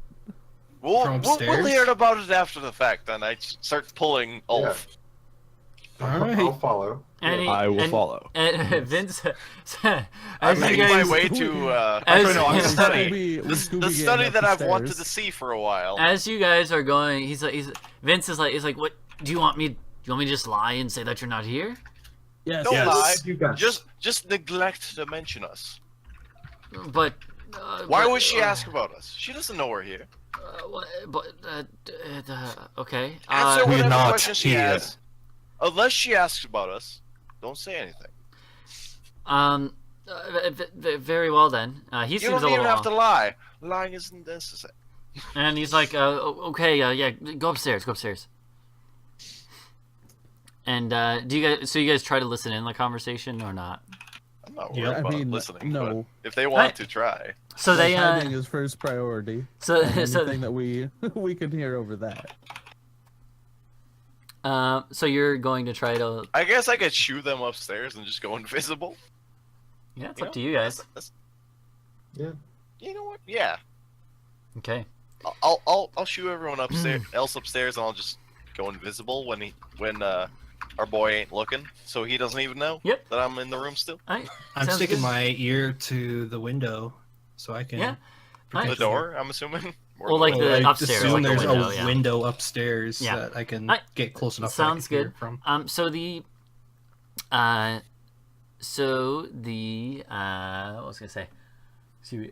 We'll From we'll upstairs? hear about it after the fact, and I start pulling Ulf. All I'll right. follow. and, he- I will and- follow. and Vince, I'm as you making guys, my way to as- no, I'm Yeah. studying. Scooby- The Scooby study gang that up I've the wanted to stairs. see for a while. as you guys are going, he's Vince is like, what? Do you want me to just lie and say that you're not here? Yes. Don't Yes. lie. You guys. Just neglect to mention us. But Why but, would she ask about us? She doesn't know we're here. Okay. Answer We're whatever not question she here. has. Unless she asks about us, don't say anything. Very well then. He You seems don't a even little have to lie. Lying isn't necessary. and he's like, okay, yeah, go upstairs. And do you guys try to listen in the conversation or not? I'm not Yeah, worried I about mean, listening. no. But if they want Right. to try. So they hiding is first priority. so Anything that we can hear over that. so you're going to try to I guess I could shoo them upstairs and just go invisible. yeah, it's up to you guys. That's- Yeah. You know what? Yeah. Okay. I'll shoo everyone upstairs else upstairs and I'll just go invisible when our boy ain't looking, so he doesn't even know Yep. that I'm in the room still. All right. I'm Sounds sticking good. my ear to the window so I can. Yeah. The Nice. door, I'm assuming. Or Well, like the I upstairs, assume like the there's window, a yeah. window upstairs Yeah. that I can I- get close enough. Sounds that I can hear good. From. So the what was I gonna say? Excuse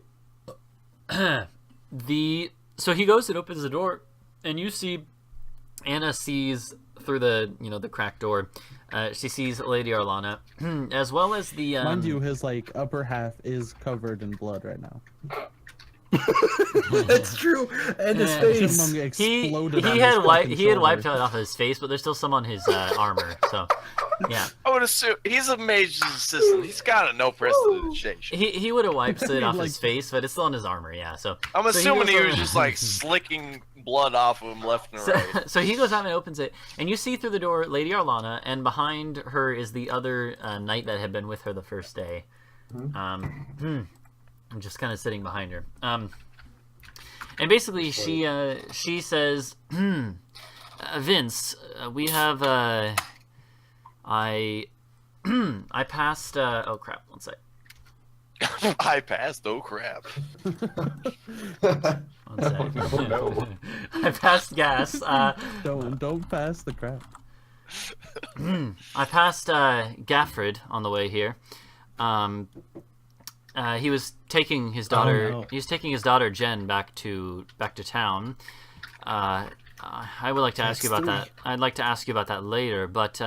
me. So he goes and opens the door, and you see Anna sees through the cracked door. She sees Lady Arlana, as well as the Mind you, his like upper half is covered in blood right now. That's true. And his Yeah. face. Chipmunk he exploded on he his had fucking he had wiped shoulder. it off his face, but there's still some on his armor. So yeah, I would assume he's a mage's assistant. He's gotta know prestidigitation. he would have wiped it off Like- his face, but it's still on his armor. Yeah, so I'm so assuming he goes was over- just like slicking blood off of him left and right. So he goes out and opens it, and you see through the door Lady Arlana, and behind her is the other knight that had been with her the first day. I'm just kind of sitting behind her. And basically she says, Vince, we have I passed. Oh crap! One sec. I passed. Oh crap! One sec. Oh, no. I passed gas. Don't pass the crap. I passed Gafford on the way here, he was taking his daughter. no. He was taking his daughter Jen back to town. I would like to ask you about that. I'd like to ask you about that later. But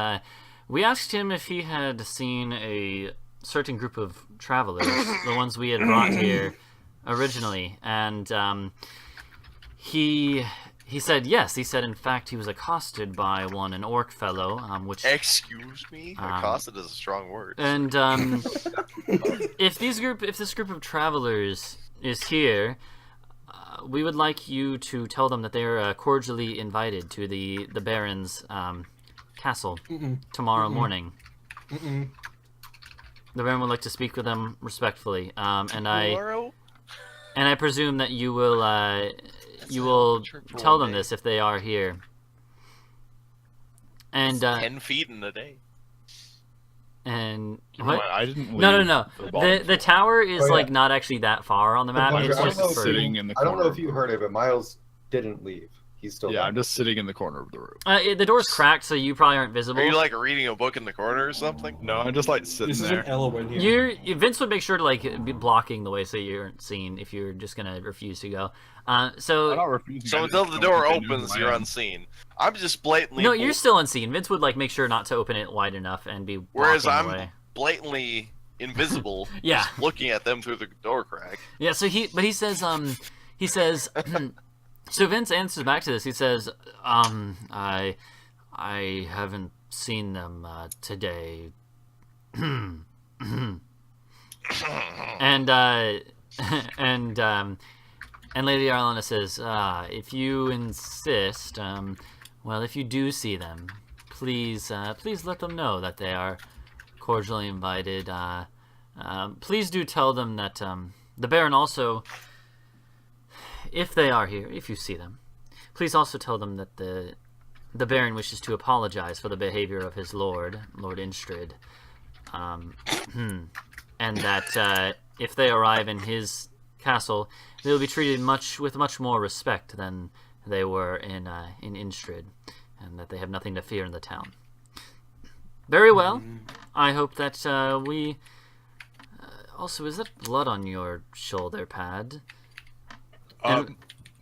we asked him if he had seen a certain group of travelers, the ones we had brought here originally, and he said yes. He said in fact he was accosted by an orc fellow, which. Excuse me? Accosted is a strong word. And if this group of travelers is here, we would like you to tell them that they are cordially invited to the Baron's castle tomorrow morning. The Baron would like to speak with them respectfully, and I presume that you will tell them this if they are here. And 10 feet in a day. And You know what? what, I didn't No. leave the bottom The tower is Oh, yeah. like not actually that far on the map. Bunker, It's I don't just know if for- sitting in the I don't know corner. if you heard it, but Miles didn't leave. He's still Yeah, there. I'm just sitting in the corner of the room. the door's cracked, so you probably aren't visible. Are you like reading a book in the corner or something? No, I'm just like sitting This is there. an Elwyn here. Vince would make sure to like be blocking the way so you aren't seen if you're just gonna refuse to go. I'm So not refusing. So I until just the don't door think they know opens, who I you're am. unseen. I'm just blatantly. no, you're still unseen. Vince would like make sure not to open it wide enough and be Whereas blocking I'm the way. blatantly invisible. Yeah. just looking at them through the door crack. Yeah, so he says, so Vince answers back to this. He says, I haven't seen them today. and Lady Arlana says, if you insist, well, if you do see them, please let them know that they are cordially invited. Please do tell them that the Baron also, if they are here, if you see them, please also tell them that the Baron wishes to apologize for the behavior of his Lord Instrid, and that if they arrive in his castle, they will be treated with much more respect than they were in Instrid, and that they have nothing to fear in the town. Very well. I hope that we. Also, is that blood on your shoulder pad?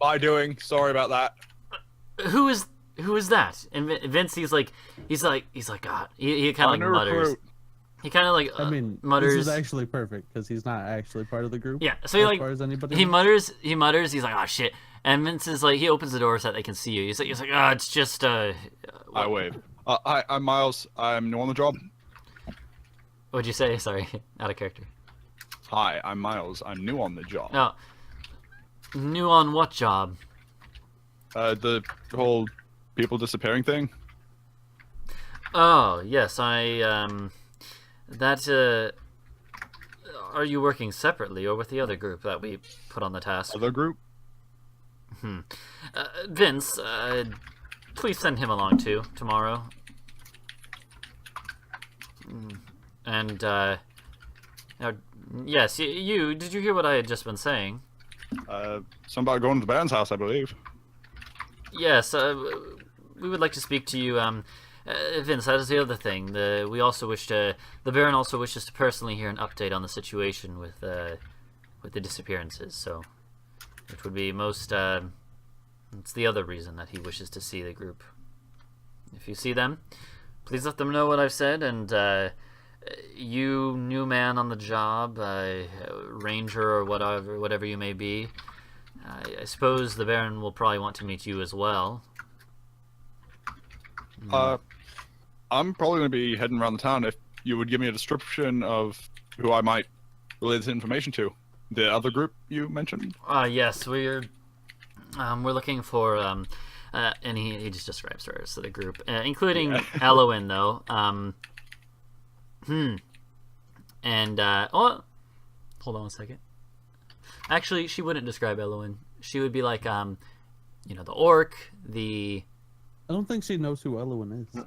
My doing. Sorry about that. Who is that? And Vince, he's like, God. He kind of like mutters. He kind of like I mean, mutters. this is actually perfect because he's not actually part of the group. Yeah, so he as like far as anybody he knows. mutters. He's like, oh shit. And Vince is like, he opens the door so that they can see you. He's like, oh, it's just I wave. Hi, I'm Miles. I'm new on the job. What'd you say? Sorry, out of character. Hi, I'm Miles. I'm new on the job. No. New on what job? The whole people disappearing thing. Oh yes, are you working separately or with the other group that we put on the task? Other group. Vince, please send him along too tomorrow. And now, yes, you did you hear what I had just been saying? Something about going to the Baron's house, I believe. Yes, we would like to speak to you. Vince, that is the other thing. The Baron also wishes to personally hear an update on the situation with the disappearances. So, which would be most. It's the other reason that he wishes to see the group. If you see them, please let them know what I've said. And you, new man on the job, ranger or whatever you may be, I suppose the Baron will probably want to meet you as well. I'm probably going to be heading around the town. If you would give me a description of who I might relay this information to. The other group you mentioned? Yes, we're looking for and he just describes the rest of the group, including Elwyn though. And hold on a second. Actually, she wouldn't describe Elwyn. She would be like the orc, the. I don't think she knows who Elwyn is.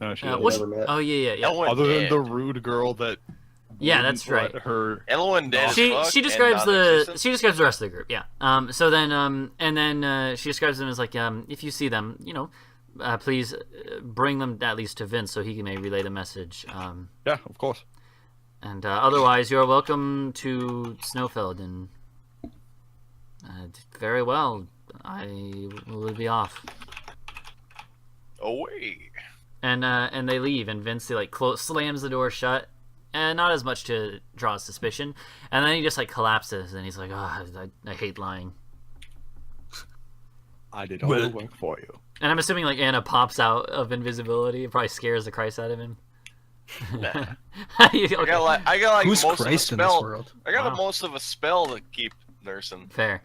No, she what's... never met. Oh yeah. Elwyn Other than dead. the rude girl that. Yeah, that's wouldn't right. let Her. Elwyn dead. as fuck She and describes non-existent? she describes the rest of the group. Yeah. So then and then she describes them as like if you see them, please bring them at least to Vince so he may relay the message. Yeah, of course. And otherwise, you are welcome to Snowfeld, and very well. I will be off. Away. And they leave, and Vince slams the door shut, and not as much to draw suspicion. And then he just collapses, and he's like, "Oh, I hate lying." I did all the work for you. And I'm assuming Anna pops out of invisibility. It probably scares the Christ out of him. Nah. Okay. I got Who's most Christ of in a this spell. world? I got Wow. most of a spell to keep nursing. Fair.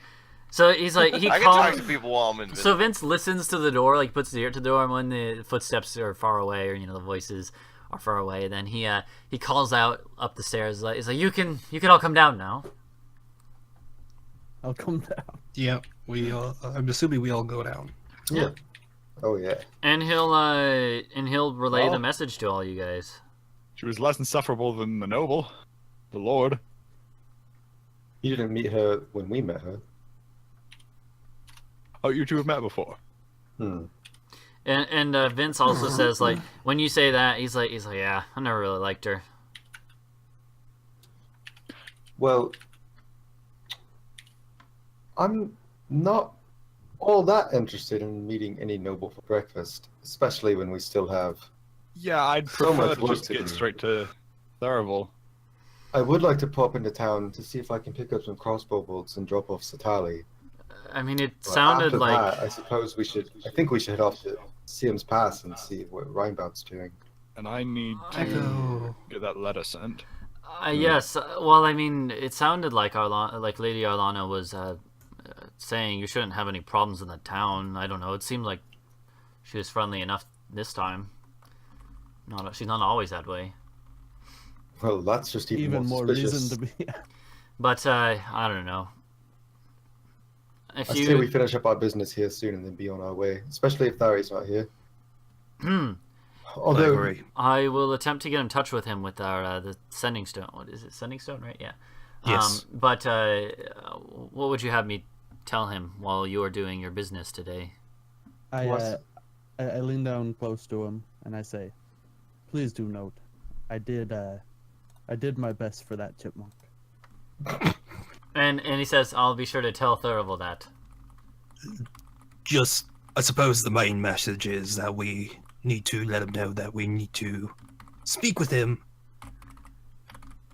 So he's he I can calls. talk to people while I'm invisible. So Vince listens to the door, puts his ear to the door, and when the footsteps are far away, or the voices are far away, then he calls out up the stairs. He's like, "You can all come down now." I'll come down. Yeah, we all. I'm assuming we all go down. Yeah. Oh yeah. And he'll relay the Well. message to all you guys. She was less insufferable than the noble, the lord. You didn't meet her when we met her. Oh, you two have met before. Hmm. And Vince also says when you say that, he's like, "Yeah, I never really liked her." Well, I'm not all that interested in meeting any noble for breakfast, especially when we still have. Yeah, I'd So prefer much to work just to get do. straight to Thurival. I would like to pop into town to see if I can pick up some crossbow bolts and drop off Satali. I mean, it But sounded after like that, I suppose we should. I think we should head off to Siam's Pass and see what Rhinebout's doing. And I need I to go. get that letter sent. yes. Well, I mean, it sounded like Lady Arlana was saying you shouldn't have any problems in the town. I don't know. It seemed like she was friendly enough this time. She's not always that way. Well, that's just Even more suspicious. reason to be. But I don't know. If I you say we finish up our business here soon and then be on our way, especially if Thari's not here. I Although, agree. I will attempt to get in touch with him with our the sending stone. What is it? Sending stone, right? Yeah. Yes. But what would you have me tell him while you are doing your business today? I lean down close to him and I say, "Please do note, I did my best for that chipmunk." And he says, "I'll be sure to tell Thurival that." Just, I suppose the main message is that we need to let him know that we need to speak with him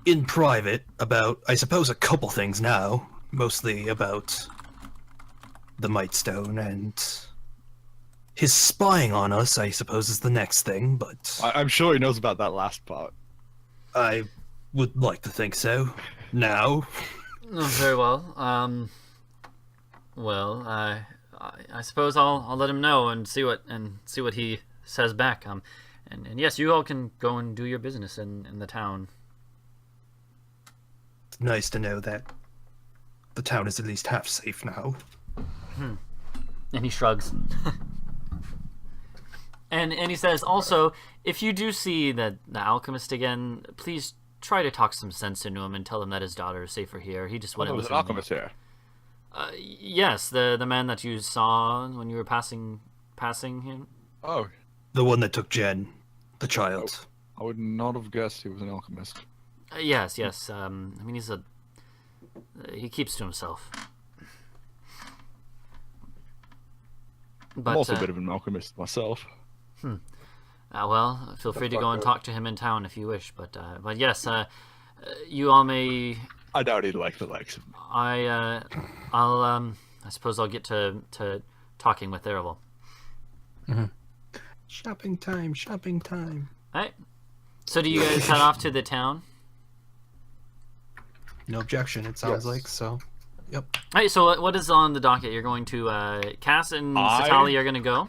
in private about, I suppose, a couple things now. Mostly about the Mightstone and his spying on us, I suppose, is the next thing, but I'm sure he knows about that last part. I would like to think so. Now. Oh, very well. I suppose I'll let him know and see what he says back. And yes, you all can go and do your business in the town. It's nice to know that the town is at least half safe now. And he shrugs. and he says also, if you do see the alchemist again, please try to talk some sense into him and tell him that his daughter is safer here. He just There wouldn't was listen an to me. alchemist here. Yes, the man that you saw when you were passing him. Oh, The one that took Jen, the child. I would not have guessed he was an alchemist. Yes. I mean, he keeps to himself. But, I'm also a bit of an alchemist myself. well, feel free to fuck go and up. talk to him in town if you wish. But yes, you all may. I doubt he'd like the likes of me. I suppose I'll get to talking with Thurival. Shopping time, shopping time. Alright. So do you guys head off to the town? No objection. It sounds Yes. like so. Yep. Alright, so what is on the docket? You're going to Kass and Satali are going to go.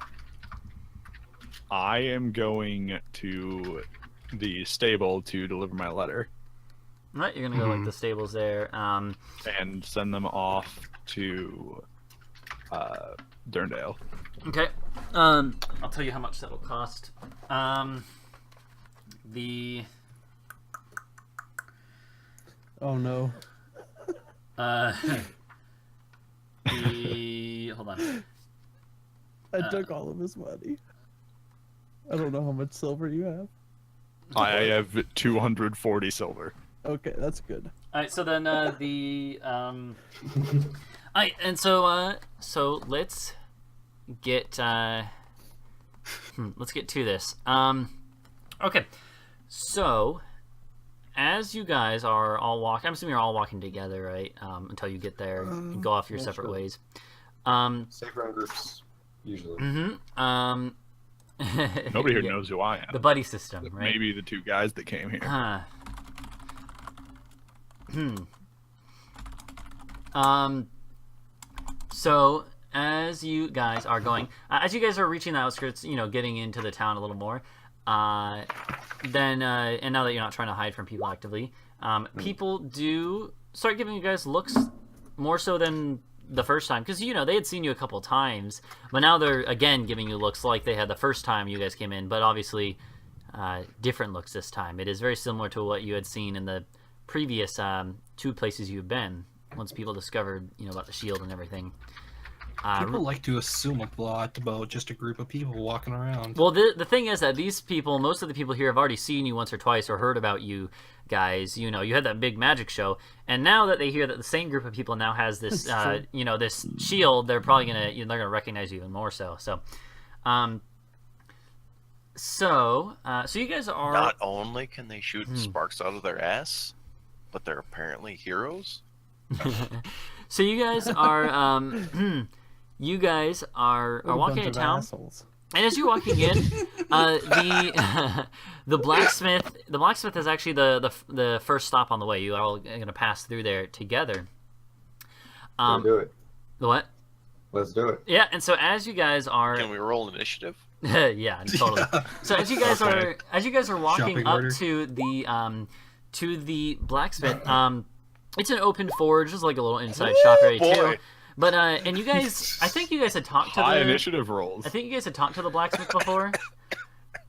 I am going to the stable to deliver my letter Right, you're going to go like the stables there. and send them off to Durndale. Okay. I'll tell you how much that'll cost. The Oh no. hold on. I took all of his money. I don't know how much silver you have. I have 240 silver. Okay, that's good. All right, so then so let's get let's get to this. Okay, so as you guys are all walking, I'm assuming you're all walking together, right? Until you get there and go off your separate sure. ways. Safer in groups, usually. Nobody here yeah, knows who I am. the buddy system, right? Maybe the two guys that came here. So as you guys are going, as you guys are reaching the outskirts, getting into the town a little more, then and now that you're not trying to hide from people actively, people do start giving you guys looks more so than the first time, because they had seen you a couple times, but now they're again giving you looks like they had the first time you guys came in, but obviously different looks this time. It is very similar to what you had seen in the previous 2 places you've been once people discovered about the shield and everything. People like to assume a lot about just a group of people walking around. Well, the thing is that these people, most of the people here have already seen you once or twice or heard about you guys. You had that big magic show, and now that they hear that the same group of people now has this, this shield, they're probably they're gonna recognize you even more so. So, so you guys are Not only can they shoot sparks out of their ass, but they're apparently heroes. So you guys are you guys are walking in town. Assholes. And as you're walking in, the blacksmith is actually the first stop on the way. You are all going to pass through there together. Let's do it. The what? Let's do it. Yeah, and so as you guys are, Can we roll initiative? yeah, totally. So as you guys are walking Shopping up order. to the blacksmith, it's an open forge, just like a little inside shop area too. Boy. But and you guys, I think you guys had talked to High the initiative rolls. I think you guys had talked to the blacksmith before.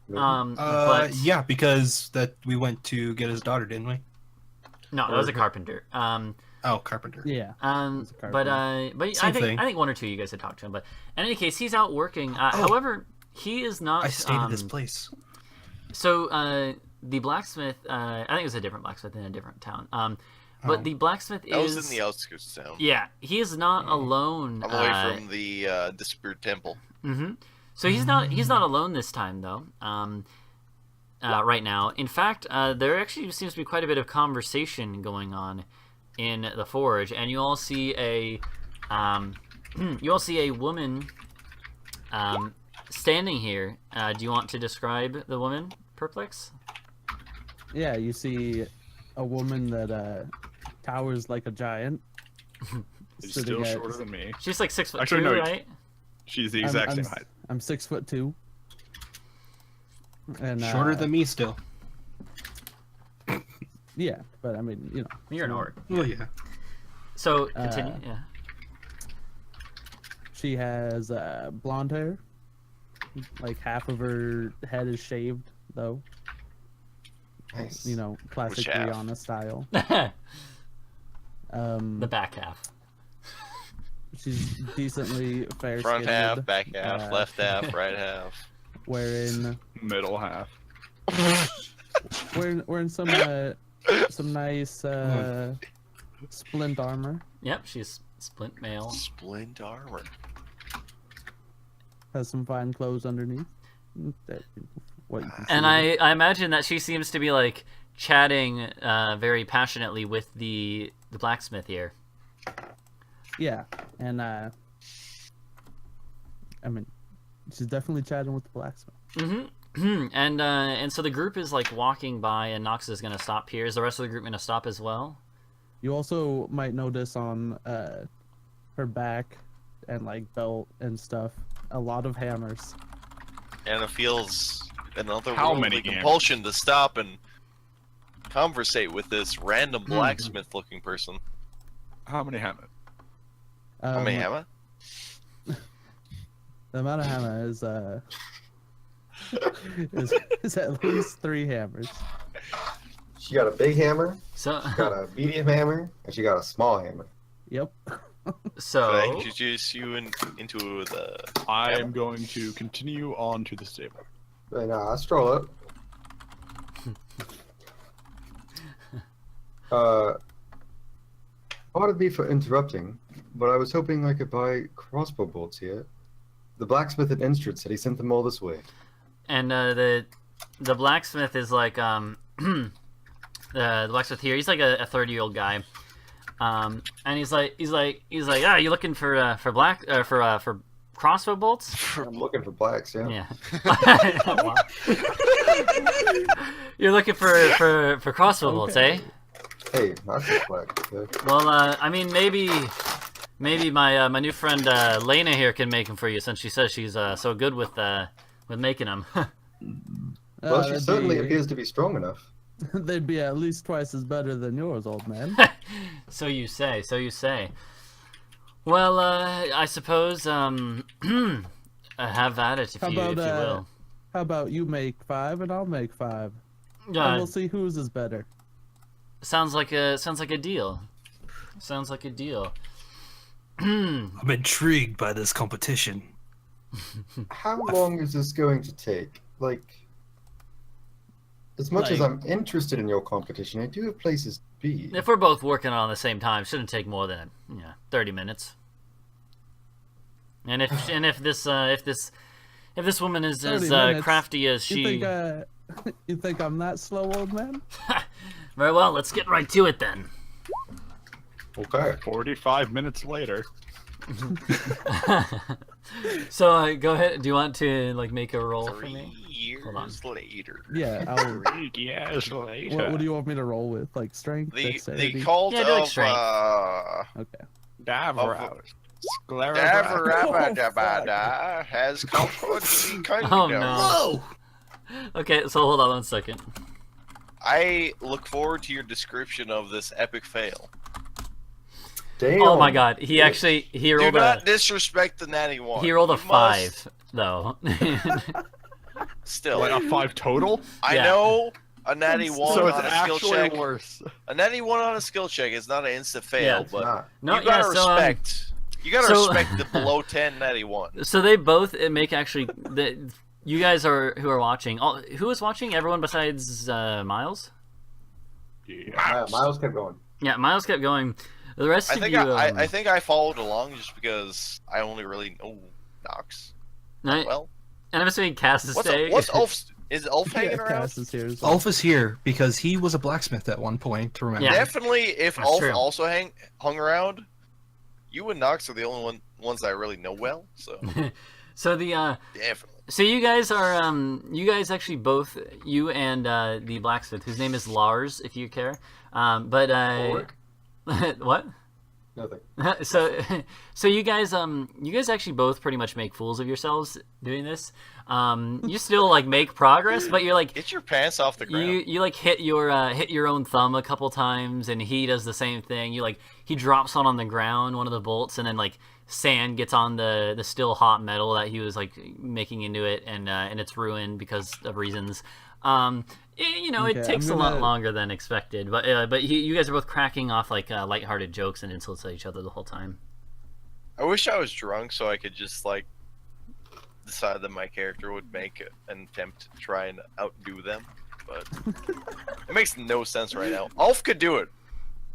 But Yeah, because we went to get his daughter, didn't we? no, that was a carpenter. Oh, carpenter. Yeah. But I Same thing. think 1 or 2 of you guys had talked to him. But in any case, he's out working. However, he is not. I stayed at this place. So the blacksmith, I think it was a different blacksmith in a different town. But the blacksmith That is. was in the outskirts of town. Yeah, he is not alone. I'm away from the disappeared temple. Mm-hmm. So he's not alone this time though. Right now, in fact, there actually seems to be quite a bit of conversation going on in the forge, and you all see a woman standing here. Do you want to describe the woman, Perplex? Yeah, you see a woman that towers like a giant. She's sitting still at- shorter than me. She's like 6'2", Actually, no, right? She's the I'm- exact I'm same s- height. I'm 6'2". And Shorter than me still. Yeah, but I mean, You're an orc. Oh yeah. So continue. Yeah. she has blonde hair. Like half of her head is shaved, though. Nice. Classic Which half? Rihanna style. The back half. She's decently fair. Front half, back half, left half, right half. Wearing Middle half. wearing some nice splint armor. Yep, she's splint mail. Splint armor. Has some fine clothes underneath. What you can And see. I imagine that she seems to be like chatting very passionately with the blacksmith here. Yeah, and I mean, she's definitely chatting with the blacksmith. Mm-hmm. And so the group is like walking by, and Nox is gonna stop here. Is the rest of the group gonna stop as well? You also might notice on her back and like belt and stuff a lot of hammers. And it feels another How worldly many compulsion to stop and conversate with this random blacksmith-looking person. How many hammers? How many hammer? The amount of hammer is is at least 3 hammers. She got a big hammer, So she got a medium hammer, and she got a small hammer. Yep. Can I so introduce you into the... I am going to continue on to the stable. And I stroll up. Pardon me for interrupting, but I was hoping I could buy crossbow bolts here. The blacksmith at Instrid said he sent them all this way. And the blacksmith is like the blacksmith here. He's like a 30-year-old guy, and he's like ah, you looking for crossbow bolts? I'm looking for blacks, yeah. Yeah. You're looking for crossbow bolts, eh? Hey, not just black. Okay. Well, I mean, maybe my new friend Layna here can make them for you, since she says she's so good with making them. Well, she that'd certainly be- appears to be strong enough. They'd be at least twice as better than yours, old man. So you say. Well, I suppose have at it if How you about will. how about you make 5 and I'll make 5, and Yeah, we'll see whose is better. sounds like a deal. Sounds like a deal. I'm intrigued by this competition. How long is this going to take? Like, as much as Like- I'm interested in your competition, I do have places to be. If we're both working on the same time, shouldn't take more than 30 minutes. And if this woman is 30 as minutes? crafty as You she, think you think I'm that slow, old man? very well, let's get right to it then. Okay. 45 minutes later. So go ahead. Do you want to make a roll for 3 me? years Hold on. later. Yeah. Yes, later. What do you want me to roll with? Like strength, The dexterity? cult Yeah, do like of strength. Okay. Davarabadabada has come for the kingdom. Oh no. Okay, so hold on one second. I look forward to your description of this epic fail. Damn. Oh my god, he Do rolled not disrespect the natty one. he rolled a You must 5 though. Still, What, a 5 total? I Yeah. know a natty one So it's on a skill actually check. worse. A natty one on a skill check is not an instant fail, Yeah. It's but not. No, you gotta yeah, respect. You gotta so- respect the below 10 natty one. So they both make actually you guys who are watching. Who is watching? Everyone besides Miles? Yeah. Miles kept going. Yeah, Miles kept going. The rest I of think you. I think I followed along just because I only really know Nox. I- Well, and I'm assuming Kass is staying. what's Ulf? Is Ulf Yeah, hanging around? Cass is here. as well. Ulf is here because he was a blacksmith at one point. Remember? Yeah. Definitely, if That's Ulf true. also hung around, you and Nox are the only ones I really know well. So So the definitely. so you guys are you guys actually both you and the blacksmith whose name is Lars, if you care. But Ulrich? what? Nothing. so you guys actually both pretty much make fools of yourselves doing this. You still make progress, but you're Get your pants off the ground. you hit your own thumb a couple times, and he does the same thing. He drops on the ground one of the bolts, and then sand gets on the still hot metal that he was making into it, and it's ruined because of reasons. Okay, it takes I'm a lot gonna- longer than expected, but you guys are both cracking off lighthearted jokes and insults at each other the whole time. I wish I was drunk so I could just decide that my character would make an attempt to try and outdo them, but it makes no sense right now. Ulf could do it.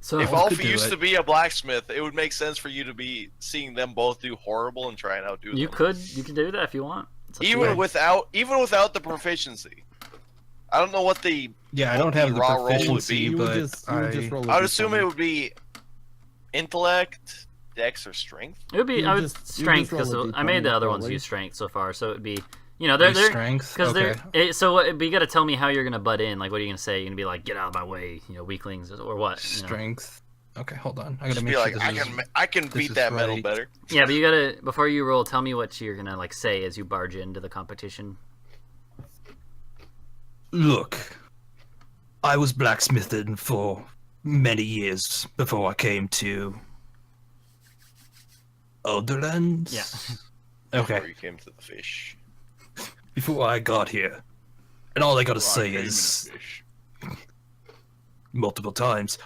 So If Ulf could Ulf do used it. to be a blacksmith, it would make sense for you to be seeing them both do horrible and try and outdo you them. can do that if you want. It's up to Even you. without the proficiency. I don't know what the Yeah, I don't What have the the raw roll would proficiency, be? You but would just roll. I would assume it would be intellect, dex, or strength. It would be You I would just strength roll a because I D20 made the other ones probably. use strength so far, so it'd be Use they're strength. because Okay. but you got to tell me how you're gonna butt in. What are you gonna say? You're gonna be get out of my way, weaklings, or what? Strength. Okay, hold on. I gotta Just make be sure like, this is... I can this beat is that metal right. better. Yeah, but you gotta before you roll. Tell me what you're gonna say as you barge into the competition. Look, I was blacksmithing for many years before I came to Alderland. Yeah. Okay, Before you came to the fish. before I got here. And all I gotta Right, say aim is, and fish. multiple times,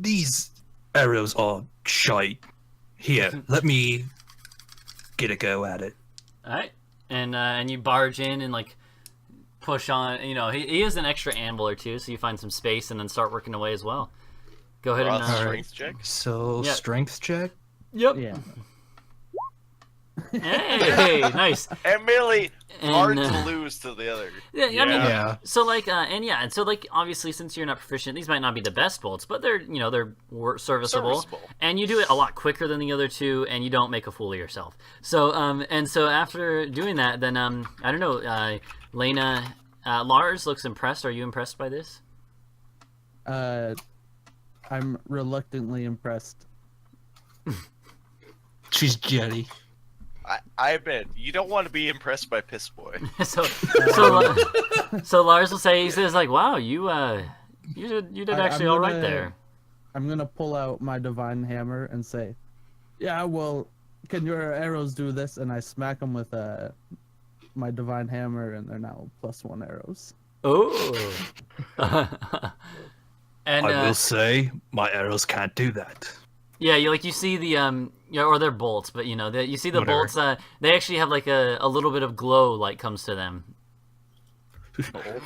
these arrows are shite. Here, let me get a go at it. All right, and you barge in and push on. You know, he is an extra anvil or two, so you find some space and then start working away as well. Go ahead and. Strength check. So Yeah. strength check. Yep. Yeah. Hey, nice. Admittedly, And, hard to lose to the other. Yeah, I mean, Yeah. so like, and so like, obviously, since you're not proficient, these might not be the best bolts, but they're, you know, they're serviceable, and you do it a lot quicker than the other two, and you don't make a fool of yourself. So, and so after doing that, then, I don't know, Layna, Lars looks impressed. Are you impressed by this? I'm reluctantly impressed. She's jetty. I bet you don't want to be impressed by Piss Boy. So Lars will say, he says like, "Wow, you did actually all right there." I'm gonna pull out my divine hammer and say, "Yeah, well, can your arrows do this?" And I smack them with my divine hammer, and they're now +1 arrows. Oh. And I will say, my arrows can't do that. yeah, you see the or they're bolts, but you know, you see the Whatever. bolts. They actually have like a little bit of glow light comes to them.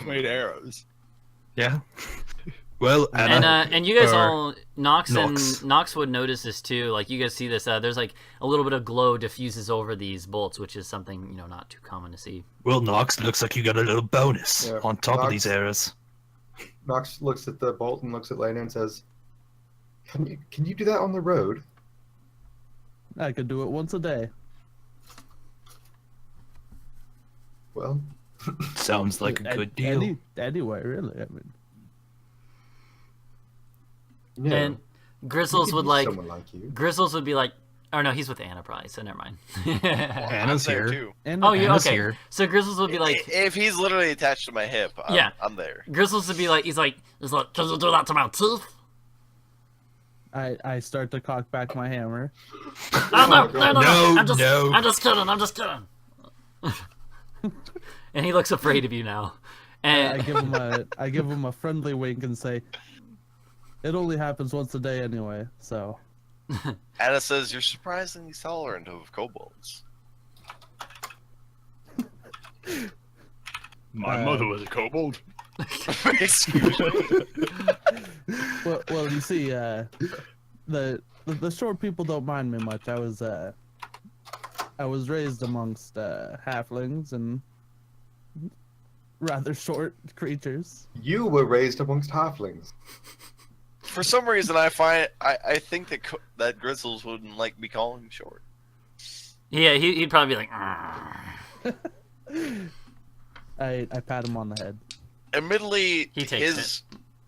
Made arrows. Yeah. Well, And you guys or all Nox Nox. and Nox would notice this too. Like you guys see this. There's like a little bit of glow diffuses over these bolts, which is something, you know, not too common to see. Well, Nox, looks like you got a little bonus Yeah, on top of Nox- these arrows. Nox looks at the bolt and looks at Layna and says, "Can you do that on the road?" I could do it once a day. Well, Sounds like a good deal. Anyway, really. I mean, yeah, And we Grizzles could would use like someone like you. Grizzles would be like, oh no, he's with Enterprise, so never mind. Anna's I'm there here. too. and Oh, you Anna's okay? here. So Grizzles would be like, If he's literally attached to my hip, Yeah. I'm there. Grizzles would be like, he's like, can you do that to my teeth? I start to cock back my hammer. Oh, no, No, I'm just no. I'm just kidding. And he looks afraid of you now. I And give him a friendly wink and say, "It only happens once a day anyway." So Anna says you're surprisingly tolerant of kobolds. My mother was a kobold. Excuse me. well, you see, the short people don't mind me much. I was raised amongst halflings and rather short creatures. You were raised amongst halflings. For some reason, I think that Grizzles wouldn't like me calling him short. yeah, he'd probably be like, "Argh." I pat him on the head. Admittedly, He takes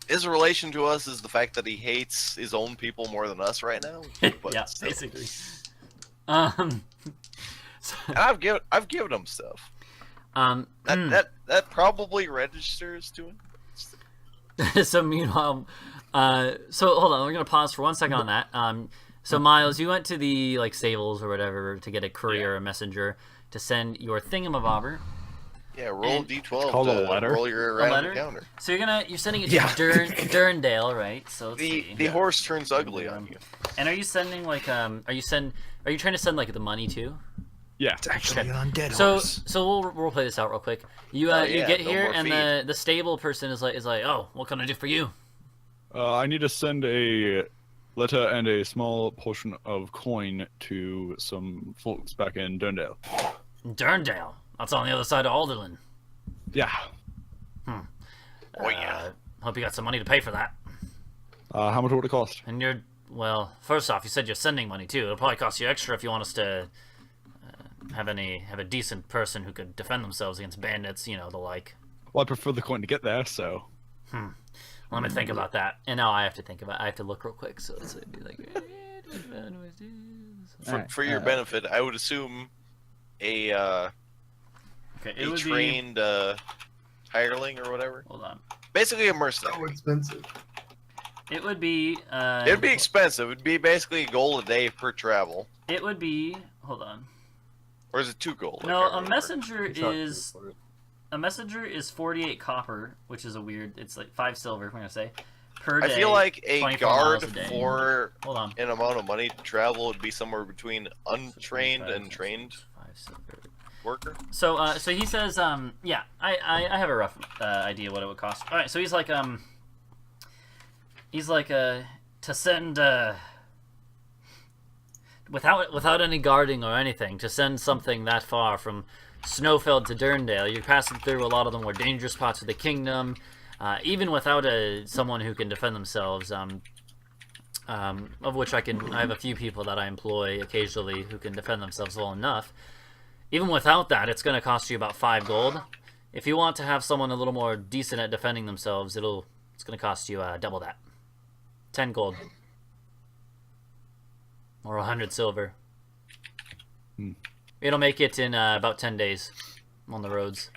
his relation to us is the fact that he hates his own people more than us right now. But yeah, still. basically. And I've given him stuff. That probably registers to him. So meanwhile, so hold on, we're gonna pause for 1 second on that. So Miles, you went to the like stables or whatever to get a courier or a messenger to send your thingamabobber. Yeah, roll And- d12 called a to letter? roll your A random letter? encounter. So you're sending it to Yeah. Durndale, right? So let's The see. horse turns ugly on you. And are you sending like are you trying to send like the money too? Yeah. It's actually an undead So horse. we'll play this out real quick. You Oh, you yeah, get no here more and feed. the stable person is like, oh, what can I do for you? I need to send a letter and a small portion of coin to some folks back in Durndale. Durndale. That's on the other side of Alderland. Yeah. Oh yeah. Hope you got some money to pay for that. How much would it cost? And well, first off, you said you're sending money too. It'll probably cost you extra if you want us to have a decent person who could defend themselves against bandits, you know, the like. Well, I prefer the coin to get there, so. Let me think about that. And now I have to look real quick. So it's be like. For your benefit, I would assume a trained hireling or whatever. Hold on. Basically a So mercenary. expensive. It would be. It'd be expensive. It'd be basically a gold a day per travel. It would be. Hold on. Or is it 2 gold? I No, can't a remember. messenger It's not is. for it. A messenger is 48 copper, which is a weird. It's like 5 silver. We're gonna say per day. I feel like a 24 guard miles a day. for Hold on. an amount of money to travel would be somewhere between untrained and 5 trained. 5 silver. worker? So he says, yeah, I have a rough idea what it would cost. All right, so he's like, to send, without any guarding or anything, to send something that far from Snowfeld to Durndale, you're passing through a lot of the more dangerous parts of the kingdom, even without someone who can defend themselves. Of which I have a few people that I employ occasionally who can defend themselves well enough. Even without that, it's going to cost you about 5 gold. If you want to have someone a little more decent at defending themselves, it's going to cost you double that. 10 gold. Or 100 silver. It'll make it in about 10 days on the roads.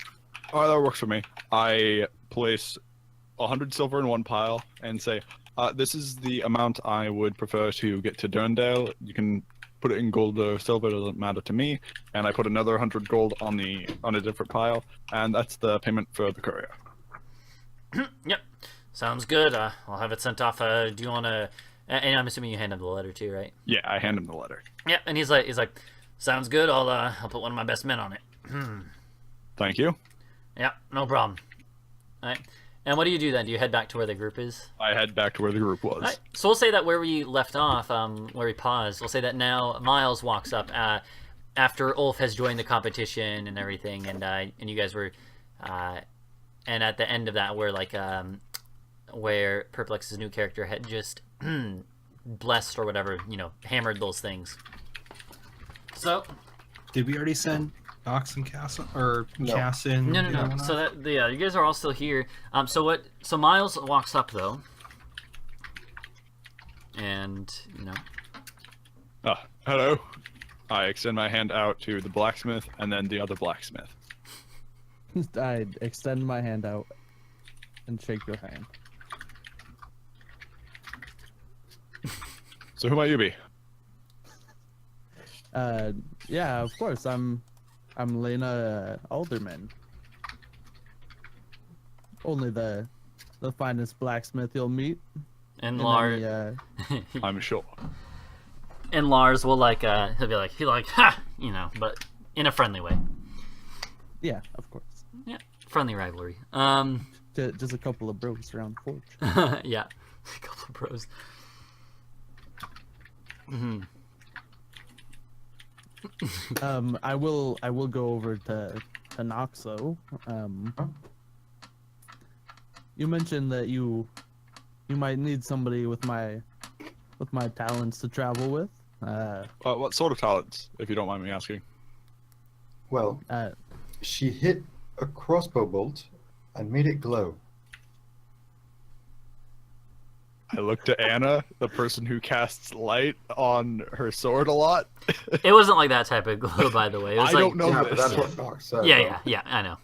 Oh, that works for me. I place 100 silver in one pile and say, this is the amount I would prefer to get to Durndale. You can put it in gold or silver, it doesn't matter to me. And I put another 100 gold on a different pile, and that's the payment for the courier. Yep, sounds good. I'll have it sent off. Do you want to? And I'm assuming you hand him the letter too, right? Yeah, I hand him the letter. Yeah, and he's like, sounds good. I'll put one of my best men on it. Thank you. Yeah, no problem. All right. And what do you do then? Do you head back to where the group is? I head back to where the group was. All right. So we'll say that where we left off, where we paused, we'll say that now Miles walks up after Ulf has joined the competition and everything, and you guys were, and at the end of that, where where Purplex's new character had just blessed or whatever, hammered those things. So. Did we already send Nox and Kass or No. Kass in? No. So you guys are all still here. So Miles walks up though, and Hello. I extend my hand out to the blacksmith and then the other blacksmith. I extend my hand out and shake your hand. So who might you be? Yeah, of course. I'm Layna Alderman. Only the finest blacksmith you'll meet. and in Lars, any, I'm sure. and Lars will he'll be like, ha, but in a friendly way. yeah, of course. Yeah, friendly rivalry. Just a couple of bros around the forge. Yeah, a couple of pros. Mm-hmm. I will go over to Noxo. You mentioned that you might need somebody with my talents to travel with. What sort of talents, if you don't mind me asking? Well, she hit a crossbow bolt and made it glow. I looked to Anna, the person who casts light on her sword a lot. It wasn't like that type of glow, by the way. It was I don't know Yeah, this. but that's what Doc said. Yeah, I know.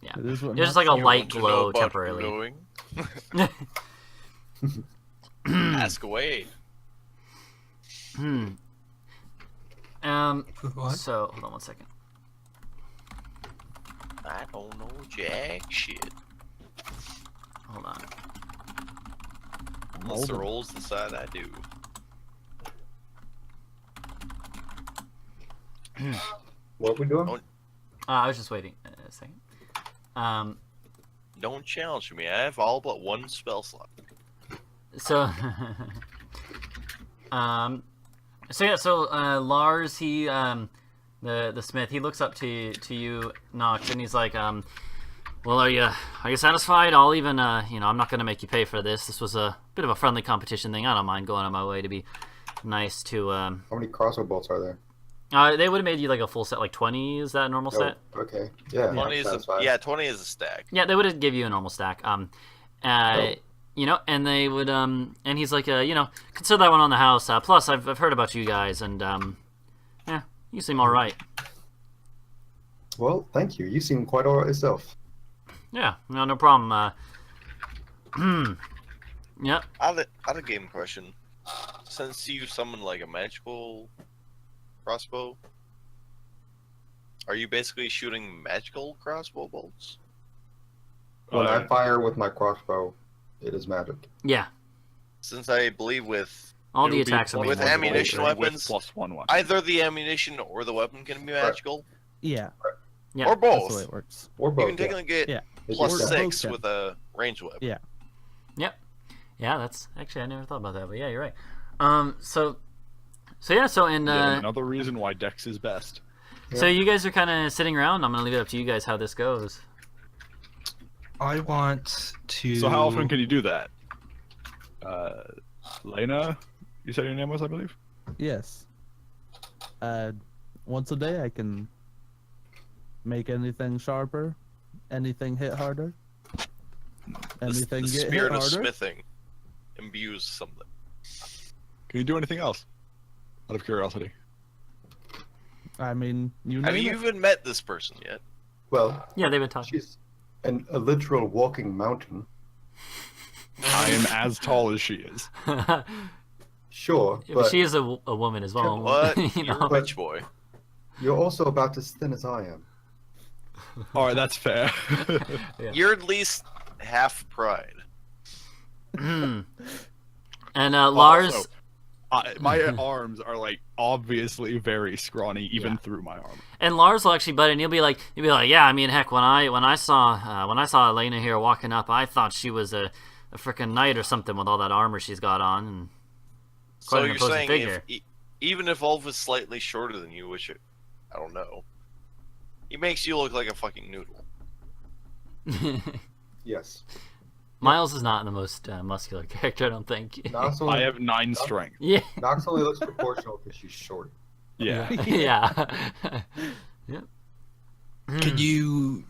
Yeah, It is what it was just like a Noxo- light Want to know glow about temporarily. glowing? Ask away. What? So hold on one second. I don't know jack shit. Hold on. Unless the rolls decide I do. What are we doing? I was just waiting a second. Don't challenge me. I have all but one spell slot. So, Lars, he, the smith, he looks up to you, Nox, and he's like, well, are you satisfied? I'll even, I'm not gonna make you pay for this. This was a bit of a friendly competition thing. I don't mind going on my way to be nice to, How many crossbow bolts are there? they would have made you like a full set, like 20. Is that a normal set? Okay. Yeah. 20 is satisfied. 20 is a stack. Yeah, they would have give you a normal stack. And they would, and he's like, consider that one on the house. Plus, I've heard about you guys, and yeah, you seem all right. Well, thank you. You seem quite alright yourself. Yeah, no problem. Yep. Out of game question. Since you summon like a magical crossbow, are you basically shooting magical crossbow bolts? When I fire with my crossbow, it is magic. Yeah. Since I believe with All It the would be attacks are with made ammunition with weapons, +1/1. either the ammunition or the weapon can be magical. Yeah, Yeah. Or that's the way both. it works. Or You both. can technically get Yeah. plus Or both 6 can. with a range whip. Yeah. Yeah, that's actually I never thought about that, but yeah, you're right. So yeah, so and Yet another reason why Dex is best. so you guys are kind of sitting around. I'm gonna leave it up to you guys how this goes. I want to. So how often can you do that? Layna, you said your name was, I believe. Yes. Once a day I can make anything sharper, anything hit harder, anything The get hit spirit of harder. smithing imbues something. Can you do anything else? Out of curiosity. I mean, you Have name you it. even met this person yet? Well, Yeah, they've been talking. she's a literal walking mountain. I am as tall as she is. Sure, Yeah, but but she is a woman as well. What? you You're know? a rich boy. you're also about as thin as I am. Alright, that's fair. Yeah. You're at least half pride. And Lars, Also, my arms are like obviously very scrawny even through my armor. and Lars will actually butt in. He'll be like, yeah. I mean, heck, when I saw Layna here walking up, I thought she was a freaking knight or something with all that armor she's got on. And So quite an you're imposing saying figure. even if Ulf is slightly shorter than you, which I don't know, he makes you look like a fucking noodle. Yes. Miles is not the most muscular character, I don't think. Nox I only, have 9 strength. Yeah. Nox only looks proportional because she's short. Yeah. Yeah. Yeah. Can you do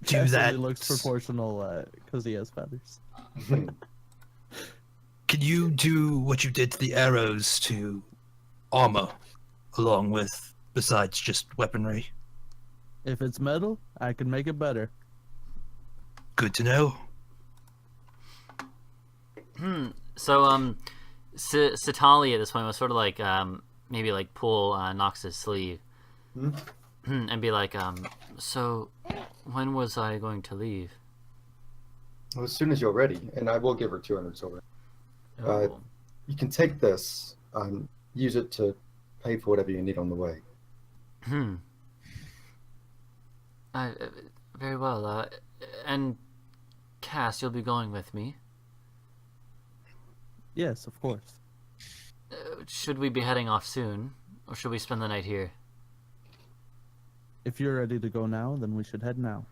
Cassidy that? looks proportional because he has feathers. Can you do what you did to the arrows to armor, along with besides just weaponry? If it's metal, I can make it better. Good to know. So, Satali at this point was sort of like, maybe like pull Nox's sleeve and be like, so when was I going to leave? Well, as soon as you're ready, and I will give her 200 silver. Oh. You can take this and use it to pay for whatever you need on the way. Very well. And Kass, you'll be going with me. Yes, of course. Should we be heading off soon, or should we spend the night here? If you're ready to go now, then we should head now.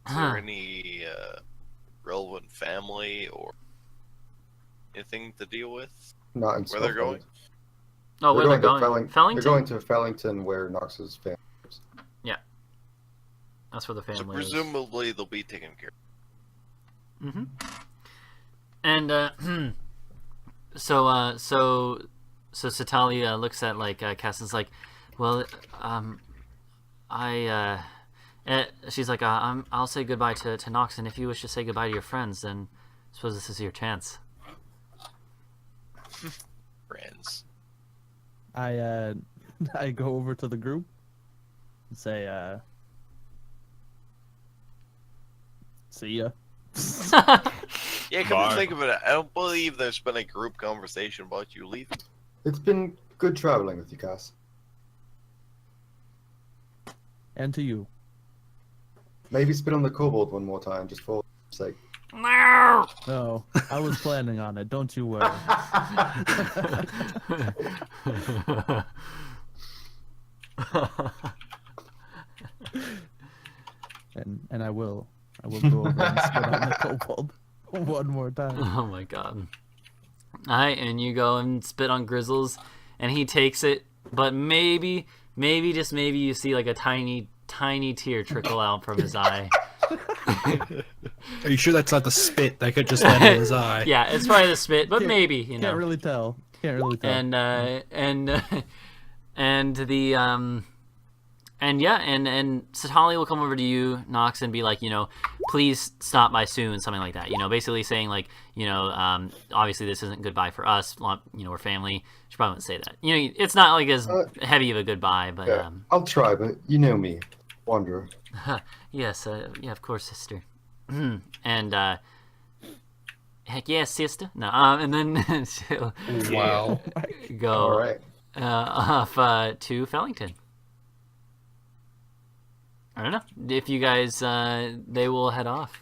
Is there any relevant family or anything to deal with? Not in Where they're Snowfeld. going? Oh, where they're to going? Fellington? They're going to Fellington, where Nox's family is. That's where the So family is. presumably they'll be taken care of. Mm-hmm. And so Satali looks at like Cass and's like, well, she's like, I'll say goodbye to Nox, and if you wish to say goodbye to your friends, then I suppose this is your chance. Friends. I I go over to the group and say, see ya. Yeah, come Bye. to think of it, I don't believe there's been a group conversation about you leaving. It's been good traveling with you, Kass. And to you. Maybe spit on the kobold one more time, just for sake. No! No, I was planning on it. Don't you worry. And I will go over and spit on the kobold one more time. Oh my god. Alright, and you go and spit on Grizzles, and he takes it, but maybe, just maybe you see like a tiny tear trickle out from his eye. Are you sure that's not the spit that could just land in his eye? Yeah, it's probably the spit, but maybe, you know. Can't really tell. And Satali will come over to you, Nox, and be like, you know, please stop by soon, something like that. You know, basically saying like, you know, obviously this isn't goodbye for us. You know, we're family. She probably wouldn't say that. You know, it's not like as heavy of a goodbye, but Yeah, I'll try, but you know me, Wanderer. yes, yeah, of course, sister. And heck yeah, sister. No, and then she'll Wow. go All right. off to Fellington. I don't know. If you guys, they will head off.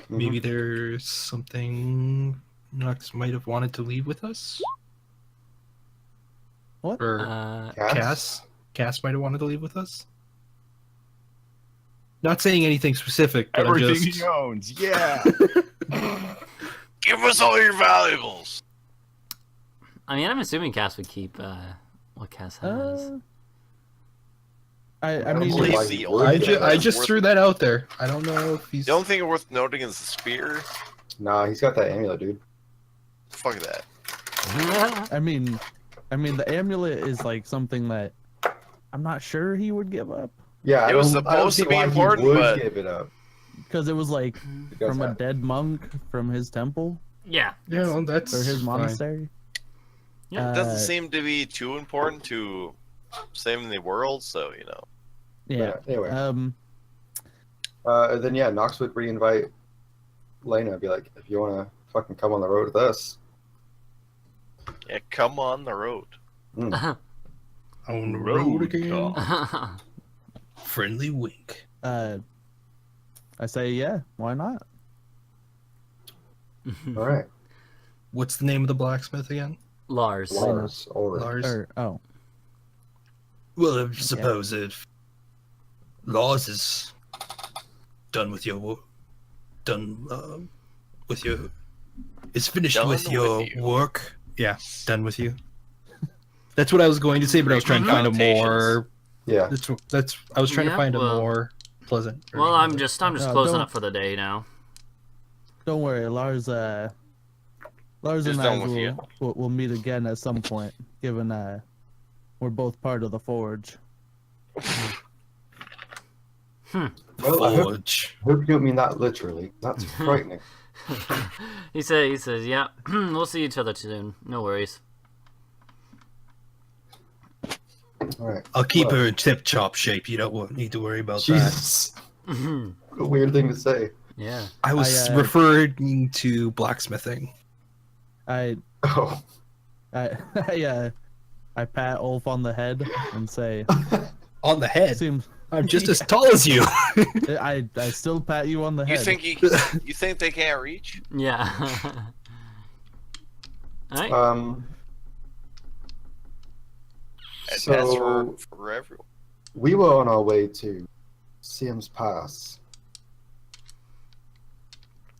Maybe there's something Nux might have wanted to leave with us? What? Or Cass? Cass might have wanted to leave with us? Not saying anything specific, but Everything I'm just... he owns, yeah. Give us all your valuables. I mean, I'm assuming Cass would keep what Cass has. I mean, believe why the he old would. I just worth- threw that out there. I don't know if he's... The only thing worth noting is the spear. Nah, he's got that amulet, dude. Fuck that. I mean, the amulet is like something that I'm not sure he would give up Yeah, It was I don't supposed see to be why important, he would but- give it up. because it was like He does from a have- dead monk from his temple Yeah. Yeah, well, that's or his fine. monastery. Yeah, It doesn't Uh, seem to be too important to saving the world, so you know. Yeah. Anyway, Um. then yeah, Nox would re-invite Layna and be like, if you want to fucking come on the road with us. Yeah, come on the road. On the road again. car. Friendly wink. I say yeah. Why not? All right. What's the name of the blacksmith again? Lars. Lars. Or Lars? Or oh, Well, I suppose if Laws is done with your is finished Done with your with you. work. Yeah, done with you. That's what I was going to say, but I was trying to find a more... yeah. I was trying to Yeah, find a well- more pleasant version Well, of I'm it. just No, closing don't- up for the day now. don't worry, Lars. Lars He's and done I with you. will meet again at some point, given we're both part of the Forge. Well, I hope Forge. you don't mean that literally. That's frightening. He says, yeah, we'll see each other soon. No worries. All right. I'll keep Well, her in tip-top shape. You don't need to worry about that. Jesus. What a weird thing to say. Yeah. I was I, referring to blacksmithing. I Oh. I pat Ulf on the head and say, On the head. "Seems I'm just as tall as you. I still pat you on the You head." think you think they can't reach? Yeah. Alright. And That's so for everyone. we were on our way to Siam's Pass.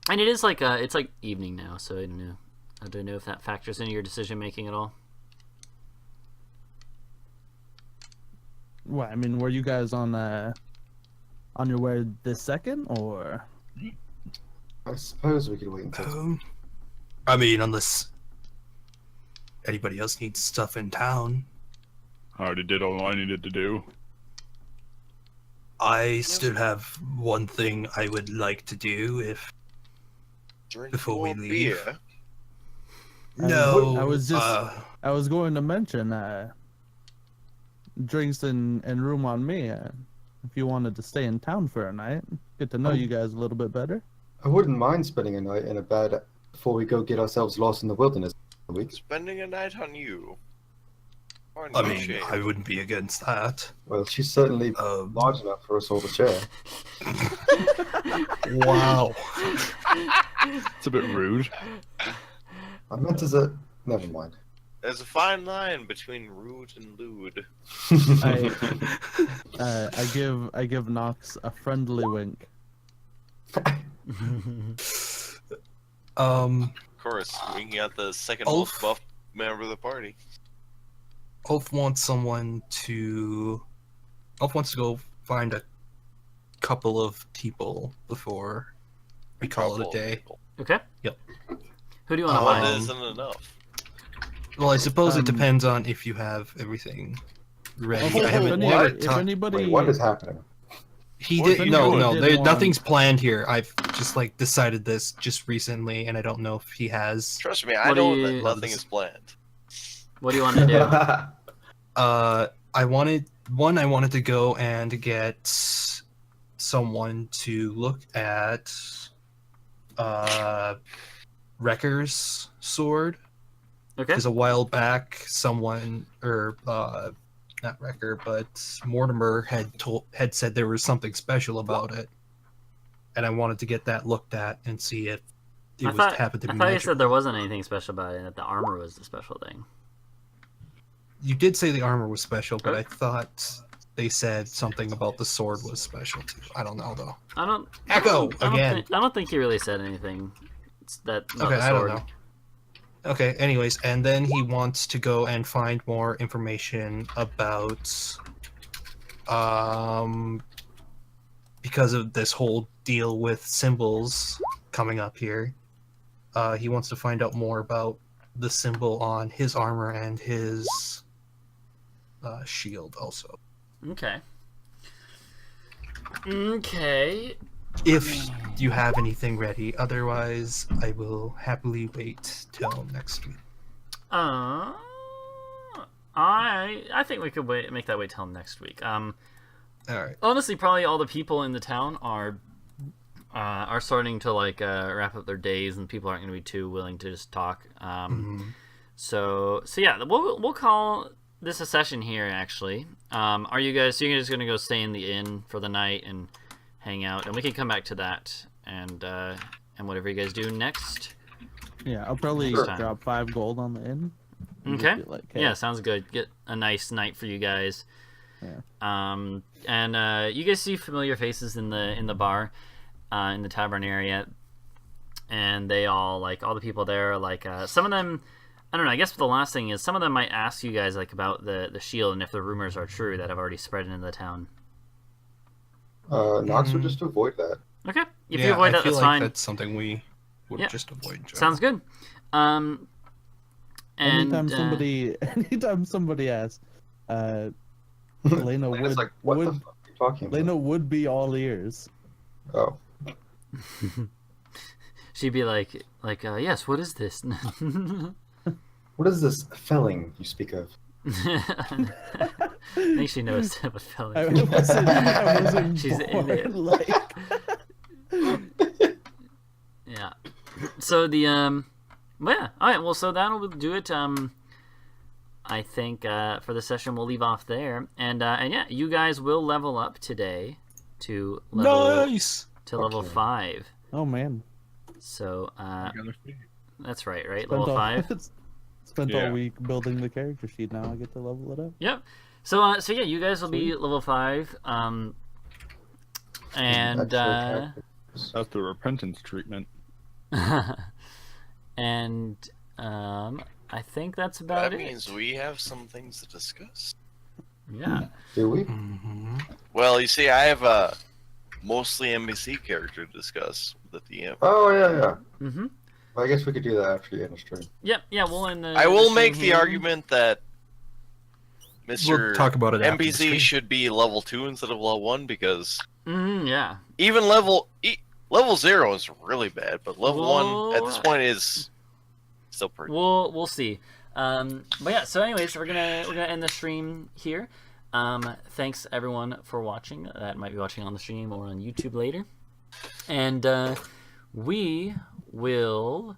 And it is like it's like evening now, so I don't know. I don't know if that factors into your decision making at all. What? I mean, were you guys on your way this second, or I suppose we could wait until. I mean, unless anybody else needs stuff in town. I already did all I needed to do. I still have one thing I would like to do if Drink before we more leave. beer. no. I was just- I was going to mention drinks and room on me. If you wanted to stay in town for a night, get to know you guys a little bit better. I wouldn't mind spending a night in a bed before we go get ourselves lost in the wilderness for a week. Spending a night on you. Aren't I you mean, ashamed? I wouldn't be against that. Well, she's certainly large enough for us all to share. Wow. It's a bit rude. I meant as a. Never mind. There's a fine line between rude and lewd. I give Nox a friendly wink. Of course, winking at the second Ulf? most buff member of the party. Ulf wants to go find a couple of people before we call it a Couple day. people. Okay. Yep. Who do you want to One find? isn't enough. Well, I suppose it Um, depends on if you have everything ready. Also, I haven't if talked- anybody, Wait, what is happening? He What if did you no, do it? no. Didn't want- Nothing's planned here. I've just like decided this just recently, and I don't know if he has. Trust me, I What do know you- that nothing is planned. What do you want to do? I wanted to go and get someone to look at Wrecker's sword. Okay. Because a while back, someone or not Wrecker, but Mortimer had said there was something special about it, and I wanted to get that looked at and see if it happened to be I thought you magical. said there wasn't anything special about it, and that the armor was the special thing. You did say the armor was special, but I thought they said something about the sword was special too. I don't know though. I don't think he really said anything. About Okay, the I don't sword. know. Okay, anyways, and then he wants to go and find more information about because of this whole deal with symbols coming up here. He wants to find out more about the symbol on his armor and his shield also. Okay. Okay. If you have anything ready, otherwise I will happily wait till next week. I think we could make that wait till next week. All right. Honestly, probably all the people in the town are starting to wrap up their days, and people aren't going to be too willing to just talk. So yeah, we'll call this a session here. Actually, are you guys? So you're just going to go stay in the inn for the night and hang out, and we can come back to that and whatever you guys do next. Yeah, I'll probably Sure. drop 5 gold on the inn. and just Okay. be like, hey. Yeah, sounds good. Get a nice night for you guys. Yeah. And you guys see familiar faces in the bar, in the tavern area, and they all all the people there some of them. I don't know. I guess the last thing is some of them might ask you guys about the shield and if the rumors are true that have already spread into the town. Nox would just avoid that. Okay, if you avoid that, I feel that's like fine. that's something we would Yeah. just avoid. in Sounds general. good. And Anytime somebody asks, Layna Lena's would like, what the would fuck are you talking about? Layna would be all ears. Oh. she'd be like, yes, what is this? What is this felling you speak of? I think she knows what felling. I wasn't She's in born, it. like... Yeah. So the well, yeah. All right. Well, so that'll do it. I think for the session we'll leave off there, and yeah, you guys will level up today to level Nice. level Okay. 5. Oh man, So that's right, Spent level all- 5. Spent Yeah. all week building the character sheet. Now I get to level it up. Yep. So so yeah, you guys will be level 5. And Actual characters. That's the repentance treatment. and I think that's about That it. means we have some things to discuss. Yeah. Do we? Mm-hmm. Well, you see, I have a mostly NPC character to discuss with the DM. Oh, yeah. Mm-hmm. I guess we could do that after the end of stream. Yep. Yeah. We'll end the. I will stream make the here. argument that Mr. We'll talk about it after the NPC stream. should be level 2 instead of level 1 because Yeah. even level 0 is really bad, but level 1 at this point is still pretty. We'll see. But yeah. So anyways, we're gonna end the stream here. Thanks everyone for watching. That might be watching on the stream or on YouTube later. And we will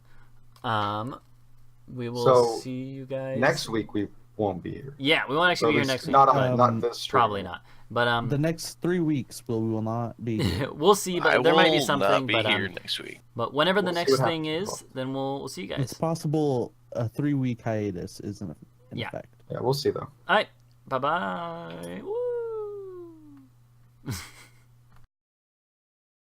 So, see you guys Next week we won't be here. Yeah, we won't actually So be here at next least week. Not but on not this stream. probably not. But The next 3 weeks we will not be here. we'll see. But I there might be will something. not be but here next week. but whenever the We'll see next what thing happens. is, then we'll see you guys. It's possible a 3-week hiatus is in Yeah. effect. Yeah, we'll see though. All right. Bye bye. Woo.